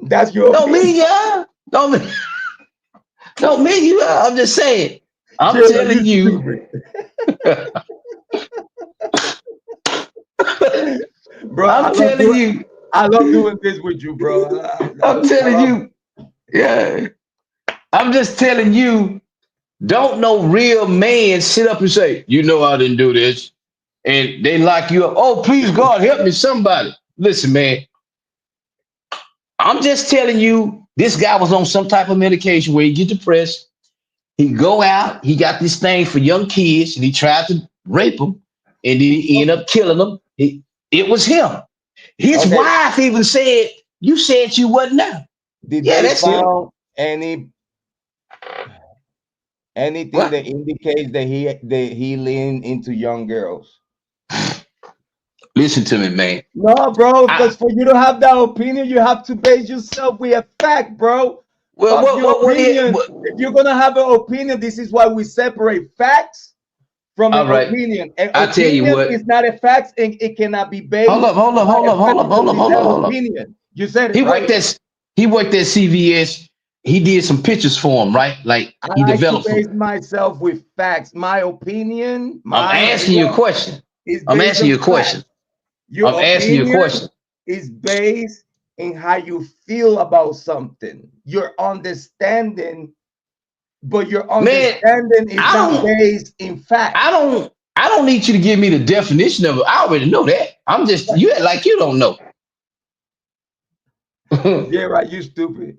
[SPEAKER 1] That's your
[SPEAKER 2] Don't
[SPEAKER 1] opinion.
[SPEAKER 2] mean you are. Don't mean you are. I'm just saying. I'm
[SPEAKER 1] Jrod,
[SPEAKER 2] telling
[SPEAKER 1] you
[SPEAKER 2] you.
[SPEAKER 1] stupid, bro.
[SPEAKER 2] I'm telling you.
[SPEAKER 1] I love doing this with you, bro.
[SPEAKER 2] I'm
[SPEAKER 1] I
[SPEAKER 2] telling
[SPEAKER 1] love it.
[SPEAKER 2] you. Yeah. I'm just telling you. Don't no real man sit up and say, you know, I didn't do this. And they lock you up. Oh, please, God, help me, somebody. Listen, man, I'm just telling you, this guy was on some type of medication where he get depressed. He go out, he got this thing for young kids, and he tried to rape them, and then he ended up killing them. It was him. His
[SPEAKER 1] Okay,
[SPEAKER 2] wife even said, you said you wasn't there.
[SPEAKER 1] did
[SPEAKER 2] Yeah,
[SPEAKER 1] they
[SPEAKER 2] that's him.
[SPEAKER 1] found anything
[SPEAKER 2] What?
[SPEAKER 1] that indicates that he leaned into young girls?
[SPEAKER 2] Listen to me, man.
[SPEAKER 1] No, bro,
[SPEAKER 2] I,
[SPEAKER 1] because for you to have that opinion, you have to base yourself with a fact, bro.
[SPEAKER 2] well,
[SPEAKER 1] Fuck your opinion.
[SPEAKER 2] what,
[SPEAKER 1] If you're gonna have an opinion, this is why we separate facts from
[SPEAKER 2] all
[SPEAKER 1] an
[SPEAKER 2] right.
[SPEAKER 1] opinion. An
[SPEAKER 2] I tell you
[SPEAKER 1] opinion
[SPEAKER 2] what.
[SPEAKER 1] is not a fact, and it cannot be
[SPEAKER 2] Hold
[SPEAKER 1] based
[SPEAKER 2] up, hold up,
[SPEAKER 1] by
[SPEAKER 2] hold
[SPEAKER 1] a
[SPEAKER 2] up, hold
[SPEAKER 1] fact
[SPEAKER 2] up,
[SPEAKER 1] because
[SPEAKER 2] hold up,
[SPEAKER 1] it's
[SPEAKER 2] hold up,
[SPEAKER 1] an
[SPEAKER 2] hold up.
[SPEAKER 1] opinion. You said it
[SPEAKER 2] He worked
[SPEAKER 1] right.
[SPEAKER 2] at he worked at CVS. He did some pictures for him, right? Like
[SPEAKER 1] I
[SPEAKER 2] he
[SPEAKER 1] like to
[SPEAKER 2] developed
[SPEAKER 1] base
[SPEAKER 2] some.
[SPEAKER 1] myself with facts. My opinion,
[SPEAKER 2] I'm
[SPEAKER 1] my
[SPEAKER 2] asking you a
[SPEAKER 1] idea
[SPEAKER 2] question.
[SPEAKER 1] is
[SPEAKER 2] I'm
[SPEAKER 1] based
[SPEAKER 2] asking
[SPEAKER 1] on
[SPEAKER 2] you a question.
[SPEAKER 1] facts. Your
[SPEAKER 2] I'm asking you a
[SPEAKER 1] opinion
[SPEAKER 2] question.
[SPEAKER 1] is based in how you feel about something. Your understanding, but your
[SPEAKER 2] Man,
[SPEAKER 1] understanding is
[SPEAKER 2] I
[SPEAKER 1] not
[SPEAKER 2] don't
[SPEAKER 1] based in
[SPEAKER 2] I
[SPEAKER 1] facts.
[SPEAKER 2] don't I don't need you to give me the definition of it. I already know that. I'm just you act like you don't know.
[SPEAKER 1] Yeah, right. You stupid.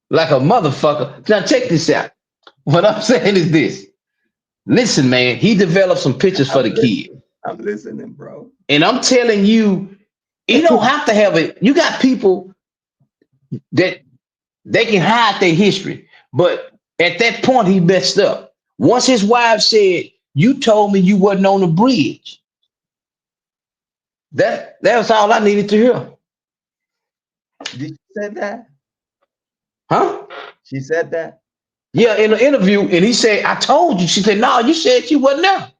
[SPEAKER 2] Like a motherfucker. Now check this out. What I'm saying is this. Listen, man, he developed some pictures for
[SPEAKER 1] I'm
[SPEAKER 2] the kid.
[SPEAKER 1] listening. I'm listening, bro.
[SPEAKER 2] And I'm telling you, you don't have to have it. You got people that They can hide their history. But at that point, he messed up. Once his wife said, "You told me you wasn't on the bridge," that was all I needed to hear.
[SPEAKER 1] Did she say that?
[SPEAKER 2] Huh?
[SPEAKER 1] She said that.
[SPEAKER 2] Yeah, in the interview, and he said, "I told you." She said, "No, you said you wasn't there."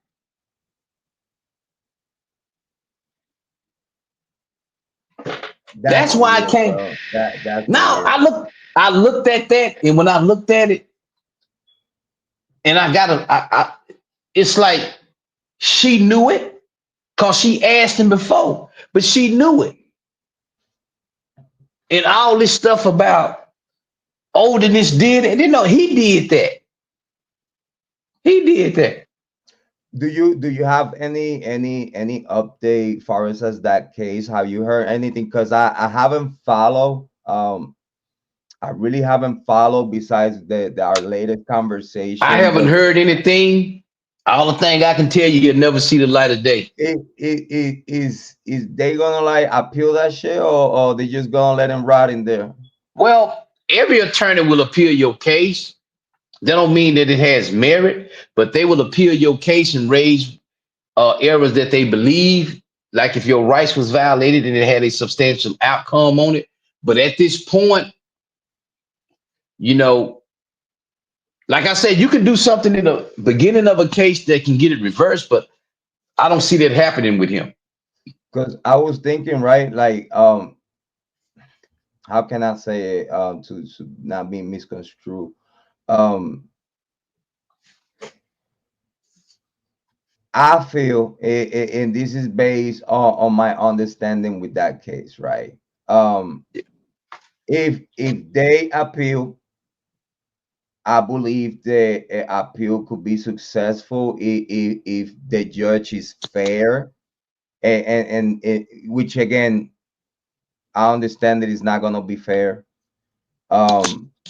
[SPEAKER 1] That's
[SPEAKER 2] That's why I
[SPEAKER 1] weird,
[SPEAKER 2] came.
[SPEAKER 1] bro. That's
[SPEAKER 2] Now
[SPEAKER 1] weird.
[SPEAKER 2] I looked at that, and when I looked at it, and I got it's like she knew it because she asked him before, but she knew it. And all this stuff about olderness did it. You know, he did that. He did that.
[SPEAKER 1] Do you have any update far as that case? Have you heard anything? Because I haven't followed. I really haven't followed besides the our latest
[SPEAKER 2] I
[SPEAKER 1] conversation.
[SPEAKER 2] haven't
[SPEAKER 1] But
[SPEAKER 2] heard anything. All the thing I can tell you, you'll never see the light of day.
[SPEAKER 1] is they gonna like appeal that shit, or they just gonna let him rot in there?
[SPEAKER 2] Well, every attorney will appeal your case. That don't mean that it has merit, but they will appeal your case and raise errors that they believe, like if your rights was violated and it had a substantial outcome on it. But at this point, you know, like I said, you can do something in the beginning of a case that can get it reversed, but I don't see that happening with him.
[SPEAKER 1] Because I was thinking, right, like how can I say it to not be misconstrued? Um, I feel, and this is based on my understanding with that case, right? Um, if they appeal, I believe the appeal could be successful if the judge is fair, which again, I understand that it's not gonna be fair.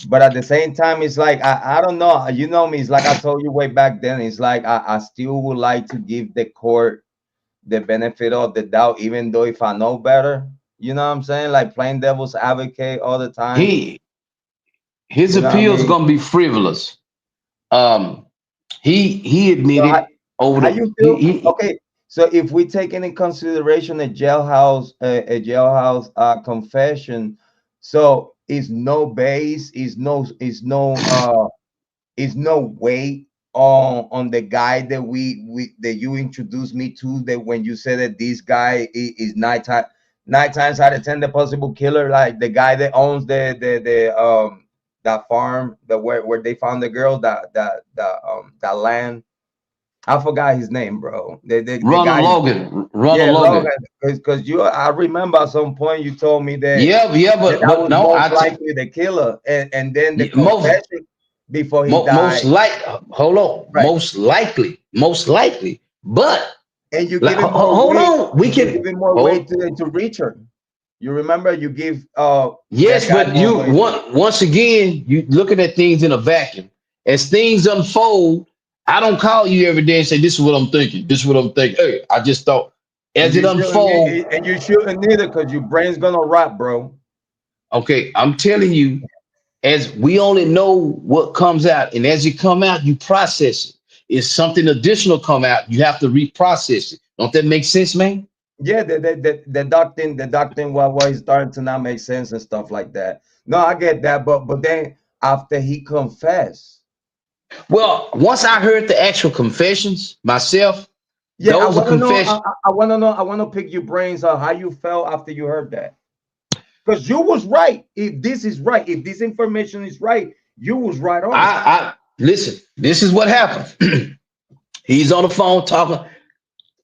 [SPEAKER 1] But at the same time, it's like I don't know. You know me. It's like I told you way back then. It's like I still would like to give the court the benefit of the doubt, even though if I know better. You know what I'm saying? Like playing devil's advocate all the time.
[SPEAKER 2] He his
[SPEAKER 1] You know what I
[SPEAKER 2] appeal is
[SPEAKER 1] mean?
[SPEAKER 2] gonna be frivolous. Um, he
[SPEAKER 1] So
[SPEAKER 2] admitted over
[SPEAKER 1] how
[SPEAKER 2] the
[SPEAKER 1] you feel? Okay, so if we take into consideration a jailhouse confession, so is no base, is no weight on the guy that we that you introduced me to, that when you said that this guy is nine times out of ten the possible killer, like the guy that owns the that farm, the where they found the girl, that land. I forgot his name, bro. The
[SPEAKER 2] Ronald
[SPEAKER 1] guy,
[SPEAKER 2] Logan,
[SPEAKER 1] yeah,
[SPEAKER 2] Ronald
[SPEAKER 1] Logan.
[SPEAKER 2] Logan.
[SPEAKER 1] Because I remember at some point you told me that
[SPEAKER 2] Yeah, yeah,
[SPEAKER 1] that
[SPEAKER 2] but
[SPEAKER 1] was
[SPEAKER 2] no,
[SPEAKER 1] most likely the killer, and then the
[SPEAKER 2] most
[SPEAKER 1] confession before he
[SPEAKER 2] most
[SPEAKER 1] died,
[SPEAKER 2] like hold on,
[SPEAKER 1] right?
[SPEAKER 2] most likely. But
[SPEAKER 1] And you
[SPEAKER 2] like,
[SPEAKER 1] give it more
[SPEAKER 2] hold
[SPEAKER 1] weight.
[SPEAKER 2] on, we
[SPEAKER 1] You give
[SPEAKER 2] can
[SPEAKER 1] it more weight
[SPEAKER 2] hold.
[SPEAKER 1] to Richard. You remember you give that
[SPEAKER 2] Yes,
[SPEAKER 1] guy
[SPEAKER 2] but
[SPEAKER 1] more
[SPEAKER 2] you
[SPEAKER 1] weight.
[SPEAKER 2] once again, you looking at things in a vacuum. As things unfold, I don't call you every day and say, "This is what I'm thinking. This is what I'm thinking." Hey, I just thought
[SPEAKER 1] And
[SPEAKER 2] as it
[SPEAKER 1] you shouldn't
[SPEAKER 2] unfold.
[SPEAKER 1] need, and you shouldn't either, because your brain's gonna rot, bro.
[SPEAKER 2] Okay, I'm telling you, as we only know what comes out, and as it come out, you process it. If something additional come out, you have to reprocess it. Don't that make sense, man?
[SPEAKER 1] Yeah, the doctrine, what he's starting to not make sense and stuff like that. No, I get that, but then after he confessed,
[SPEAKER 2] Well, once I heard the actual confessions myself,
[SPEAKER 1] yeah, I
[SPEAKER 2] those are
[SPEAKER 1] want to know. I,
[SPEAKER 2] confessions.
[SPEAKER 1] I I want to know. I want to pick your brains on how you felt after you heard that, because you was right. If this is right, if this information is right, you was right on.
[SPEAKER 2] I listen. This is what happened. He's on the phone talking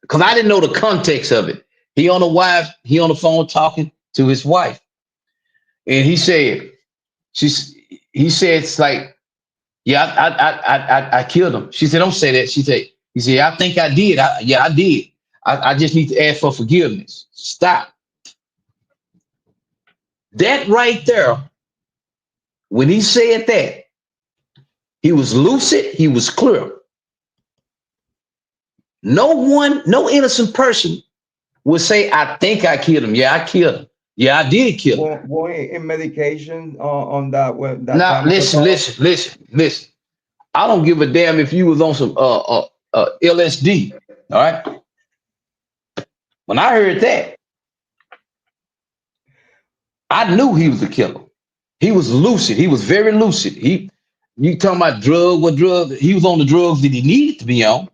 [SPEAKER 2] because I didn't know the context of it. He on the phone talking to his wife, and he said, "She's." He said, "It's like, yeah, I killed him." She said, "Don't say that." She said, "He said, I think I did. Yeah, I did. I just need to ask for forgiveness." Stop. That right there. When he said that, he was lucid. He was clear. No innocent person would say, "I think I killed him." Yeah, I killed him. Yeah, I did kill him.
[SPEAKER 1] in medication on that that
[SPEAKER 2] Now
[SPEAKER 1] time of the
[SPEAKER 2] listen,
[SPEAKER 1] call.
[SPEAKER 2] listen, listen, listen. I don't give a damn if you was on some LSD. All right. When I heard that, I knew he was a killer. He was lucid. He was very lucid. You talking about what drug? He was on the drugs that he needed to be on.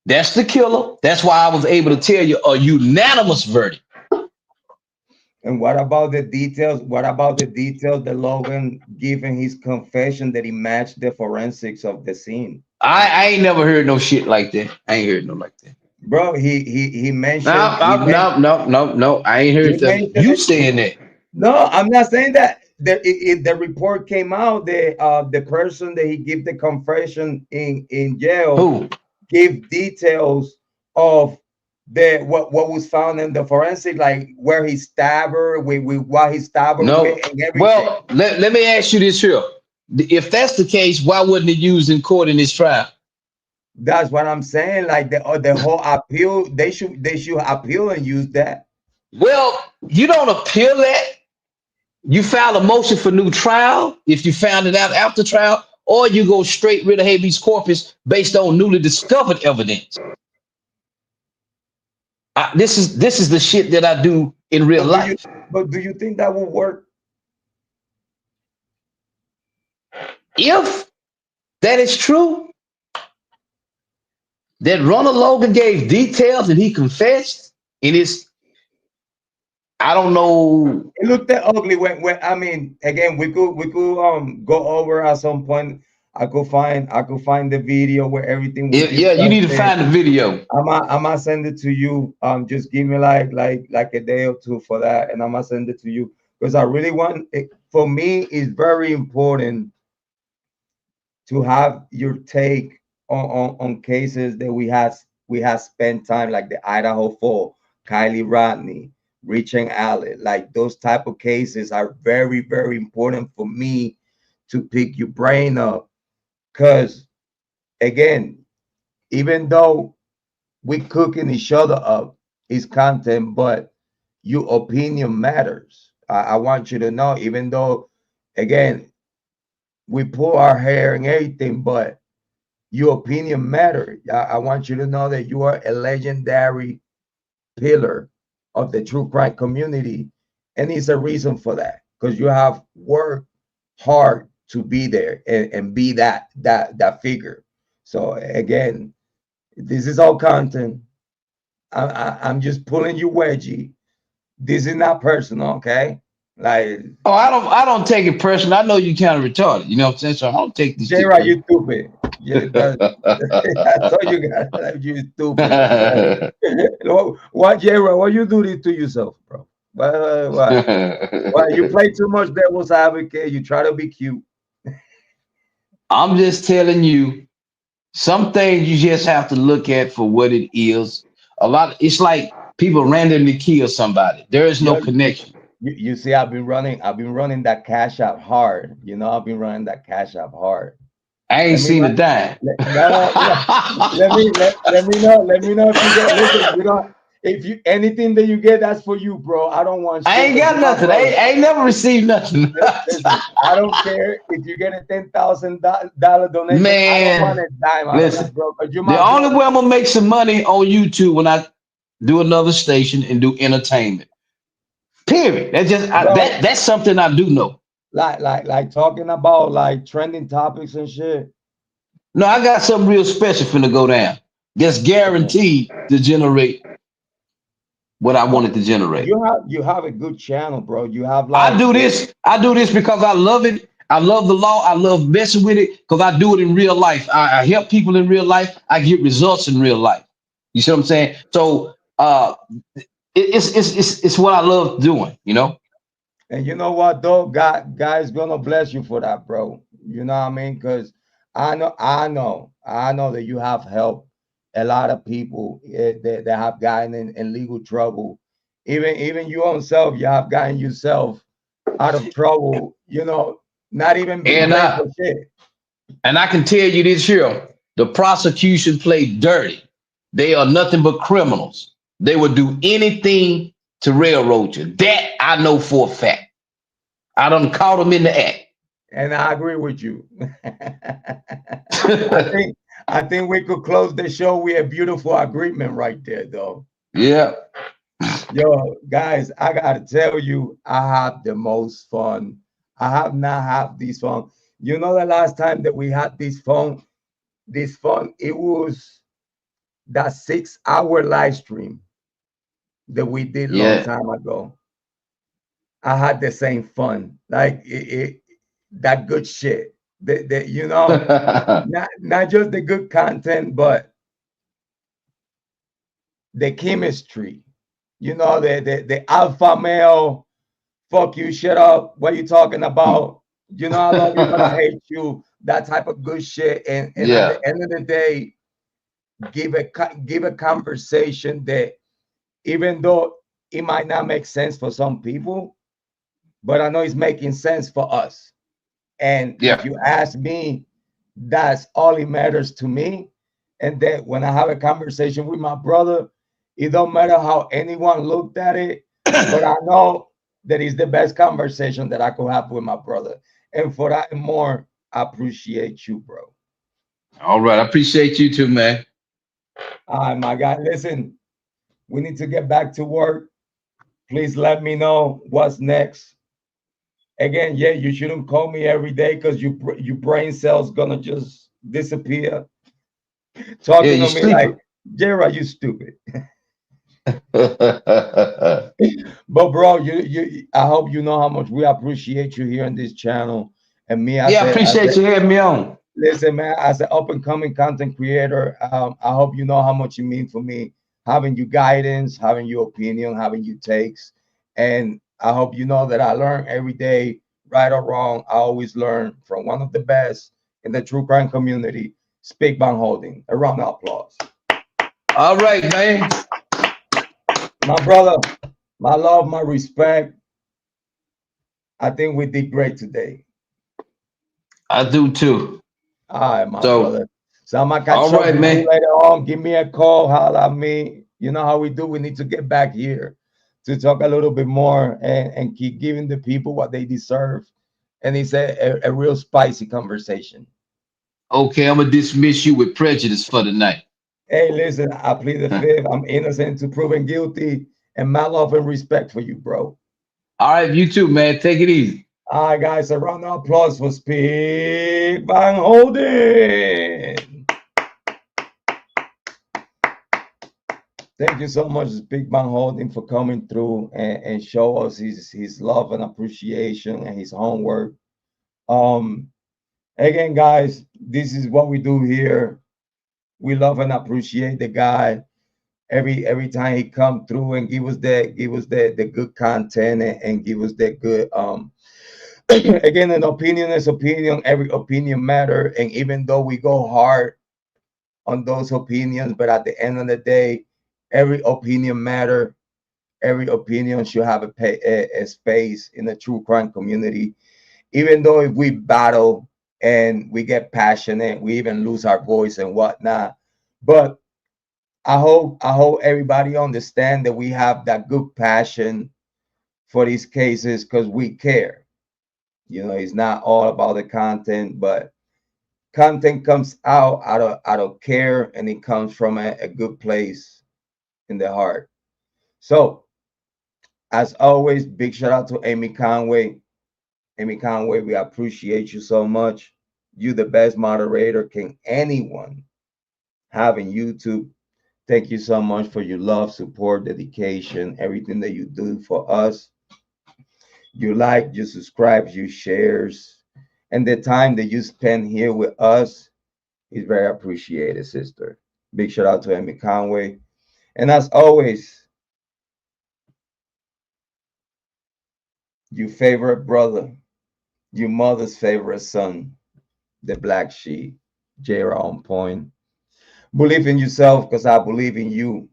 [SPEAKER 2] That's the killer. That's why I was able to tell you a unanimous verdict.
[SPEAKER 1] And what about the details? What about the details that Logan gave in his confession that he matched the forensics of the scene?
[SPEAKER 2] I ain't never heard no shit like that. I ain't heard no like that.
[SPEAKER 1] Bro, he mentioned
[SPEAKER 2] No, no, no, no, no, no. I ain't
[SPEAKER 1] he
[SPEAKER 2] heard that.
[SPEAKER 1] mentioned
[SPEAKER 2] You
[SPEAKER 1] it.
[SPEAKER 2] saying that?
[SPEAKER 1] No, I'm not saying that. The report came out. The person that he gave the confession in jail
[SPEAKER 2] Who?
[SPEAKER 1] gave details of the what was found in the forensic, like where he stabbed her, with what he stabbed her with,
[SPEAKER 2] No.
[SPEAKER 1] and everything.
[SPEAKER 2] Well, let me ask you this here. If that's the case, why wasn't it used in court in this trial?
[SPEAKER 1] That's what I'm saying. Like the whole appeal, they should appeal and use that.
[SPEAKER 2] Well, you don't appeal that. You file a motion for new trial if you found it out after trial, or you go straight rid of habeas corpus based on newly discovered evidence. This is the shit that I do in real
[SPEAKER 1] But do you
[SPEAKER 2] life.
[SPEAKER 1] but do you think that will work?
[SPEAKER 2] If that is true, that Ronald Logan gave details and he confessed in his, I don't know.
[SPEAKER 1] It looked that ugly when I mean, again, we could go over at some point. I could find the video where everything was
[SPEAKER 2] Yeah, you need to
[SPEAKER 1] discussed.
[SPEAKER 2] find the video.
[SPEAKER 1] I'm gonna send it to you. Just give me like a day or two for that, and I'm gonna send it to you because I really want it. For me, it's very important to have your take on cases that we have spent time, like the Idaho 4, Kiely, Rodni, Rich and Allen. Like those type of cases are very, very important for me to pick your brain up. Because again, even though we cooking each other up is content, but your opinion matters. I want you to know, even though again we pull our hair and everything, but your opinion matters. I want you to know that you are a legendary pillar of the true crime community, and it's a reason for that because you have worked hard to be there and be that figure. So again, this is all content. I'm just pulling you wedgie. This is not personal, okay? Like
[SPEAKER 2] Oh, I don't take it personal. I know you kind of retarded. You know what I'm saying? So I don't take this shit
[SPEAKER 1] Jrod,
[SPEAKER 2] personal.
[SPEAKER 1] you stupid. Yeah, I told you guys that you stupid. What, Jrod? What you do this to yourself, bro? Why you play too much devil's advocate? You try to be cute.
[SPEAKER 2] I'm just telling you, some things you just have to look at for what it is. It's like people randomly kill somebody. There is no
[SPEAKER 1] You,
[SPEAKER 2] connection.
[SPEAKER 1] you see, I've been running that cash app hard. I've been running that cash app hard.
[SPEAKER 2] I ain't
[SPEAKER 1] Let me
[SPEAKER 2] seen a dime.
[SPEAKER 1] no, let me know if you get. Listen, you don't. If you anything that you get, that's for you, bro. I don't want
[SPEAKER 2] I
[SPEAKER 1] shit
[SPEAKER 2] ain't
[SPEAKER 1] because
[SPEAKER 2] got
[SPEAKER 1] you're my
[SPEAKER 2] nothing.
[SPEAKER 1] brother.
[SPEAKER 2] I ain't never received nothing.
[SPEAKER 1] Listen, I don't care if you get a $10,000 donation. I don't want
[SPEAKER 2] Man,
[SPEAKER 1] a dime out of
[SPEAKER 2] listen.
[SPEAKER 1] that, bro. Because you're
[SPEAKER 2] The
[SPEAKER 1] my
[SPEAKER 2] only
[SPEAKER 1] brother.
[SPEAKER 2] way I'm gonna make some money on YouTube when I do another station and do entertainment. Period.
[SPEAKER 1] Bro,
[SPEAKER 2] That's something I do know.
[SPEAKER 1] like talking about like trending topics and shit.
[SPEAKER 2] No, I got something real special finna go down. That's guaranteed to generate what I wanted to generate.
[SPEAKER 1] You have a good channel, bro. You have
[SPEAKER 2] I
[SPEAKER 1] like
[SPEAKER 2] do this. I do this because I love it. I love the law. I love messing with it because I do it in real life. I help people in real life. I get results in real life. You see what I'm saying? So it's what I love doing. You know.
[SPEAKER 1] And you know what though? God is gonna bless you for that, bro. You know what I mean? Because I know that you have helped a lot of people that have gotten in legal trouble. Even you own self, you have gotten yourself out of trouble. Not even being
[SPEAKER 2] And
[SPEAKER 1] blamed for shit.
[SPEAKER 2] I can tell you this here: the prosecution played dirty. They are nothing but criminals. They would do anything to railroad you. That I know for a fact. I done caught them in the act.
[SPEAKER 1] And I agree with you. I think we could close the show with a beautiful agreement right there, though.
[SPEAKER 2] Yeah.
[SPEAKER 1] Yo, guys, I gotta tell you, I have the most fun. I have not had this fun. You know, the last time that we had this fun, it was that 6 hour live stream that we did long
[SPEAKER 2] Yeah.
[SPEAKER 1] time ago. I had the same fun, like that good shit. Not just the good content, but the chemistry. The alpha male. Fuck you, shut up. What you talking about? I love you, but I hate you. That type of good shit. And at
[SPEAKER 2] Yeah.
[SPEAKER 1] the end of the day, give a conversation that, even though it might not make sense for some people, but I know it's making sense for us. And if
[SPEAKER 2] Yeah.
[SPEAKER 1] you ask me, that's all it matters to me. And that when I have a conversation with my brother, it don't matter how anyone looked at it, but I know that is the best conversation that I could have with my brother. And for that and more, I appreciate you, bro.
[SPEAKER 2] All right. I appreciate you too, man.
[SPEAKER 1] All right, my guy. Listen, we need to get back to work. Please let me know what's next. Again, yeah, you shouldn't call me every day because your brain cells gonna just disappear.
[SPEAKER 2] Yeah,
[SPEAKER 1] Talking
[SPEAKER 2] you
[SPEAKER 1] to me like,
[SPEAKER 2] sleeping.
[SPEAKER 1] Jrod, you stupid. But bro, I hope you know how much we appreciate you here on this channel. And me
[SPEAKER 2] Yeah,
[SPEAKER 1] as
[SPEAKER 2] I
[SPEAKER 1] a
[SPEAKER 2] appreciate you having me on.
[SPEAKER 1] listen, man, as an up and coming content creator, I hope you know how much you mean for me. Having your guidance, having your opinion, having your takes. And I hope you know that I learn every day, right or wrong. I always learn from one of the best in the true crime community, Speak Bang Holding. A round of applause.
[SPEAKER 2] All right, man.
[SPEAKER 1] My brother, my love, my respect. I think we did great today.
[SPEAKER 2] I do too.
[SPEAKER 1] All right, my
[SPEAKER 2] So,
[SPEAKER 1] brother. So I'm gonna
[SPEAKER 2] all
[SPEAKER 1] catch up
[SPEAKER 2] right,
[SPEAKER 1] with you
[SPEAKER 2] man.
[SPEAKER 1] later on. Give me a call, holla at me. You know how we do. We need to get back here to talk a little bit more and keep giving the people what they deserve. And it's a real spicy conversation.
[SPEAKER 2] Okay, I'm gonna dismiss you with prejudice for the night.
[SPEAKER 1] Hey, listen, I plead the fifth. I'm innocent to proven guilty, and my love and respect for you, bro.
[SPEAKER 2] All right, you too, man. Take it easy.
[SPEAKER 1] All right, guys, a round of applause for Speak Bang Holding. Thank you so much, Big Man Holding, for coming through and show us his love and appreciation and his homework. Um, Again, guys, this is what we do here. We love and appreciate the guy every time he come through and give us the good content and give us the good again, an opinion is opinion. Every opinion matter, and even though we go hard on those opinions, but at the end of the day, every opinion matter. Every opinion should have a space in the true crime community. Even though if we battle and we get passionate, we even lose our voice and whatnot. But I hope everybody understand that we have that good passion for these cases because we care. It's not all about the content, but content comes out of care, and it comes from a good place in the heart. So as always, big shout out to Amy Conway. Amy Conway, we appreciate you so much. You the best moderator can anyone have in YouTube. Thank you so much for your love, support, dedication, everything that you do for us. You like, you subscribe, you shares, and the time that you spend here with us is very appreciated, sister. Big shout out to Amy Conway. And as always, your favorite brother, your mother's favorite son, the black sheep, Jrod on point. Believe in yourself because I believe in you.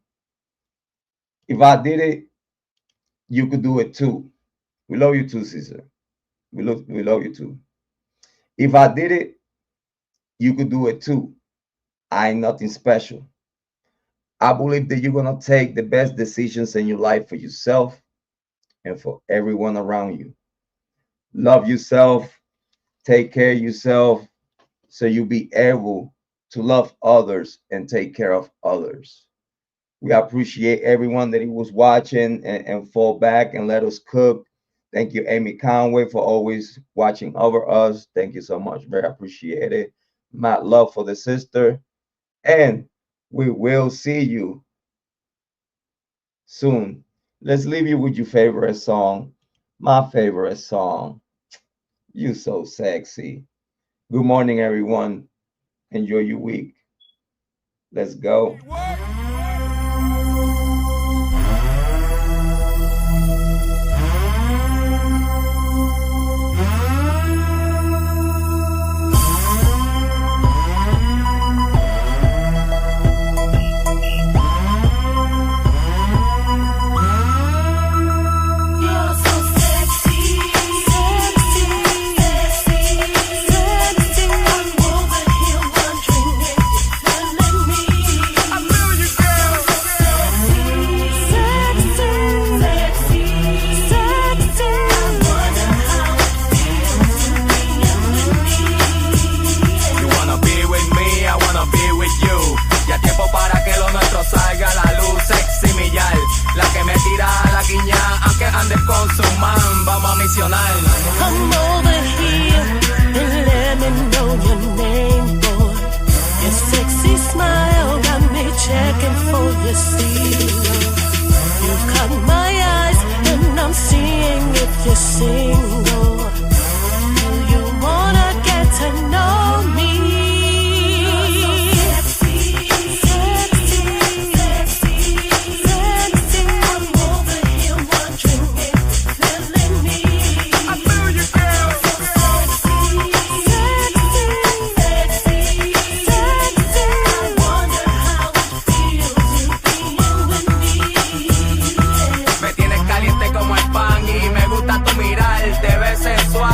[SPEAKER 1] If I did it, you could do it too. We love you too, sister. We love you too. If I did it, you could do it too. I ain't nothing special. I believe that you're gonna take the best decisions in your life for yourself. and for everyone around you. Love yourself, take care of yourself, so you'll be able to love others and take care of others. We appreciate everyone that he was watching and fall back and let us cook. Thank you, Amy Conway, for always watching over us. Thank you so much. Very appreciated. My love for the sister. And we will see you soon. Let's leave you with your favorite song. My favorite song. You so sexy. Good morning, everyone. Enjoy your week. Let's go.
[SPEAKER 3] Salga a la luz, sexy millar, la que me tira a la guiña, aunque andes con su man, vamos a misionar.
[SPEAKER 4] Come over here and let me know your name, boy. Your sexy smile got me checking for your seal. You caught my eyes and I'm seeing if you're single.